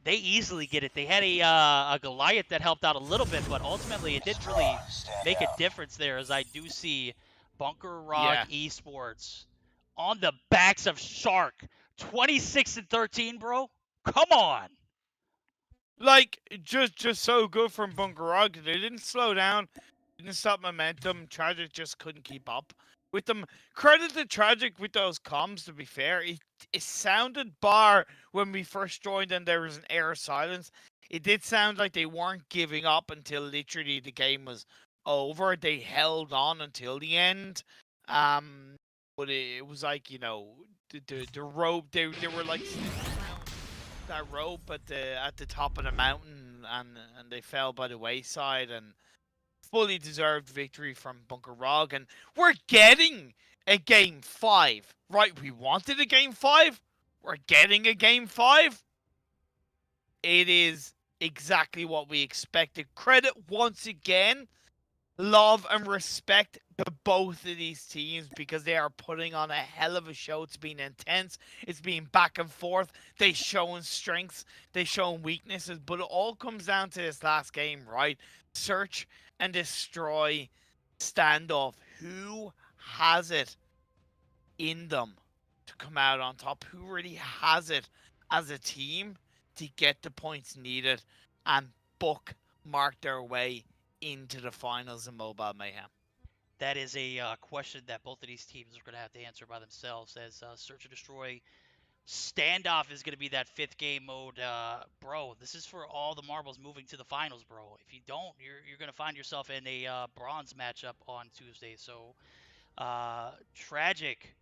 They easily get it. They had a Goliath that helped out a little bit, but ultimately it didn't really make a difference there, as I do see Bunker ROG eSports on the backs of Shark. 26 and 13, bro. Come on. Like, just so good from Bunker ROG. They didn't slow down, didn't stop momentum. Tragik just couldn't keep up with them. Credit to Tragik with those comms, to be fair. It sounded, bar when we first joined and there was an air of silence, it did sound like they weren't giving up until literally the game was over. They held on until the end. But it was like, you know, the rope, they were like that rope at the top of the mountain, and they fell by the wayside, and fully deserved victory from Bunker ROG. And we're getting a game 5, right? We wanted a game 5. We're getting a game 5. It is exactly what we expected. Credit once again, love and respect to both of these teams, because they are putting on a hell of a show. It's been intense. It's been back and forth. They've shown strengths. They've shown weaknesses. But it all comes down to this last game, right? Search and destroy Standoff. Who has it in them to come out on top? Who really has it as a team to get the points needed and bookmark their way into the finals in Mobile Mayhem? That is a question that both of these teams are going to have to answer by themselves, as Search and Destroy Standoff is going to be that 5th game mode. Bro, this is for all the marbles moving to the finals, bro. If you don't, you're going to find yourself in a bronze matchup on Tuesday. So Tragik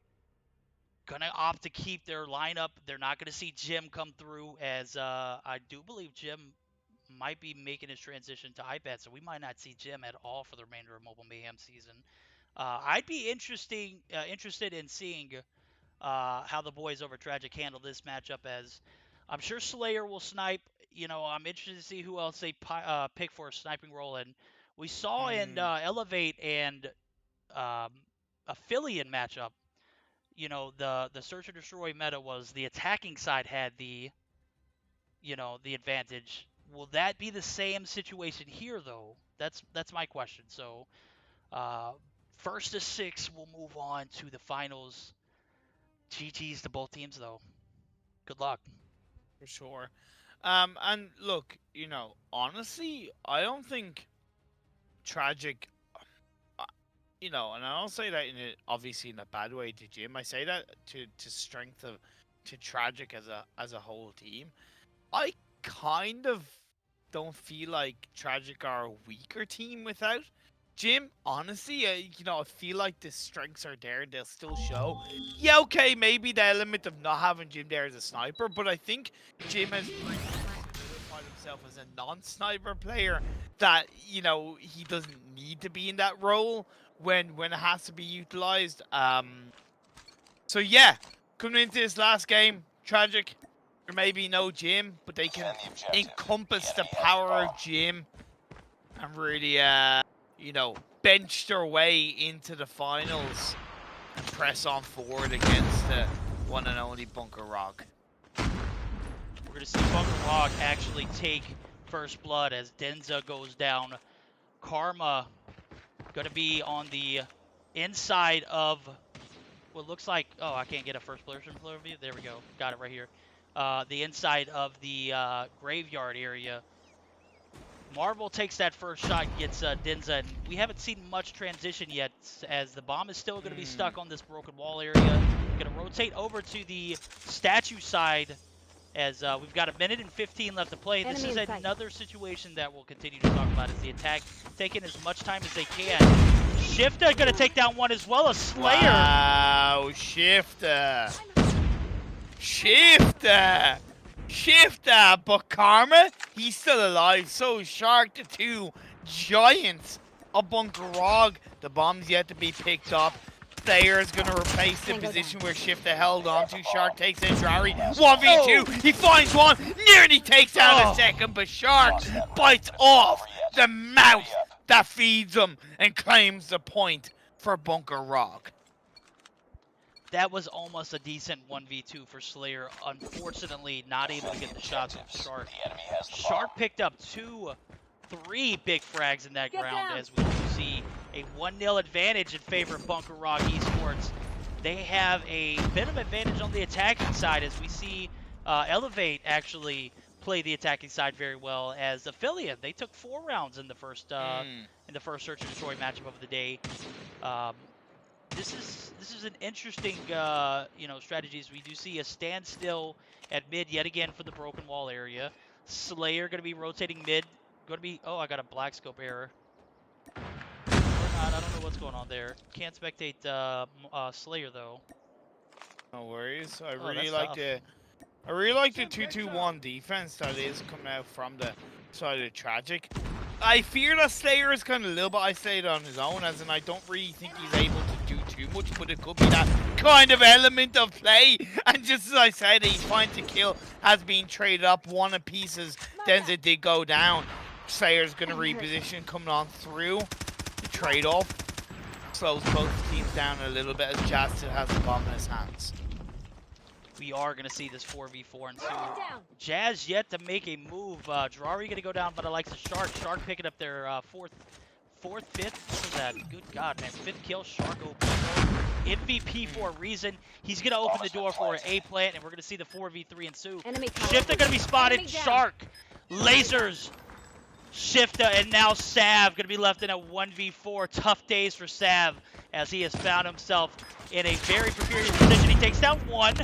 going to opt to keep their lineup. They're not going to see Jim come through, as I do believe Jim might be making his transition to iPad, so we might not see Jim at all for the remainder of Mobile Mayhem season. I'd be interested in seeing how the boys over Tragik handle this matchup, as I'm sure Slayer will snipe. You know, I'm interested to see who else they pick for a sniping role. And we saw in Elevate and Aphelion matchup, you know, the search and destroy meta was the attacking side had the, you know, the advantage. Will that be the same situation here, though? That's my question. So, first to 6, we'll move on to the finals. GG's to both teams, though. Good luck. For sure. And look, you know, honestly, I don't think Tragik, you know, and I don't say that obviously in a bad way to Jim. I say that to strength of to Tragik as a whole team. I kind of don't feel like Tragik are a weaker team without Jim. Honestly, you know, I feel like the strengths are there and they'll still show. Yeah, okay, maybe the element of not having Jim there as a sniper, but I think Jim has solidified himself as a non-sniper player that, you know, he doesn't need to be in that role when it has to be utilized. So yeah, coming into this last game, Tragik, there may be no Jim, but they can encompass the power of Jim and really, you know, bench their way into the finals and press on forward against the one and only Bunker ROG. We're going to see Bunker ROG actually take first blood as Denza goes down. Karma going to be on the inside of what looks like, oh, I can't get a first person view. There we go. Got it right here. The inside of the graveyard area. Marvel takes that first shot, gets Denza, and we haven't seen much transition yet, as the bomb is still going to be stuck on this broken wall area. Going to rotate over to the statue side, as we've got 1:15 left to play. This is another situation that we'll continue to talk about, as the attack taking as much time as they can. Shifter going to take down one as well, a Slayer. Wow, Shifter. Shifter, but Karma, he's still alive. So Shark, the two giants of Bunker ROG. The bomb's yet to be picked up. Slayer is going to replace the position where Shifter held on to. Shark takes in Drari. 1v2. He finds one. Nearly takes out a second, but Shark bites off the mouth that feeds him and claims the point for Bunker ROG. That was almost a decent 1v2 for Slayer. Unfortunately, not able to get the shots off Shark. Shark picked up 3 big frags in that ground, as we see a 1-0 advantage in favor of Bunker ROG eSports. They have a bit of advantage on the attacking side, as we see Elevate actually play the attacking side very well. As Aphelion, they took 4 rounds in the first search and destroy matchup of the day. This is an interesting you know, strategies. We do see a standstill at mid yet again for the broken wall area. Slayer going to be rotating mid. Going to be, oh, I got a black scope error. Or not, I don't know what's going on there. Can't spectate Slayer though. No worries. I really like the 2-2-1 defense that is coming out from the side of Tragik. I fear that Slayer is kind of a little bit isolated on his own, as in I don't really think he's able to do too much, but it could be that kind of element of play. And just as I said, a point to kill has been traded up. One of pieces, Denza did go down. Slayer's going to reposition, coming on through. The trade-off slows both teams down a little bit, as Jazz still has the bomb in his hands. We are going to see this 4v4 ensue. Jazz yet to make a move. Drari going to go down, but I like the Shark. Shark picking up their fifth. What was that? Good God, man. 5th kill. Shark open the door. MVP for a reason. He's going to open the door for an A plant, and we're going to see the 4v3 ensue. Shifter going to be spotted. Shark. Lasers. Shifter, and now Sav going to be left in a 1v4. Tough days for Sav, as he has found himself in a very precarious position. He takes down one.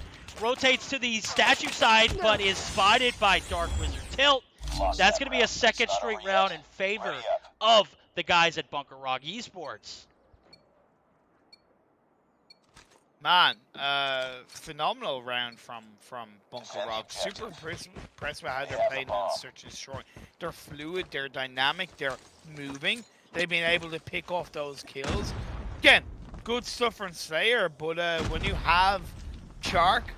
Rotates to the statue side, but is spotted by Dark Wizard Tilt. That's going to be a second straight round in favor of the guys at Bunker ROG eSports. Man, phenomenal round from Bunker ROG. Super impressed with how they're playing in search and destroy. They're fluid, they're dynamic, they're moving. They've been able to pick off those kills. Again, good stuff from Slayer, but when you have Shark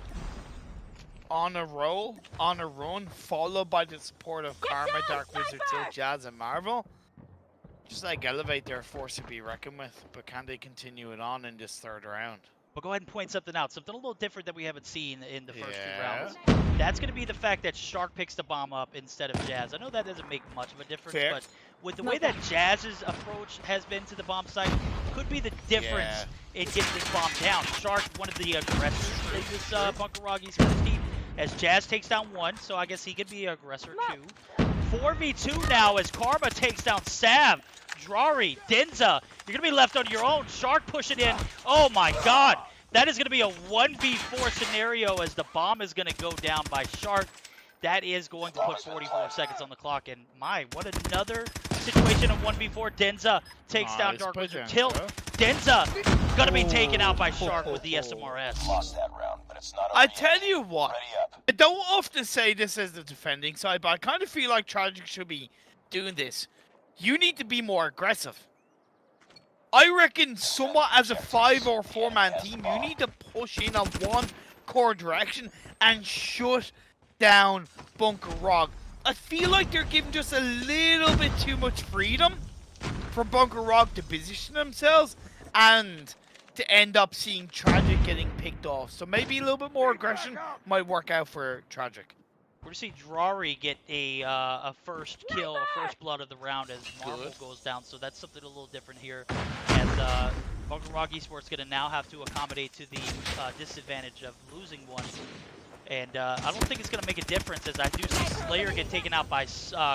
on a roll, on a run, followed by the support of Karma, Dark Wizard, Tilt, Jazz, and Marvel. Just like elevate their force to be reckoned with, but can they continue it on in this third round? But go ahead and point something out, something a little different that we haven't seen in the first two Yeah. rounds. That's going to be the fact that Shark picks the bomb up instead of Jazz. I know that doesn't make much of a difference, Fair. but with the way that Jazz's approach has been to the bomb site, could be the difference in getting this bomb down. Shark, one of the aggressors in this Bunker ROG eSports team, as Jazz takes down one, so I guess he could be an aggressor too. 4v2 now as Karma takes down Sav. Drari, Denza, you're going to be left on your own. Shark pushing in. Oh my god. That is going to be a 1v4 scenario as the bomb is going to go down by Shark. That is going to put 44 seconds on the clock. And my, what another situation of 1v4. Denza takes down Dark Wizard. Tilt. Denza going to be taken out by Shark with the SMRS. Lost that round, but it's not over I yet. tell you what, Ready up. I don't often say this as the defending side, but I kind of feel like Tragik should be doing this. You need to be more aggressive. I reckon somewhat as a 5 or 4-man team, you need to push in on one core direction and shut down Bunker ROG. I feel like they're giving just a little bit too much freedom for Bunker ROG to position themselves and to end up seeing Tragik getting picked off. So maybe a little bit more aggression might work out for Tragik. We're going to see Drari get a first kill, a first blood of the round as Marvel goes down. So that's something a little different here. As Bunker ROG eSports going to now have to accommodate to the disadvantage of losing one. And I don't think it's going to make a difference as I do see Slayer get taken out by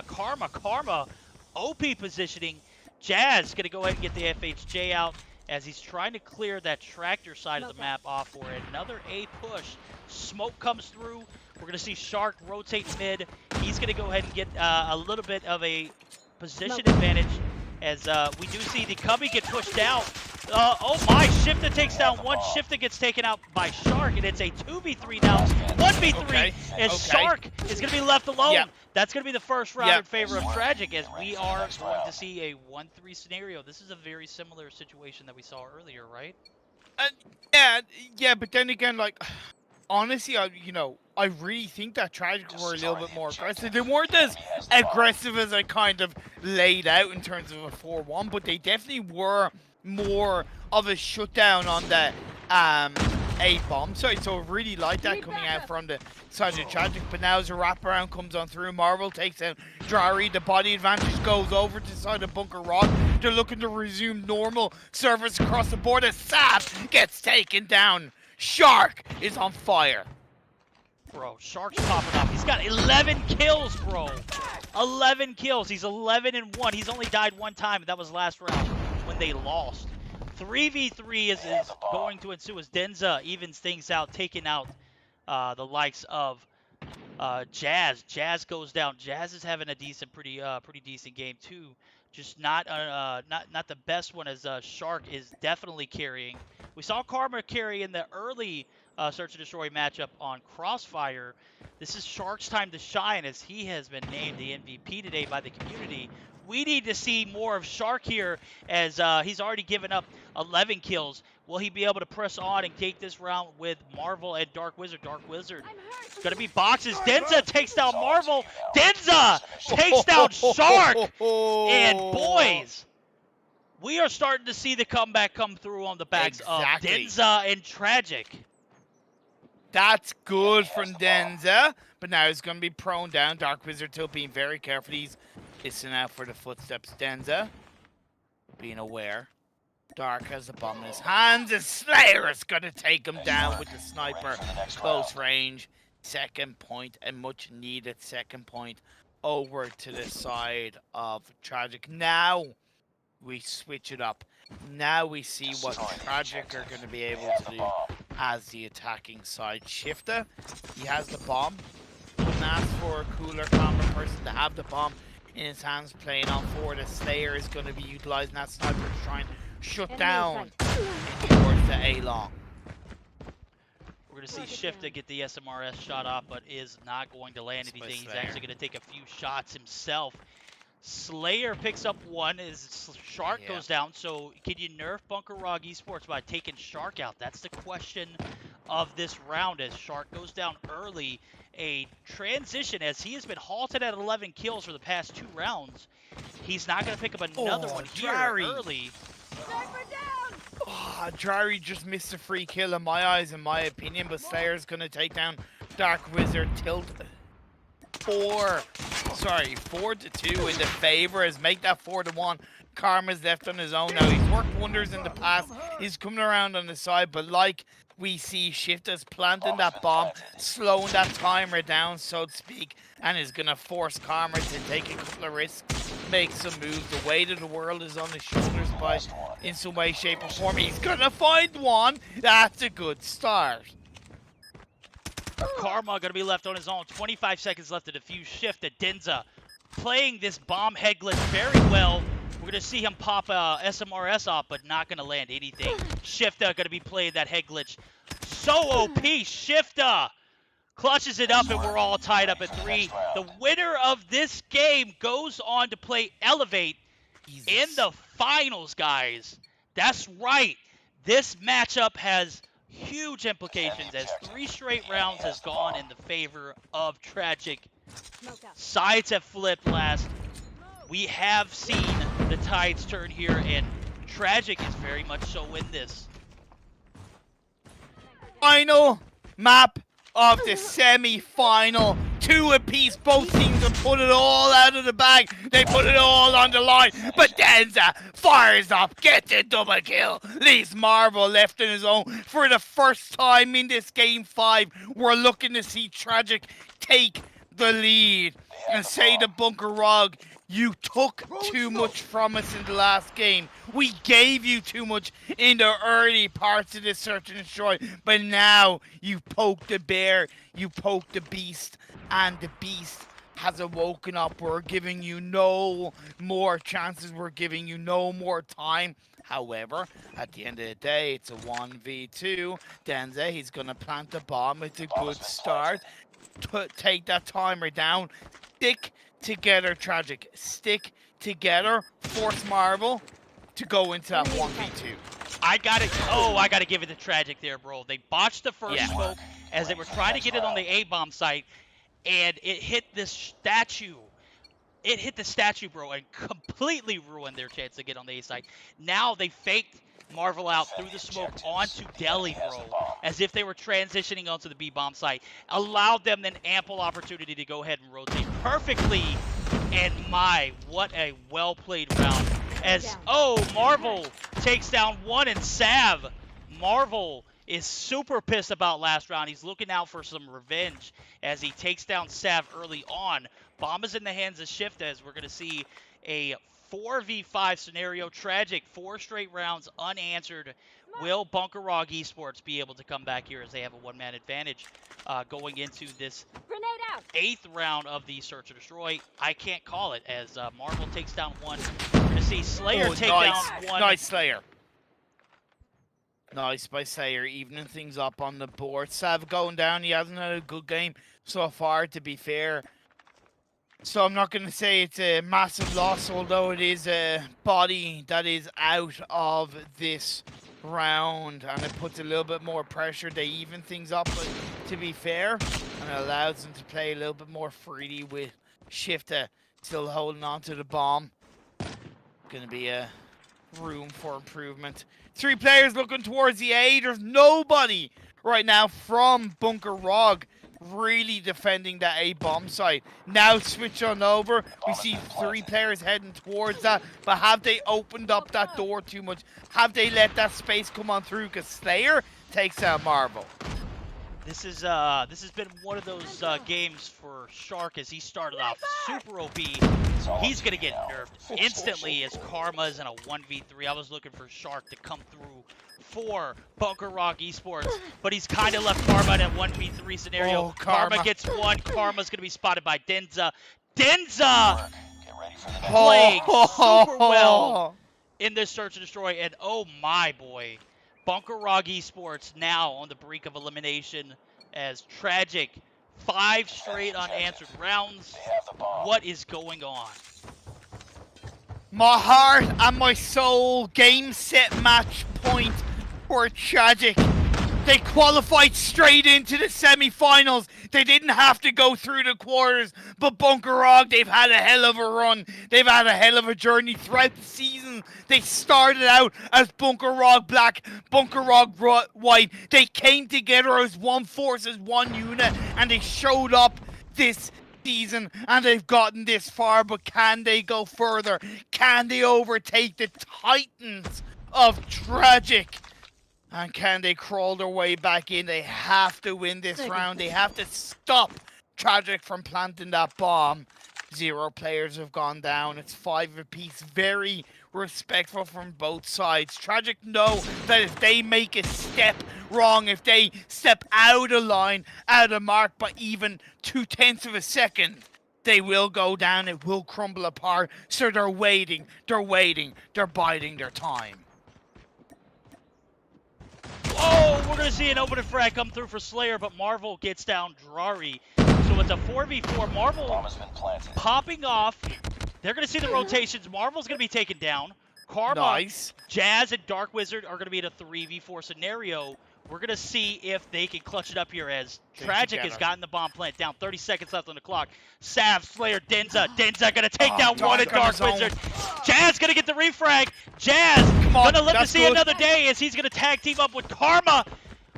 Karma. Karma, OP positioning. Jazz going to go ahead and get the FHJ out as he's trying to clear that tractor side of the map off for another A push. Smoke comes through. We're going to see Shark rotate mid. He's going to go ahead and get a little bit of a position advantage as we do see the Cubby get pushed out. Oh my, Shifta takes down one. Shifta gets taken out by Shark, and it's a 2v3 now. 1v3 as Shark is going to be left alone. Yep. That's going to be the first round in favor of Tragik as we are going to see a 1-3 scenario. This is a very similar situation that we saw earlier, right? Yeah, but then again, like, honestly, I really think that Tragik were a little bit more aggressive. They weren't as aggressive as I kind of laid out in terms of a 4-1, but they definitely were more of a shutdown on the A-bomb side. So I really like that coming out from the side of Tragik. But now as a wraparound comes on through, Marvel takes out Drari. The body advantage goes over to the side of Bunker ROG. They're looking to resume normal service across the board as Sav gets taken down. Shark is on fire. Bro, Shark's popping off. He's got 11 kills, bro. 11 kills. He's 11-1. He's only died one time, and that was last round when they lost. 3v3 is going to ensue as Denza evens things out, taking out the likes of Jazz. Jazz goes down. Jazz is having a decent, pretty decent game too. Just not the best one as Shark is definitely carrying. We saw Karma carry in the early Search and Destroy matchup on Crossfire. This is Shark's time to shine as he has been named the MVP today by the community. We need to see more of Shark here as he's already given up 11 kills. Will he be able to press on and take this round with Marvel and Dark Wizard? Dark Wizard is going to be boxes. Denza takes down Marvel. Denza takes down Shark. And boys, we are starting to see the comeback come through on the backs of Denza and Tragik. That's good from Denza, but now he's going to be prone down. Dark Wizard still being very careful. He's listening out for the footsteps. Denza being aware. Dark has the bomb in his hands, and Slayer is going to take him down with the sniper. Close range. Second point, a much needed second point over to the side of Tragik. Now we switch it up. Now we see what Tragik are going to be able to do as the attacking side. Shifter, he has the bomb. Couldn't ask for a cooler, calmer person to have the bomb in his hands, playing on forward. The Slayer is going to be utilizing that sniper to try and shut down towards the A-long. We're going to see Shifter get the SMRS shot off, but is not going to land anything. He's actually going to take a few shots himself. Slayer picks up one as Shark goes down. So can you nerf Bunker ROG eSports by taking Shark out? That's the question of this round as Shark goes down early. A transition as he has been halted at 11 kills for the past 2 rounds. He's not going to pick up another one here early. Oh, Drari just missed a free kill in my eyes, in my opinion, but Slayer's going to take down Dark Wizard. Tilt 4-2 in the favor as make that 4-1. Karma's left on his own now. He's worked wonders in the past. He's coming around on the side, but like we see, Shifta's planting that bomb, slowing that timer down, so to speak, and is going to force Karma to take a couple of risks, make some moves. The weight of the world is on his shoulders by, in some way, shape, or form. He's going to find one. That's a good start. Karma going to be left on his own. 25 seconds left to defuse Shifta. Denza playing this bomb head glitch very well. We're going to see him pop a SMRS off, but not going to land anything. Shifta going to be playing that head glitch. So OP, Shifta clutches it up, and we're all tied up at 3. The winner of this game goes on to play Elevate in the finals, guys. That's right. This matchup has huge implications as 3 straight rounds has gone in the favor of Tragik. Sides have flipped last. We have seen the tides turn here, and Tragik is very much so in this. Final map of the semi-final. 2 apiece. Both teams have put it all out of the bag. They put it all on the line. But Denza fires up, gets a double kill. Leaves Marvel left in his own. For the first time in this game 5, we're looking to see Tragik take the lead and say to Bunker ROG, you took too much from us in the last game. We gave you too much in the early parts of this search and destroy, but now you poked the bear, you poked the beast, and the beast has awoken up. We're giving you no more chances. We're giving you no more time. However, at the end of the day, it's a 1v2. Denza, he's going to plant the bomb. It's a good start. Take that timer down. Stick together, Tragik. Stick together. Force Marvel to go into that 1v2. I gotta give it to Tragik there, bro. They botched the first smoke as they were trying to get it on the A-bomb site, and it hit this statue. It hit the statue, bro, and completely ruined their chance to get on the A site. Now they faked Marvel out through the smoke onto Delhi, bro, as if they were transitioning onto the B-bomb site. Allowed them an ample opportunity to go ahead and rotate perfectly. And what a well-played round. As, Marvel takes down 1 and Sav. Marvel is super pissed about last round. He's looking out for some revenge as he takes down Sav early on. Bomb is in the hands of Shift as we're going to see a 4v5 scenario. Tragik, 4 straight rounds unanswered. Will Bunker ROG eSports be able to come back here as they have a 1-man advantage going into this 8th round of the Search and Destroy? I can't call it as Marvel takes down 1. We're going to see Slayer take down 1. Nice, Slayer. Nice by Slayer, evening things up on the board. Sav going down. He hasn't had a good game so far, to be fair. So I'm not going to say it's a massive loss, although it is a body that is out of this round. And it puts a little bit more pressure. They even things up, to be fair. And it allows them to play a little bit more freely with Shifta still holding on to the bomb. Going to be a room for improvement. 3 players looking towards the A. There's nobody right now from Bunker ROG really defending that A bomb site. Now switch on over. We see 3 players heading towards that, but have they opened up that door too much? Have they let that space come on through? Because Slayer takes out Marvel. This has been one of those games for Shark as he started off super OP. He's gonna get nerfed instantly as Karma's in a 1v3. I was looking for Shark to come through for Bunker ROG eSports, but he's kind of left Karma in a 1v3 scenario. Oh, Karma gets 1. Karma's gonna be spotted by Denza. Denza playing super well in this Search and Destroy, and oh my boy. Bunker ROG eSports now on the brink of elimination as Tragik, 5 straight unanswered rounds. What is going on? My heart and my soul, game, set, match point for Tragik. They qualified straight into the semi-finals. They didn't have to go through the quarters. But Bunker ROG, they've had a hell of a run. They've had a hell of a journey throughout the season. They started out as Bunker ROG Black, Bunker ROG White. They came together as one force, as one unit, and they showed up this season, and they've gotten this far. But can they go further? Can they overtake the Titans of Tragik? And can they crawl their way back in? They have to win this round. They have to stop Tragik from planting that bomb. 0 players have gone down. It's 5 apiece. Very respectful from both sides. Tragik know that if they make a step wrong, if they step out of line, out of mark by even 0.2 of a second, they will go down. It will crumble apart. So they're waiting. They're waiting. They're biding their time. Oh, we're going to see an opening frag come through for Slayer, but Marvel gets down Drari. So it's a 4v4. Marvel popping off. They're going to see the rotations. Marvel's going to be taken down. Karma, Jazz, and Dark Wizard are going to be in a 3v4 scenario. We're going to see if they can clutch it up here as Tragik has gotten the bomb plant down. 30 seconds left on the clock. Sav, Slayer, Denza. Denza going to take down one of Dark Wizard. Jazz going to get the refrag. Jazz going to live to see another day as he's going to tag team up with Karma.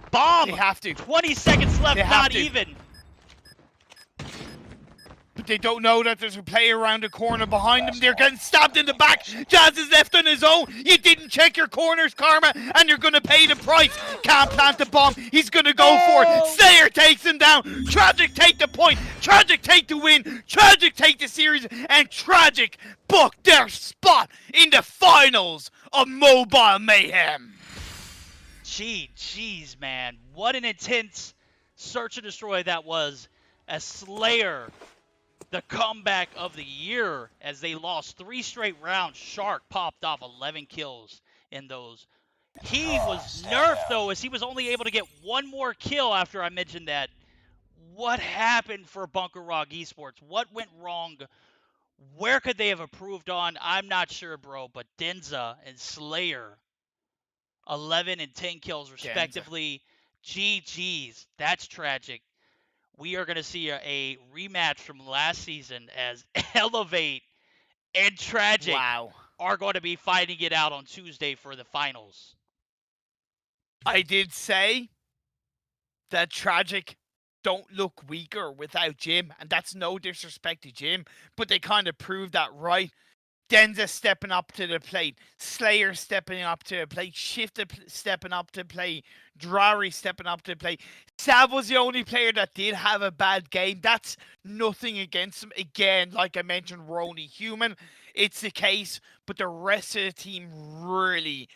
Bomb. They have to. 20 seconds left, not even. But they don't know that there's a player around the corner behind them. They're getting stabbed in the back. Jazz is left on his own. You didn't check your corners, Karma, and you're going to pay the price. Can't plant the bomb. He's going to go for it. Slayer takes him down. Tragik take the point. Tragik take the win. Tragik take the series. And Tragik book their spot in the finals of Mobile Mayhem. Jeez, man. What an intense search and destroy that was. As Slayer, the comeback of the year, as they lost 3 straight rounds. Shark popped off 11 kills in those. He was nerfed, though, as he was only able to get 1 more kill after I mentioned that. What happened for Bunker ROG eSports? What went wrong? Where could they have improved on? I'm not sure, bro, but Denza and Slayer, 11 and 10 kills respectively. GG's. That's tragic. We are going to see a rematch from last season as Elevate and Tragik are going to be fighting it out on Tuesday for the finals. I did say that Tragik don't look weaker without Jim, and that's no disrespect to Jim, but they kind of proved that right. Denza stepping up to the plate, Slayer stepping up to the plate, Shift stepping up to play, Drari stepping up to the plate. Sav was the only player that did have a bad game. That's nothing against him. Again, like I mentioned, we're only human. It's the case, but the rest of the team really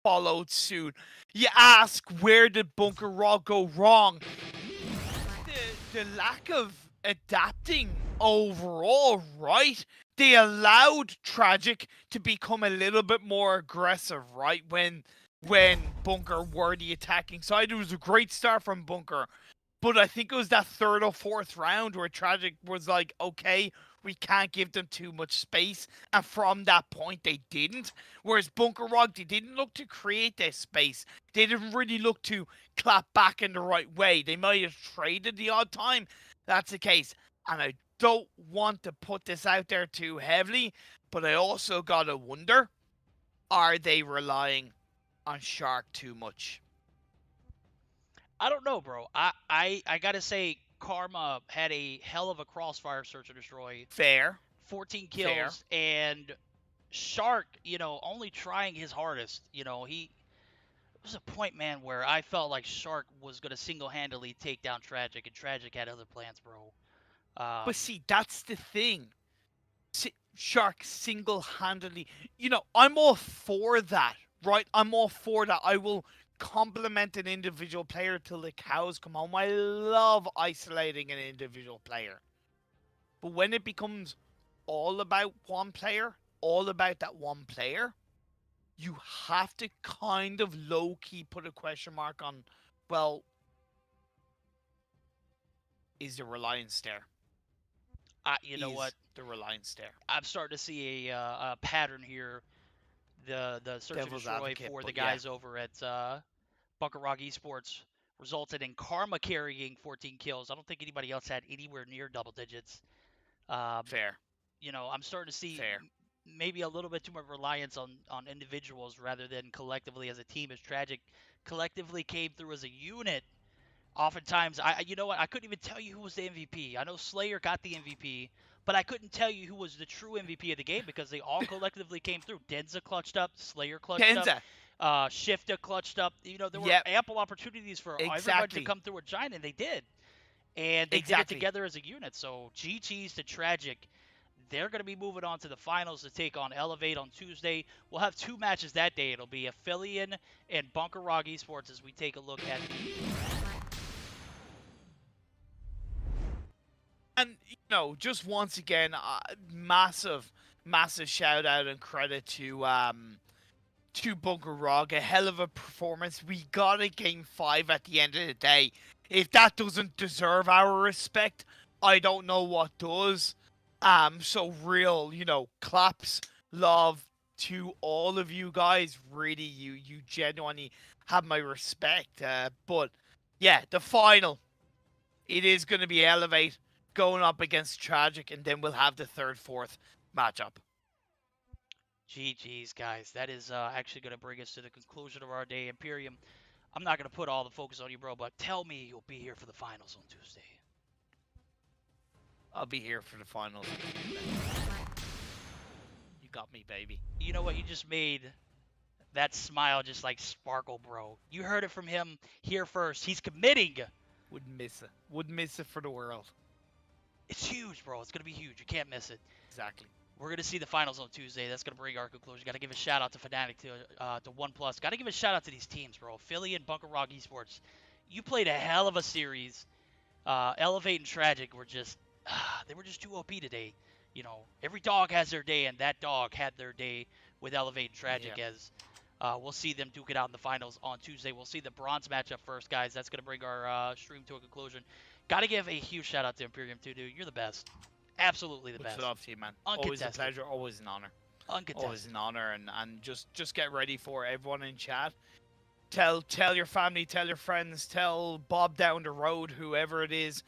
followed suit. You ask, where did Bunker ROG go wrong? The lack of adapting overall, right? They allowed Tragik to become a little bit more aggressive, right? When Bunker were the attacking side. It was a great start from Bunker. But I think it was that 3rd or 4th round where Tragik was like, okay, we can't give them too much space. And from that point, they didn't. Whereas Bunker ROG, they didn't look to create their space. They didn't really look to clap back in the right way. They might have traded the odd time. That's the case. And I don't want to put this out there too heavily, but I also gotta wonder, are they relying on Shark too much? I don't know, bro. I gotta say, Karma had a hell of a Crossfire search and destroy. Fair. 14 kills. And Shark, only trying his hardest. It was a point, man, where I felt like Shark was gonna single-handedly take down Tragik, and Tragik had other plans, bro. But see, that's the thing. Shark single-handedly, I'm all for that, right? I'm all for that. I will compliment an individual player till the cows come home. I love isolating an individual player. But when it becomes all about one player, all about that one player, you have to kind of low-key put a question mark on, well, is the reliance there? You know what? The reliance there. I'm starting to see a pattern here. The search and destroy for the guys over at Bunker ROG eSports resulted in Karma carrying 14 kills. I don't think anybody else had anywhere near double digits. Fair. You know, I'm starting to see Fair. maybe a little bit too much reliance on individuals rather than collectively as a team. As Tragik collectively came through as a unit. Oftentimes, you know what? I couldn't even tell you who was the MVP. I know Slayer got the MVP, but I couldn't tell you who was the true MVP of the game because they all collectively came through. Denza clutched up, Slayer clutched up, Shifta clutched up. You know, there were ample opportunities for everybody to come through a giant, and they did. And they did it together as a unit. So GG's to Tragik. They're going to be moving on to the finals to take on Elevate on Tuesday. We'll have 2 matches that day. It'll be Aphelion and BK ROG eSports as we take a look at the... And, you know, just once again, massive shout out and credit to BK ROG. A hell of a performance. We got a game 5 at the end of the day. If that doesn't deserve our respect, I don't know what does. So real, you know, claps, love to all of you guys. Really, you genuinely have my respect. But yeah, the final, it is going to be Elevate going up against Tragik, and then we'll have the 3rd, 4th matchup. GG's, guys. That is actually going to bring us to the conclusion of our day. ImPERium, I'm not going to put all the focus on you, bro, but tell me you'll be here for the finals on Tuesday. I'll be here for the finals. You got me, baby. You know what? You just made that smile just like sparkle, bro. You heard it from him here first. He's committing. Wouldn't miss it. Wouldn't miss it for the world. It's huge, bro. It's going to be huge. You can't miss it. Exactly. We're going to see the finals on Tuesday. That's going to bring our conclusion. Got to give a shout out to Fnatic, to OnePlus. Got to give a shout out to these teams, bro. Aphelion, BK ROG eSports. You played a hell of a series. Elevate and Tragik were just, they were just too OP today. You know, every dog has their day, and that dog had their day with Elevate and Tragik as we'll see them duke it out in the finals on Tuesday. We'll see the bronze matchup first, guys. That's going to bring our stream to a conclusion. Got to give a huge shout out to ImPERium too, dude. You're the best. Absolutely the best. Much love to you, man. Uncontested. Always a pleasure. Always an honor. Uncontested. Always an honor, and just get ready for everyone in chat. Tell your family, tell your friends, tell Bob down the road, whoever it is.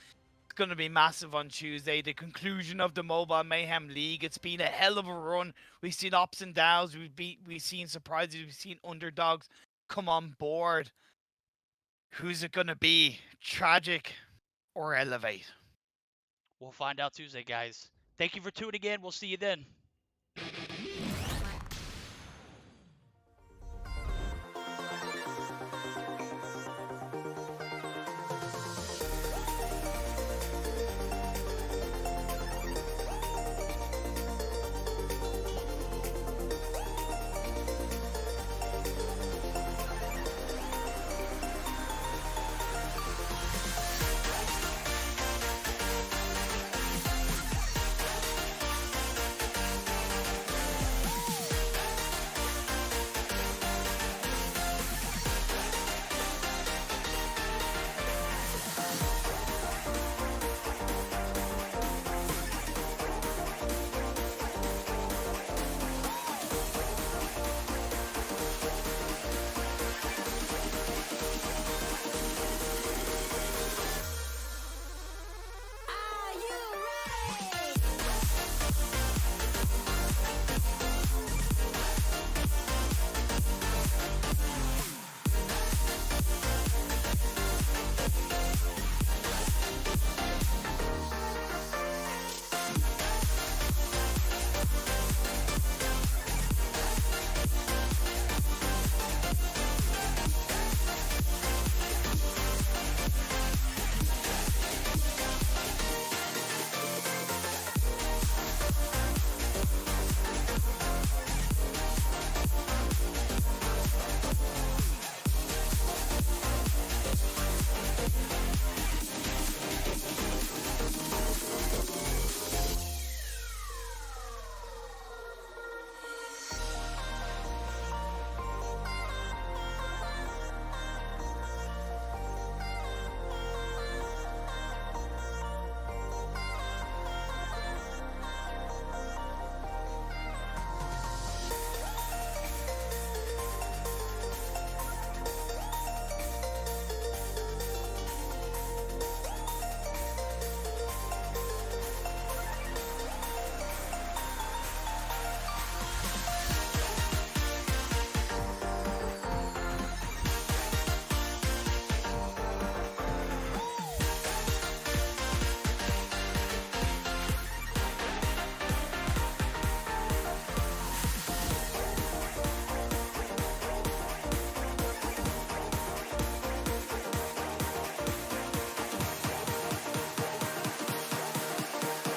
It's going to be massive on Tuesday. The conclusion of the Mobile Mayhem League. It's been a hell of a run. We've seen ups and downs. We've seen surprises. We've seen underdogs come on board. Who's it going to be? Tragik or Elevate? We'll find out Tuesday, guys. Thank you for tuning in. We'll see you then.